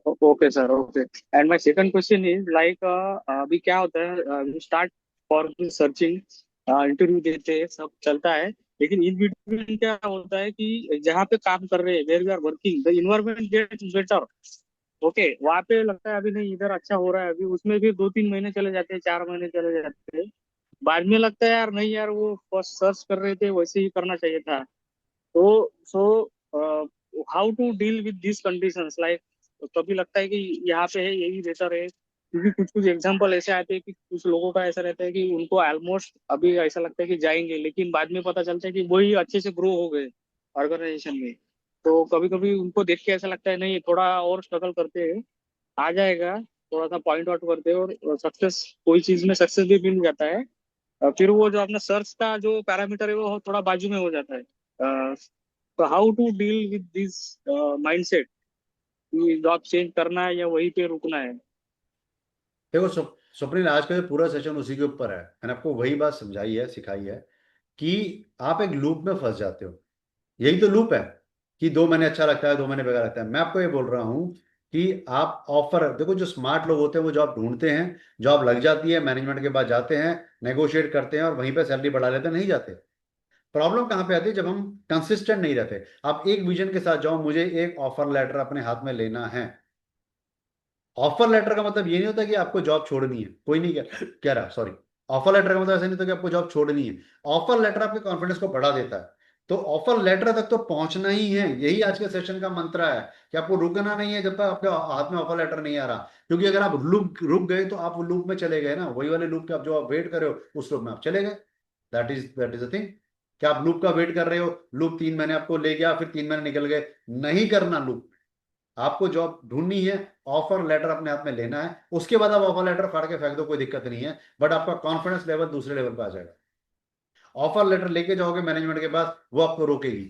Okay sir, okay. And my second question is like अभी क्या होता है, we start for searching, interview देते हैं, सब चलता है, लेकिन इन बिटवीन क्या होता है कि जहाँ पे काम कर रहे हैं, where we are working, the environment gets better. Okay, वहाँ पे लगता है अभी नहीं, इधर अच्छा हो रहा है, अभी उसमें भी 2-3 महीने चले जाते हैं, 4 महीने चले जाते हैं। बाद में लगता है यार नहीं यार, वो फर्स्ट सर्च कर रहे थे वैसे ही करना चाहिए था। तो so how to deal with this conditions, like कभी लगता है कि यहाँ पे है यही बेहतर है, क्योंकि कुछ कुछ एग्जांपल ऐसे आते हैं कि कुछ लोगों का ऐसा रहता है कि उनको ऑलमोस्ट अभी ऐसा लगता है कि जाएंगे, लेकिन बाद में पता चलता है कि वही अच्छे से ग्रो हो गए ऑर्गेनाइजेशन में। तो कभी कभी उनको देख के ऐसा लगता है नहीं, थोड़ा और स्ट्रगल करते हैं, आ जाएगा, थोड़ा सा पॉइंट आउट करते हैं और सक्सेस, कोई चीज में सक्सेस भी मिल जाता है। फिर वो जो अपना सर्च का जो पैरामीटर है वो थोड़ा बाजू में हो जाता है। तो how to deal with this mindset कि जॉब चेंज करना है या वहीं पे रुकना है। देखो स्वप्निल, आज का जो पूरा सेशन उसी के ऊपर है। मैंने आपको वही बात समझाई है, सिखाई है कि आप एक लूप में फंस जाते हो। यही तो लूप है कि 2 महीने अच्छा लगता है, 2 महीने बेकार लगता है। मैं आपको ये बोल रहा हूँ कि आप ऑफर देखो, जो स्मार्ट लोग होते हैं वो जॉब ढूंढते हैं, जॉब लग जाती है, मैनेजमेंट के पास जाते हैं, नेगोशिएट करते हैं और वहीं पे सैलरी बढ़ा लेते हैं, नहीं जाते। प्रॉब्लम कहाँ पे आती है? जब हम कंसिस्टेंट नहीं रहते। आप एक विजन के साथ जाओ, मुझे एक ऑफर लेटर अपने हाथ में लेना है। ऑफर लेटर का मतलब ये नहीं होता कि आपको जॉब छोड़नी है, कोई नहीं कह रहा, सॉरी। ऑफर लेटर का मतलब ऐसा नहीं होता कि आपको जॉब छोड़नी है। ऑफर लेटर आपके कॉन्फिडेंस को बढ़ा देता है। तो ऑफर लेटर तक तो पहुंचना ही है, यही आज के सेशन का मंत्र है कि आपको रुकना नहीं है जब तक आपके हाथ में ऑफर लेटर नहीं आ रहा। क्योंकि अगर आप रुक गए तो आप वो लूप में चले गए ना, वही वाले लूप के आप जो आप वेट कर रहे हो उस लूप में आप चले गए। That is the thing. क्या आप लूप का वेट कर रहे हो, लूप 3 महीने आपको ले गया, फिर 3 महीने निकल गए, नहीं करना लूप। आपको जॉब ढूंढनी है, ऑफर लेटर अपने हाथ में लेना है, उसके बाद आप ऑफर लेटर फाड़ के फेंक दो, कोई दिक्कत नहीं है, बट आपका कॉन्फिडेंस लेवल दूसरे लेवल पे आ जाएगा। ऑफर लेटर लेके जाओगे मैनेजमेंट के पास, वो आपको रोकेगी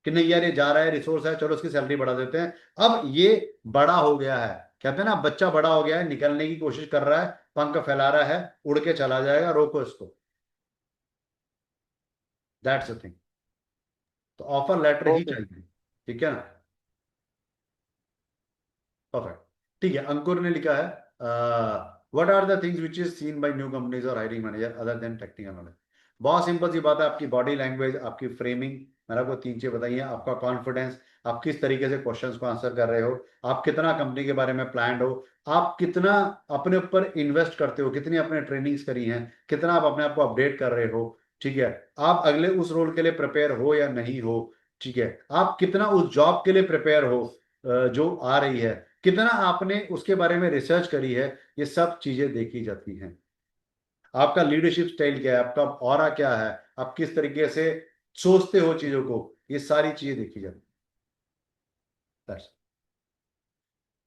कि नहीं यार, ये जा रहा है, रिसोर्स है, चलो उसकी सैलरी बढ़ा देते हैं। अब ये बड़ा हो गया है, कहते हैं ना, बच्चा बड़ा हो गया है, निकलने की कोशिश कर रहा है, पंख फैला रहा है, उड़ के चला जाएगा, रोको इसको। That's the thing. तो ऑफर लेटर ही ओके। चाहिए, ठीक है ना। परफेक्ट। ठीक है, अंकुर ने लिखा है, what are the things which is seen by new companies और hiring manager other than technical knowledge. बहुत सिंपल सी बात है, आपकी बॉडी लैंग्वेज, आपकी फ्रेमिंग, मैंने आपको 3 चीज बताई है। आपका कॉन्फिडेंस, आप किस तरीके से क्वेश्चंस को आंसर कर रहे हो, आप कितना कंपनी के बारे में प्लान्ड हो, आप कितना अपने ऊपर इन्वेस्ट करते हो, कितनी आपने ट्रेनिंग्स करी हैं, कितना आप अपने आप को अपडेट कर रहे हो, ठीक है। आप अगले उस रोल के लिए प्रिपेयर हो या नहीं हो, ठीक है। आप कितना उस जॉब के लिए प्रिपेयर हो जो आ रही है। कितना आपने उसके बारे में रिसर्च करी है, ये सब चीजें देखी जाती हैं। आपका लीडरशिप स्टाइल क्या है, आपका ऑरा क्या है, आप किस तरीके से सोचते हो चीजों को, ये सारी चीजें देखी जाती हैं।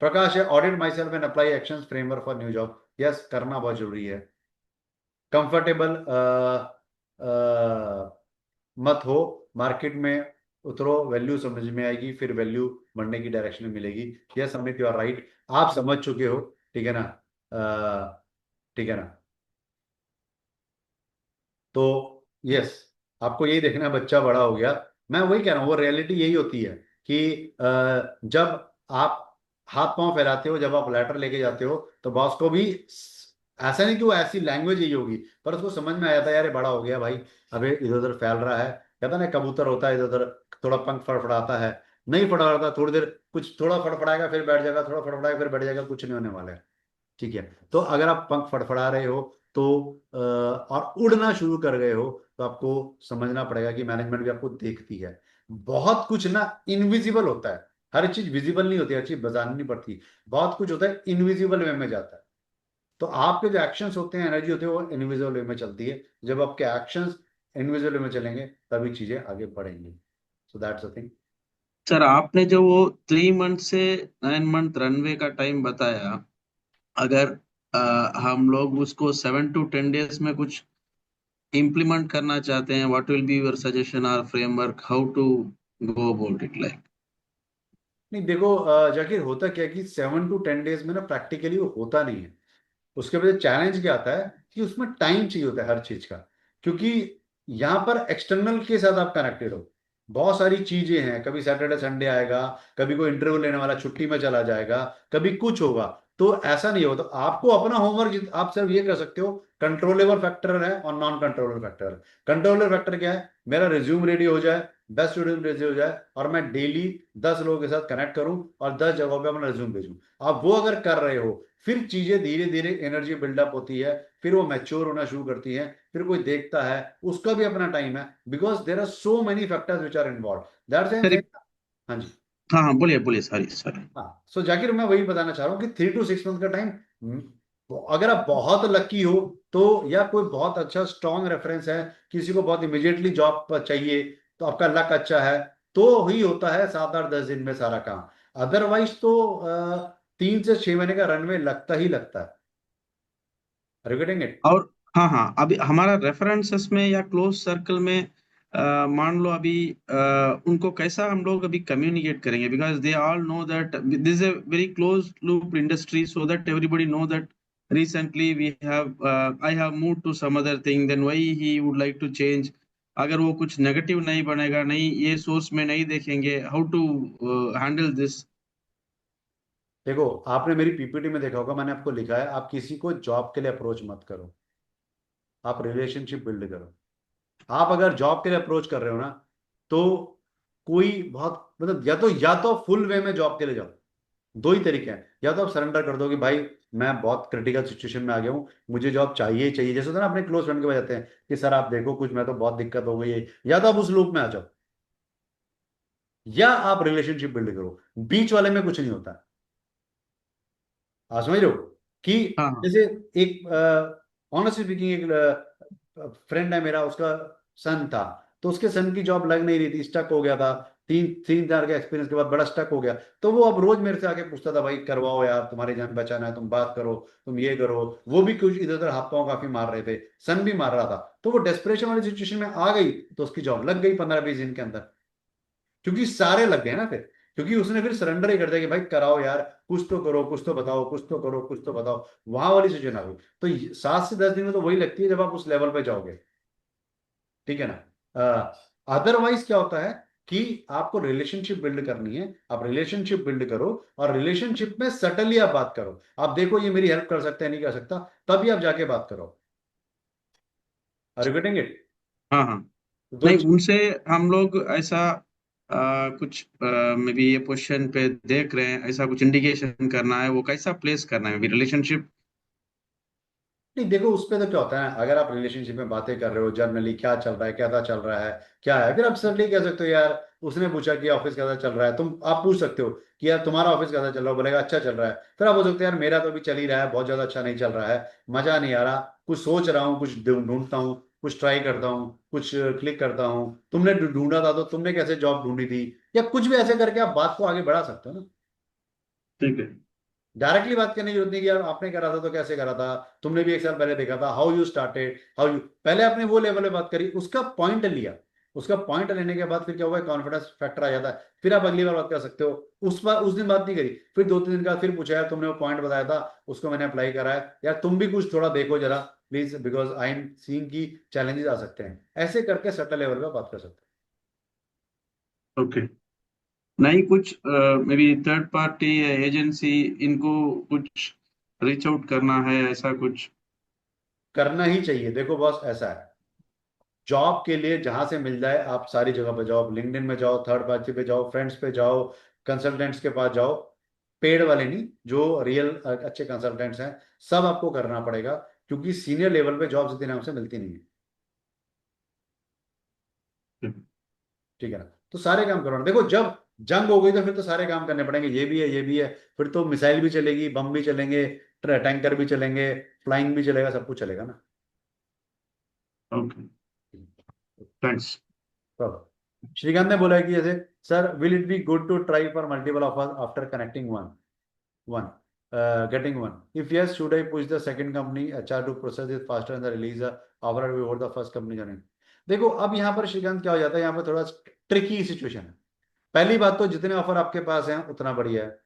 प्रकाश है, audit my self and apply action framework for new job. Yes, करना बहुत जरूरी है। कंफर्टेबल मत हो, मार्केट में उतरो, वैल्यू समझ में आएगी, फिर वैल्यू बढ़ने की डायरेक्शन में मिलेगी। Yes Amit, you are right, आप समझ चुके हो, ठीक है ना। ठीक है ना। तो यस, आपको यही देखना है, बच्चा बड़ा हो गया। मैं वही कह रहा हूँ, वो रियलिटी यही होती है कि जब आप हाथ पांव फैलाते हो, जब आप लेटर लेके जाते हो, तो बॉस को भी ऐसा नहीं कि वो ऐसी लैंग्वेज यही होगी, पर उसको समझ में आ जाता है यार ये बड़ा हो गया भाई, अबे इधर उधर फैल रहा है। कहता ना कबूतर होता है इधर उधर, थोड़ा पंख फड़फड़ाता है, नहीं फड़फड़ाता, थोड़ी देर कुछ थोड़ा फड़फड़ाएगा फिर बैठ जाएगा, थोड़ा फड़फड़ाएगा फिर बैठ जाएगा, कुछ नहीं होने वाला है। ठीक है। तो अगर आप पंख फड़फड़ा रहे हो तो और उड़ना शुरू कर गए हो, तो आपको समझना पड़ेगा कि मैनेजमेंट भी आपको देखती है। बहुत कुछ ना इनविजिबल होता है, हर चीज विजिबल नहीं होती, हर चीज बतानी पड़ती। बहुत कुछ होता है इनविजिबल वे में जाता है। तो आपके जो एक्शंस होते हैं, एनर्जी होती है, वो इनविजिबल वे में चलती है। जब आपके एक्शंस इनविजिबल वे में चलेंगे, तभी चीजें आगे बढ़ेंगी। So that's the thing. Sir आपने जो वो 3 मंथ से 9 मंथ रनवे का टाइम बताया, अगर हम लोग उसको 7 to 10 days में कुछ इम्प्लीमेंट करना चाहते हैं, what will be your suggestion और framework how to go about it like? नहीं देखो, जाकिर होता क्या है कि 7 to 10 डेज में ना प्रैक्टिकली वो होता नहीं है। उसके वजह चैलेंज क्या आता है कि उसमें टाइम चाहिए होता है हर चीज का। क्योंकि यहाँ पर एक्सटर्नल के साथ आप कनेक्टेड हो, बहुत सारी चीजें हैं, कभी सैटरडे संडे आएगा, कभी कोई इंटरव्यू लेने वाला छुट्टी में चला जाएगा, कभी कुछ होगा। तो ऐसा नहीं हो, तो आपको अपना होमवर्क आप सिर्फ ये कर सकते हो, कंट्रोलेबल फैक्टर है और नॉन कंट्रोलेबल फैक्टर है। कंट्रोलेबल फैक्टर क्या है, मेरा रिज्यूम रेडी हो जाए, बेस्ट रिज्यूम रेडी हो जाए, और मैं डेली 10 लोगों के साथ कनेक्ट करूं और 10 जगहों पे अपना रिज्यूम भेजूं। आप वो अगर कर रहे हो, फिर चीजें धीरे धीरे एनर्जी बिल्डअप होती है, फिर वो मैच्योर होना शुरू करती है, फिर कोई देखता है, उसका भी अपना टाइम है, because there are so many factors which are involve. That's I am sir saying. हाँ जी। हाँ हाँ, बोलिए बोलिए, सॉरी सॉरी। हाँ, सो जाकिर मैं वही बताना चाह रहा हूँ कि 3 to 6 मंथ का टाइम, अगर आप बहुत लकी हो तो, या कोई बहुत अच्छा स्ट्रॉन्ग रेफरेंस है, किसी को बहुत इमिडिएटली जॉब चाहिए, तो आपका लक अच्छा है, तो ही होता है 7 8 10 दिन में सारा काम। अदरवाइज तो 3 से 6 महीने का रनवे लगता ही लगता है। Are you getting it? और हाँ हाँ, अभी हमारा रेफरेंसेस में या क्लोज सर्कल में मान लो अभी उनको कैसा हम लोग अभी कम्युनिकेट करेंगे, because they all know that this is a very close loop industry, so that everybody know that recently we have I have moved to some other thing, then why he would like to change? अगर वो कुछ नेगेटिव नहीं बनेगा, नहीं ये सोर्स में नहीं देखेंगे, हाउ टू हैंडल दिस? देखो, आपने मेरी पीपीटी में देखा होगा, मैंने आपको लिखा है, आप किसी को जॉब के लिए अप्रोच मत करो, आप रिलेशनशिप बिल्ड करो। आप अगर जॉब के लिए अप्रोच कर रहे हो ना, तो कोई बहुत मतलब, या तो फुल वे में जॉब के लिए जाओ। दो ही तरीके हैं, या तो आप सरेंडर कर दो कि भाई मैं बहुत क्रिटिकल सिचुएशन में आ गया हूँ, मुझे जॉब चाहिए ही चाहिए, जैसे होता है ना अपने क्लोज फ्रेंड के पास जाते हैं कि सर आप देखो कुछ, मैं तो बहुत दिक्कत हो गई है, या तो आप उस लूप में आ जाओ, या आप रिलेशनशिप बिल्ड करो। बीच वाले में कुछ नहीं होता। आप समझ रहे हो कि हाँ हाँ। जैसे एक ऑनेस्टली स्पीकिंग, एक फ्रेंड है मेरा, उसका सन था, तो उसके सन की जॉब लग नहीं रही थी, स्टक हो गया था। 3 3 साल के एक्सपीरियंस के बाद बड़ा स्टक हो गया। तो वो अब रोज मेरे से आके पूछता था, भाई करवाओ यार, तुम्हारी जान बचाना है, तुम बात करो, तुम ये करो। वो भी कुछ इधर उधर हाथ पांव काफी मार रहे थे, सन भी मार रहा था, तो वो डेस्परेशन वाली सिचुएशन में आ गई, तो उसकी जॉब लग गई 15 20 दिन के अंदर। क्योंकि सारे लग गए ना फिर, क्योंकि उसने फिर सरेंडर ही कर दिया कि भाई कराओ यार, कुछ तो करो, कुछ तो बताओ, कुछ तो करो, कुछ तो बताओ। वहां वाली सिचुएशन आ गई। तो 7 से 10 दिन में तो वही लगती है जब आप उस लेवल पे जाओगे। ठीक है ना। अदरवाइज क्या होता है कि आपको रिलेशनशिप बिल्ड करनी है, आप रिलेशनशिप बिल्ड करो, और रिलेशनशिप में सटली आप बात करो। आप देखो ये मेरी हेल्प कर सकता है नहीं कर सकता, तभी आप जाके बात करो। Are you getting it? हाँ हाँ। दो नहीं, उनसे हम लोग ऐसा कुछ मे बी ये पोजीशन पे देख रहे हैं, ऐसा कुछ इंडिकेशन करना है, वो कैसा प्लेस करना है रिलेशनशिप? नहीं देखो, उस पे तो क्या होता है, अगर आप रिलेशनशिप में बातें कर रहे हो जनरली क्या चल रहा है, कैसा चल रहा है, क्या है, फिर आप सडनली कह सकते हो यार उसने पूछा कि ऑफिस कैसा चल रहा है, तुम आप पूछ सकते हो कि यार तुम्हारा ऑफिस कैसा चल रहा है, बोलेगा अच्छा चल रहा है, फिर आप बोल सकते हो यार मेरा तो अभी चल ही रहा है, बहुत ज्यादा अच्छा नहीं चल रहा है, मजा नहीं आ रहा, कुछ सोच रहा हूँ, कुछ ढूंढता हूँ, कुछ ट्राई करता हूँ, कुछ क्लिक करता हूँ, तुमने ढूंढा था तो तुमने कैसे जॉब ढूंढी थी, या कुछ भी ऐसे करके आप बात को आगे बढ़ा सकते हो ना। ठीक है। डायरेक्टली बात करने की जरूरत नहीं कि यार आपने करा था तो कैसे करा था, तुमने भी एक साल पहले देखा था, how you started, how you, पहले आपने वो लेवल पे बात करी, उसका पॉइंट लिया, उसका पॉइंट लेने के बाद फिर क्या हुआ, कॉन्फिडेंस फैक्टर आ जाता है, फिर आप अगली बार बात कर सकते हो। उस दिन बात नहीं करी, फिर 2-3 दिन बाद फिर पूछा यार तुमने वो पॉइंट बताया था, उसको मैंने अप्लाई करा है, यार तुम भी कुछ थोड़ा देखो जरा please, because I am seeing की चैलेंजेस आ सकते हैं, ऐसे करके सटल लेवल पे बात कर सकते ओके। नहीं, कुछ may be third party agency, इनको कुछ रीच आउट करना है, ऐसा कुछ? हैं। करना ही चाहिए, देखो बॉस ऐसा है, जॉब के लिए जहां से मिल जाए आप सारी जगह पे जाओ, लिंक्डइन में जाओ, थर्ड पार्टी पे जाओ, फ्रेंड्स पे जाओ, कंसल्टेंट्स के पास जाओ, पेड वाले नहीं, जो रियल अच्छे कंसल्टेंट्स हैं, सब आपको करना पड़ेगा, क्योंकि सीनियर लेवल पे जॉब सीधे नाम से मिलती नहीं है। ठीक है ना, तो सारे काम करो ना, देखो जब जंग हो गई तो फिर तो सारे काम करने पड़ेंगे, ये भी है ये भी है, फिर तो मिसाइल भी चलेगी, बम भी चलेंगे, टैंकर भी चलेंगे, फ्लाइंग भी चलेगा, सब कुछ चलेगा ना। Okay, thanks. तो श्रीकांत ने बोला है कि जैसे sir will it be good to try for multiple offer after connecting one getting one, if yes should I push the second company HR to process it faster and the release the offer before the first company joining? देखो अब यहाँ पर श्रीकांत क्या हो जाता है, यहाँ पर थोड़ा ट्रिकी सिचुएशन है। पहली बात तो जितने ऑफर आपके पास हैं उतना बढ़िया है,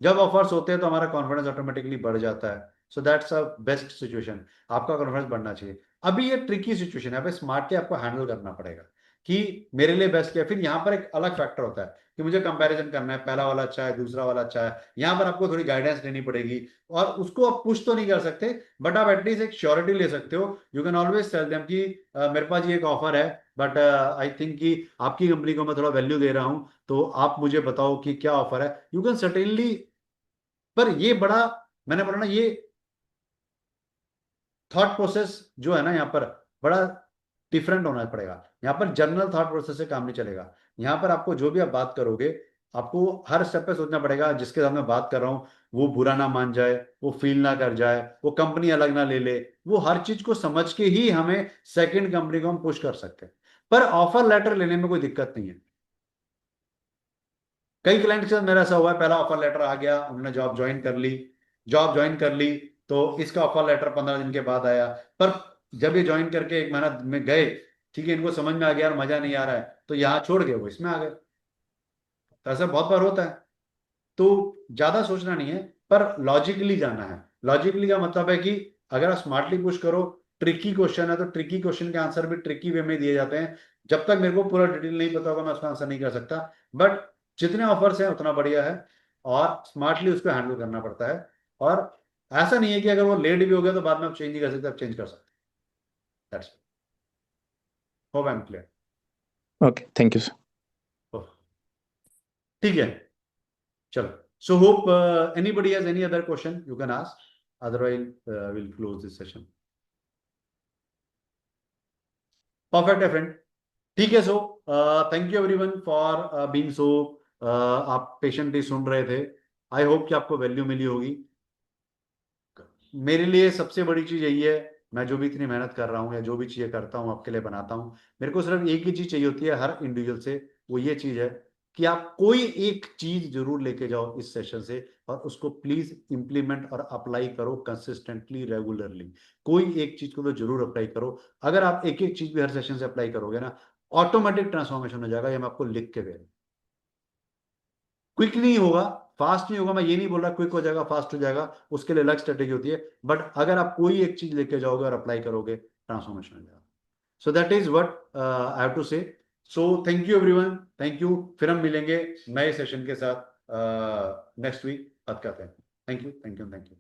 जब ऑफर्स होते हैं तो हमारा कॉन्फिडेंस ऑटोमेटिकली बढ़ जाता है, so that's a best situation, आपका कॉन्फिडेंस बढ़ना चाहिए। अभी ये ट्रिकी सिचुएशन है, स्मार्टली आपको हैंडल करना पड़ेगा कि मेरे लिए बेस्ट क्या है। फिर यहाँ पर एक अलग फैक्टर होता है कि मुझे कंपैरिजन करना है, पहला वाला अच्छा है दूसरा वाला अच्छा है, यहाँ पर आपको थोड़ी गाइडेंस लेनी पड़ेगी, और उसको आप पुश तो नहीं कर सकते, बट आप एटलीस्ट एक श्योरिटी ले सकते हो, you can always tell them कि मेरे पास ये एक ऑफर है, बट आई थिंक कि आपकी कंपनी को मैं थोड़ा वैल्यू दे रहा हूं, तो आप मुझे बताओ कि क्या ऑफर है, यू कैन सर्टेनली। पर ये बड़ा, मैंने बोला ना, ये थॉट प्रोसेस जो है ना यहाँ पर बड़ा डिफरेंट होना पड़ेगा, यहाँ पर जनरल थॉट प्रोसेस से काम नहीं चलेगा, यहाँ पर आपको जो भी आप बात करोगे, आपको हर स्टेप पे सोचना पड़ेगा जिसके साथ मैं बात कर रहा हूँ वो बुरा ना मान जाए, वो फील ना कर जाए, वो कंपनी अलग ना ले ले, वो हर चीज को समझ के ही हमें सेकंड कंपनी को हम पुश कर सकते हैं। पर ऑफर लेटर लेने में कोई दिक्कत नहीं है, कई क्लाइंट के साथ मेरा ऐसा हुआ है, पहला ऑफर लेटर आ गया, उन्होंने जॉब ज्वाइन कर ली, तो इसका ऑफर लेटर 15 दिन के बाद आया, पर जब ये ज्वाइन करके 1 महीना में गए, ठीक है, इनको समझ में आ गया और मजा नहीं आ रहा है, तो यहाँ छोड़ गए, वो इसमें आ गए, तो ऐसा बहुत बार होता है। तो ज्यादा सोचना नहीं है, पर लॉजिकली जाना है। लॉजिकली का मतलब है कि अगर आप स्मार्टली पुश करो, ट्रिकी क्वेश्चन है तो ट्रिकी क्वेश्चन के आंसर भी ट्रिकी वे में दिए जाते हैं, जब तक मेरे को पूरा डिटेल नहीं पता होगा मैं उसका आंसर नहीं कर सकता, बट जितने ऑफर्स हैं उतना बढ़िया है, और स्मार्टली उसको हैंडल करना पड़ता है, और ऐसा नहीं है कि अगर वो लेट भी हो गया तो बाद में आप चेंज नहीं कर सकते, आप चेंज कर सकते हैं। Hope I am clear. Okay, thank you, sir. ठीक है, चलो, so hope anybody has any other question you can ask, otherwise we'll close this session. Perfect है फ्रेंड, ठीक है, सो thank you everyone for being so, आप पेशेंटली सुन रहे थे, आई होप कि आपको वैल्यू मिली होगी। मेरे लिए सबसे बड़ी चीज यही है, मैं जो भी इतनी मेहनत कर रहा हूँ या जो भी चीजें करता हूँ आपके लिए बनाता हूँ, मेरे को सिर्फ एक ही चीज चाहिए होती है हर इंडिविजुअल से, वो ये चीज है कि आप कोई एक चीज जरूर लेके जाओ इस सेशन से, और उसको प्लीज इंप्लीमेंट और अप्लाई करो कंसिस्टेंटली, रेगुलरली, कोई एक चीज को तो जरूर अप्लाई करो। अगर आप एक एक चीज भी हर सेशन से अप्लाई करोगे ना, ऑटोमेटिक ट्रांसफॉर्मेशन हो जाएगा, ये मैं आपको लिख के दे रहा हूं। क्विक नहीं होगा, फास्ट नहीं होगा, मैं ये नहीं बोल रहा क्विक हो जाएगा फास्ट हो जाएगा, उसके लिए अलग स्ट्रेटेजी होती है, बट अगर आप कोई एक चीज लेके जाओगे और अप्लाई करोगे, ट्रांसफॉर्मेशन हो जाएगा। So that is what I have to say. So thank you everyone, thank you, फिर हम मिलेंगे नए सेशन के साथ नेक्स्ट वीक, बात करते हैं। Thank you, thank you, thank you.